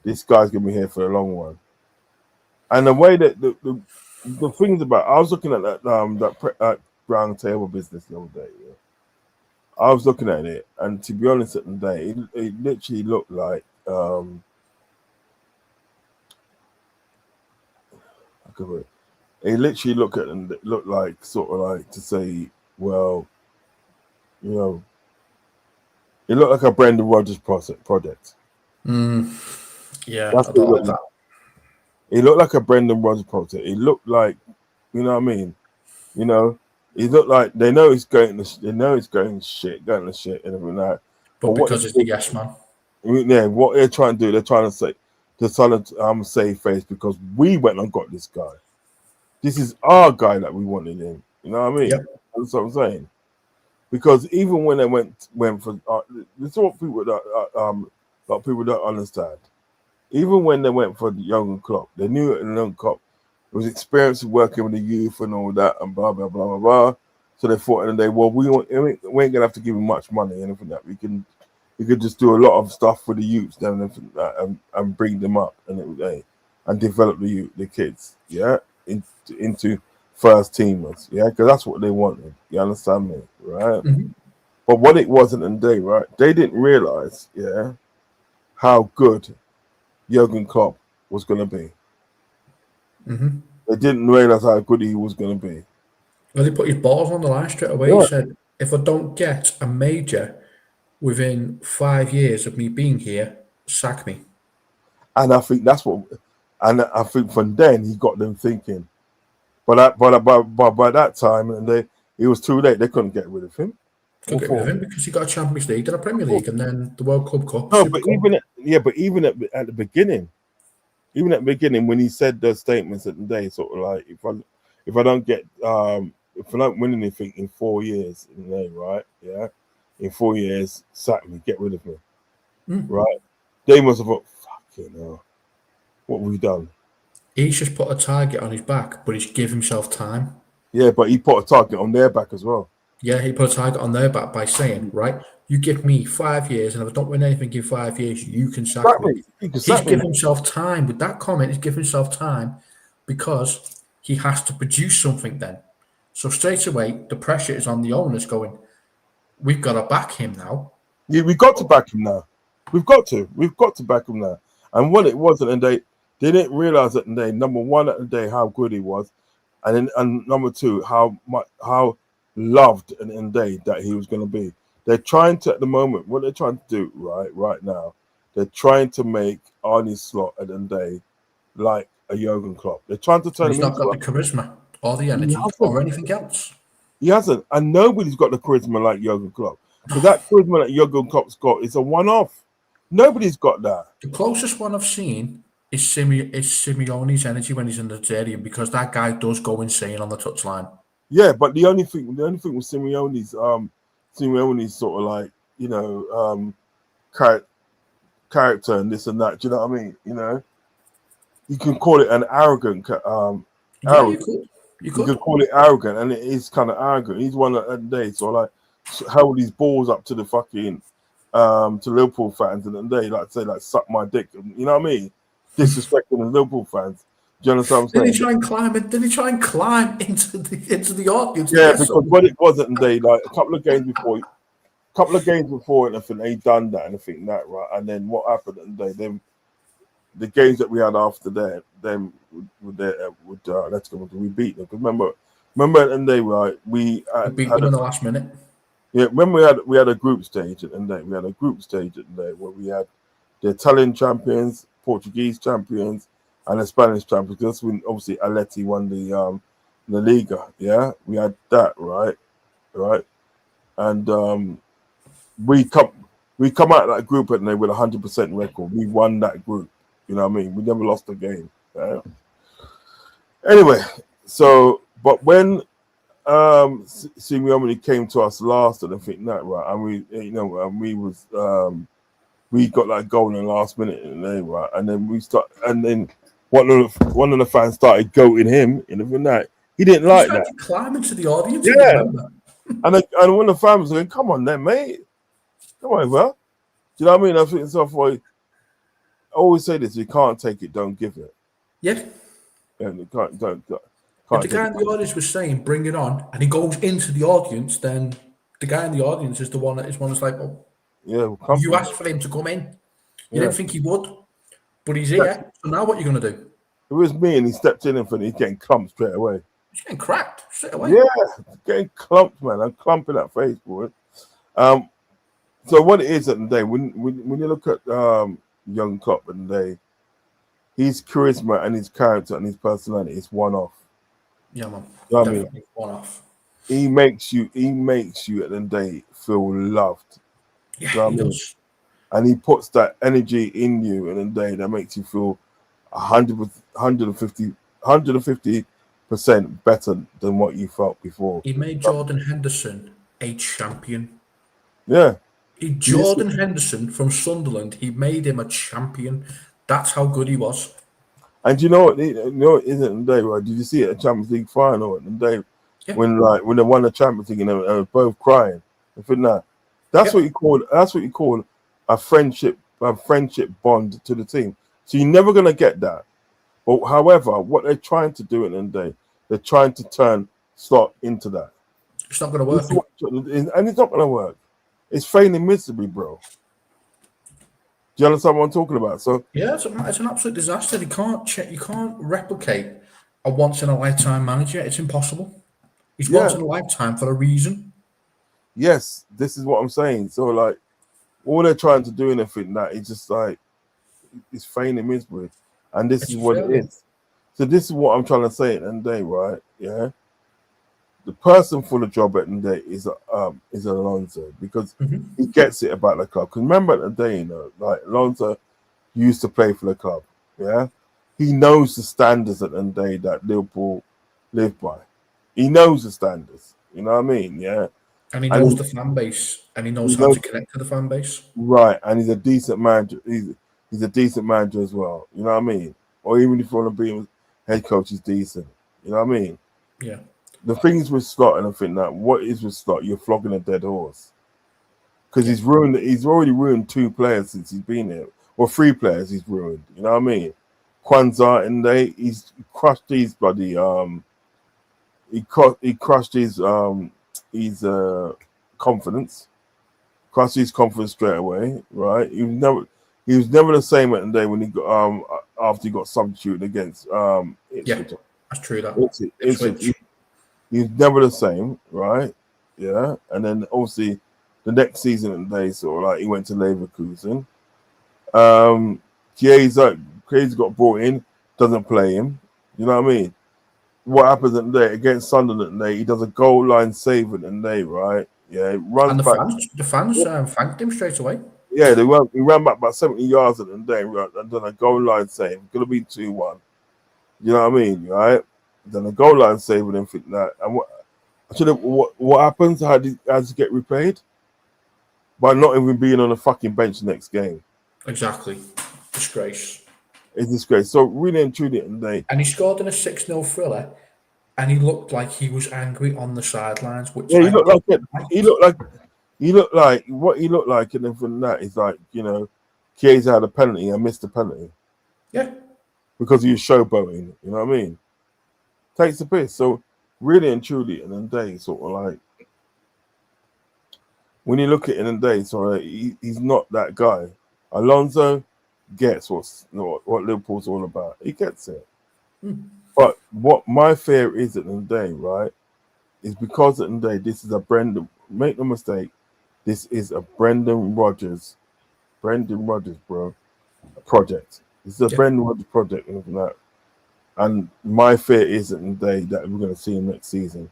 This guy's gonna be here for a long one. And the way that the things about, I was looking at that round table business the other day. Yeah? I was looking at it, and to be honest, at the day, it literally looked like it literally looked like sort of like to say, well, it looked like a Brendan Rodgers project. Yeah, that's I don't like that. It looked like a Brendan Rodgers project. It looked like, you know what I mean? It looked like they know it's going to shit, and everything like that. But because it's the yes man. Yeah, what they're trying to do, they're trying to say, save face because we went and got this guy. This is our guy that we wanted him. You know what I mean? Yep. That's what I'm saying. Because even when they went for, this is what people don't understand. Even when they went for the Jurgen Klopp, they knew that Jurgen Klopp was experienced working with the youth and all that and blah blah blah blah blah. So they thought in the day, well, we ain't gonna have to give him much money and everything that we could just do a lot of stuff for the youths and bring them up and everything and develop the kids, into first teamers, because that's what they wanted. You understand me, right? Mm-hmm. But what it wasn't in the day, right? They didn't realize, how good Jurgen Klopp was going to be. Mm-hmm. They didn't realize how good he was going to be. Well, he put his balls on the line straight away. He said, if I don't get a major within 5 years of me being here, sack me. And I think that's what, and I think from then he got them thinking. But by that time, and it was too late. They couldn't get rid of him. Couldn't get rid of him because he got a Champions League and a Premier League, and then the World Club Cup. No, but even at the beginning, even at the beginning when he said those statements at the day, sort of like if I don't get if I don't win anything in 4 years in the day, right? Yeah, in 4 years, sack me, get rid of me, right? They must have thought, fucking hell, what have we done? He's just put a target on his back, but he's give himself time. Yeah, but he put a target on their back as well. Yeah, he put a target on their back by saying, right, you give me 5 years, and if I don't win anything in 5 years, you can sack Sack me. me. You can He's sack me. given himself time. With that comment, he's given himself time because he has to produce something then. So straight away, the pressure is on the owners going, we've got to back him now. Yeah, we've got to back him now. We've got to back him now. And what it wasn't, and they didn't realize at the day, number one at the day, how good he was, and number two, how loved and in day that he was going to be. They're trying to, at the moment, what they're trying to do right now, they're trying to make Arnie Slot at the day like a Jurgen Klopp. They're trying to turn He's him not into got the charisma or the energy or anything else. He hasn't, and nobody's got the charisma like Jurgen Klopp. Because that charisma that Jurgen Klopp's got is a one-off. Nobody's got that. The closest one I've seen is Simeone's energy when he's in the stadium, because that guy does go insane on the touchline. Yeah, but the only thing with Simeone's sort of like, you know, character and this and that. Do you know what I mean? You know, you can call it an arrogant. Yeah, you could. You could call it arrogant, and it is kind of arrogant. He's one at the day, so like held his balls up to the fucking to Liverpool fans, and they like say like suck my dick. You know what I mean? Disrespecting the Liverpool fans. Do you understand what I'm saying? Did he try and climb into the audience? Yeah, because what it was at the day, like a couple of games before, and I think they done that, and I think that right. And then what happened at the day? Then the games that we had after that, then let's go. We beat them. Because remember at the day, right? We beat them in the last minute. Yeah, when we had a group stage at the day, where we had the Italian champions, Portuguese champions, and the Spanish champions. Because when obviously Atleti won the Liga, yeah, we had that right, and we come out of that group at the day with 100% record. We won that group. You know what I mean? We never lost a game. Yeah? Anyway, so but when Simeone came to us last, and I think that right, and we, you know, and we got that goal in the last minute, right, and then one of the fans started goating him, and even that he didn't like that. To climb into the audience. Yeah, and when the fans was going, come on, then mate, come on, bro. Do you know what I mean? I think stuff like I always say this: you can't take it, don't give it. Yeah. And you can't. If the guy in the audience was saying "bring it on," and he goes into the audience, then the guy in the audience is the one that's like, "Oh, yeah, you asked for him to come in. You didn't think he would, but he's here. So now what are you going to do?" It was me, and he stepped in and he's getting clumped straight away. He's getting cracked straight away. Yeah, getting clumped, man. I'm clumping that face, boy. So what it is at the day, when you look at young Klopp at the day, his charisma and his character and his personality is one off. Yeah, man. You know what I mean? One off. He makes you at the day feel loved. Yeah, you know he what I mean? does. And he puts that energy in you at the day that makes you feel 150% better than what you felt before. He made Jordan Henderson a champion. Yeah. Jordan Henderson from Sunderland, he made him a champion. That's how good he was. And you know what? Isn't the day, right? Did you see it at Champions League final at the day when they won the Champions League and they were both crying? I think that's what you call a friendship bond to the team. So you're never gonna get that. But however, what they're trying to do at the end of the day, they're trying to turn Slot into that. It's not gonna work. And it's not gonna work. It's failing miserably, bro. Do you understand what I'm talking about? So yeah, it's an absolute disaster. You can't replicate a once in a lifetime manager. It's impossible. He's once in a lifetime for a reason. Yes, this is what I'm saying. So like, all they're trying to do in everything that is just like it's failing miserably, and this is what it is. So this is what I'm trying to say at the end of the day, right? Yeah. The person for the job at the end of the day is Alonso, because he gets it about the club. Because remember at the day, like Alonso used to play for the club, yeah, he knows the standards at the end of the day that Liverpool live by. He knows the standards. You know what I mean? Yeah. And he And knows the fan base, and he knows he how knows to connect to the fan base. right, and he's a decent manager. He's a decent manager as well. You know what I mean? Or even if you want to be head coach, he's decent. You know what I mean? Yeah. The things with Slot, and I think that what is with Slot, you're flogging a dead horse. Because he's ruined. He's already ruined 2 players since he's been here, or 3 players he's ruined. You know what I mean? Kwanzaa, and he's crushed his bloody he crushed his confidence, crushed his confidence straight away. Right? He was never the same at the day when he got after he got substituted against Ipswich. Yeah, that's true. That Ipswich. He's never the same, right? Yeah, and then obviously the next season and day, sort of like he went to Leverkusen. Chiesa got brought in, doesn't play him. You know what I mean? What happens at the day against Sunderland? At the day, he does a goal line save at the day, right? Yeah, runs and back. the fans thanked him straight away. Yeah, he ran back about 70 yards at the day and done a goal line save. Could have been 2-1. You know what I mean, right? Then a goal line save with him for that. And what happens? How does he get repaid? By not even being on the fucking bench next game. Exactly. Disgrace. It's disgrace. So really and truly today. And he scored in a 6-0 thriller, and he looked like he was angry on the sidelines. Which Yeah, he looked like it. He looked like what he looked like, and then from that is like, you know, Chiesa had a penalty and missed the penalty. Yeah. Because he was showboating, you know what I mean? Takes the piss. So really and truly, and then day sort of like when you look at it in the day, so he's not that guy. Alonso gets what Liverpool's all about. He gets it. But what my fear is at the end of the day, right, is because at the end of the day, this is a Brendan. Make no mistake, this is a Brendan Rodgers, bro, project. This is a Brendan Rodgers project and that. And my fear is at the end of the day that we're going to see him next season.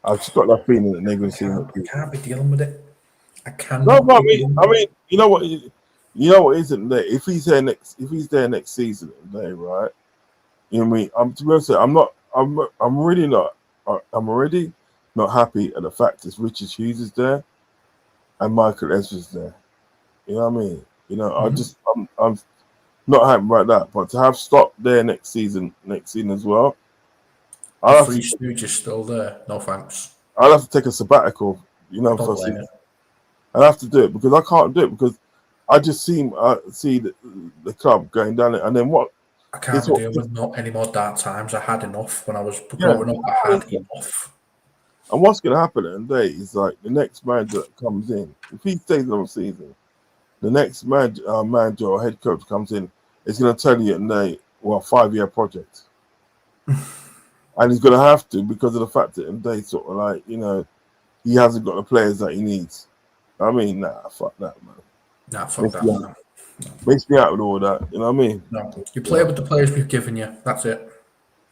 I've just got that feeling that they're going to see him. I can't be dealing with it. I can't. No, but I mean, you know what? You know what isn't there? If he's there next season, right? You know what I mean? To be honest, I'm really not. I'm already not happy at the fact that Richard Hughes is there and Michael Ezra's there. You know what I mean? You know, I'm not happy about that. But to have Stock there next season as well, The Free Stooge is still there. No thanks. I'll have to take a sabbatical. You know, for a season. I'll have to do it because I can't do it because I just see the club going down it, and then what? I can't deal with not any more dark times. I had enough when I was growing up. I had enough. And what's going to happen at the day is like the next manager that comes in, if he stays on the season, the next manager or head coach comes in, is going to tell you at the 5-year project, and he's going to have to because of the fact that they sort of like, you know, he hasn't got the players that he needs. I mean, nah, fuck that, man. Nah, fuck that. Man. Makes me out with all that. You know what I mean? No, you play with the players we've given you. That's it.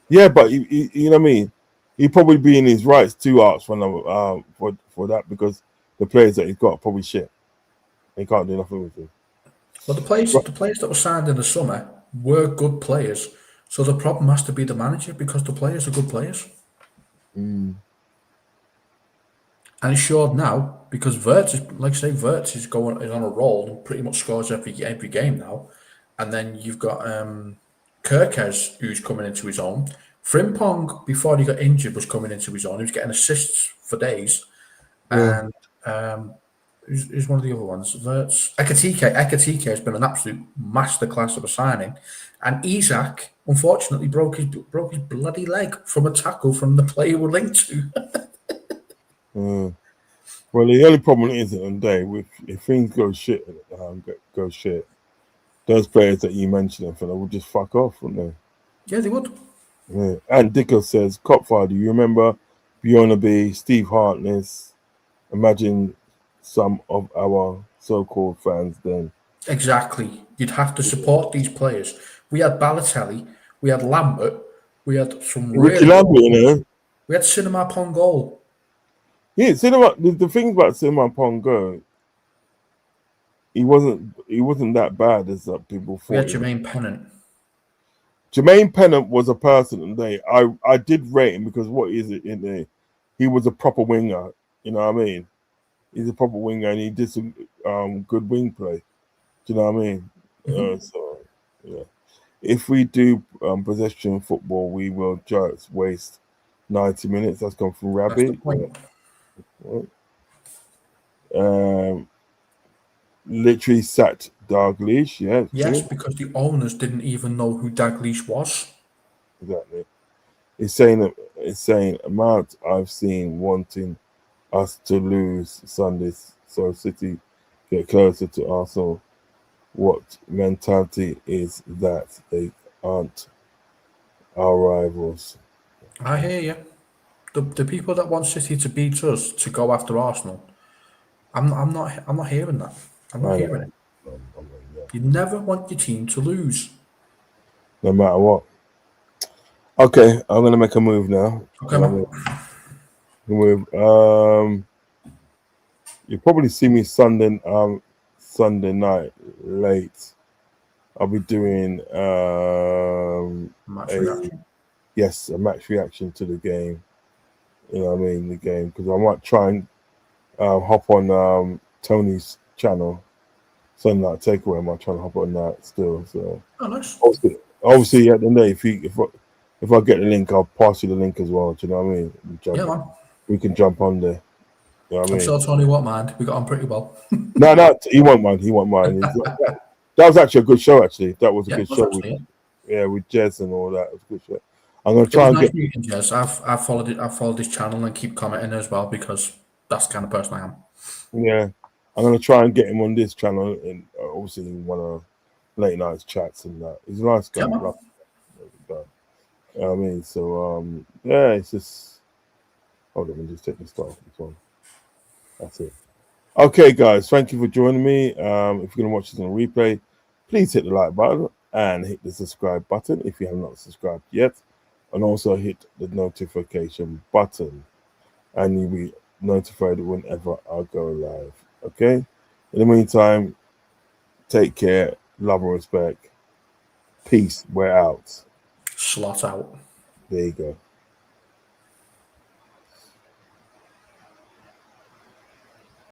Yeah, but you know what I mean. He'd probably be in his rights to ask for that because the players that he's got are probably shit. He can't do nothing with them. Well, the players that were signed in the summer were good players. So the problem has to be the manager because the players are good players. Mm. And it's showed now because Wirtz is on a roll and pretty much scores every game now. And then you've got Kirkes, who's coming into his own. Frimpong, before he got injured, was coming into his own. He was getting assists for days. Yeah. And who's one of the other ones? Wirtz. Ekatike has been an absolute masterclass of a signing. And Isak, unfortunately, broke his bloody leg from a tackle from the player we're linked to. Well, the only problem is at the end of the day, if things go shit, those players that you mentioned, will just fuck off, wouldn't they? Yeah, they would. Yeah. And Dicko says, Copfire, do you remember Bjorn B, Steve Hartness? Imagine some of our so-called fans then. Exactly. You'd have to support these players. We had Balotelli, we had Lambert, we had some Ricky Lambert, you know. We had Cinema Pongol. Yeah, Cinema. The thing about Cinema Pongo, he wasn't that bad as people thought. We had Jermaine Pennant. Jermaine Pennant was a person, and I did rate him because what is it in there? He was a proper winger. You know what I mean? He's a proper winger, and he did some good wing play. Do you know what I mean? So yeah, if we do possession football, we will just waste 90 minutes. That's come from That's the Rabbi. point. Literally sacked Dalglish. Yeah, Yes, true. because the owners didn't even know who Dalglish was. Exactly. It's saying amount I've seen wanting us to lose Sundays, so City get closer to Arsenal. What mentality is that? They aren't our rivals. I hear you. The people that want City to beat us to go after Arsenal, I'm not hearing that. I'm not I hearing know. it. I mean, yeah. You never want your team to lose. No matter what. Okay, I'm gonna make a move now. Okay, You know man. what I mean? Move. You probably see me Sunday night late. I'll be doing Match a reaction. a match reaction to the game. You know what I mean? The game, because I might try and hop on Tony's channel. Sunday night takeaway. I might try and hop on that still. So Oh, nice. obviously at the end of the day, if I get the link, I'll pass you the link as well. Do you know what I mean? Yeah, man. We can jump on there. You know what I I'm mean? sure Tony won't mind. We got on pretty well. No, he won't mind. He won't mind. That was actually a good show. Actually, that was a Yeah, good it was show. actually. With Jez and all that. It was a good show. I'm gonna It try was and nice get. meeting you. Yes, I've followed it. I've followed his channel and keep commenting as well because that's the kind of person I am. Yeah, I'm gonna try and get him on this channel and obviously in one of late night chats and that. He's a nice guy. Yeah, man. Like, guy. You know what I mean, so yeah, it's just. Hold on, let me just take this off. This one. That's it. Okay, guys, thank you for joining me. If you're gonna watch this on replay, please hit the like button and hit the subscribe button if you have not subscribed yet, and also hit the notification button, and you'll be notified whenever I go live. Okay. In the meantime, take care, love and respect. Peace. We're out. Slot out. There you go.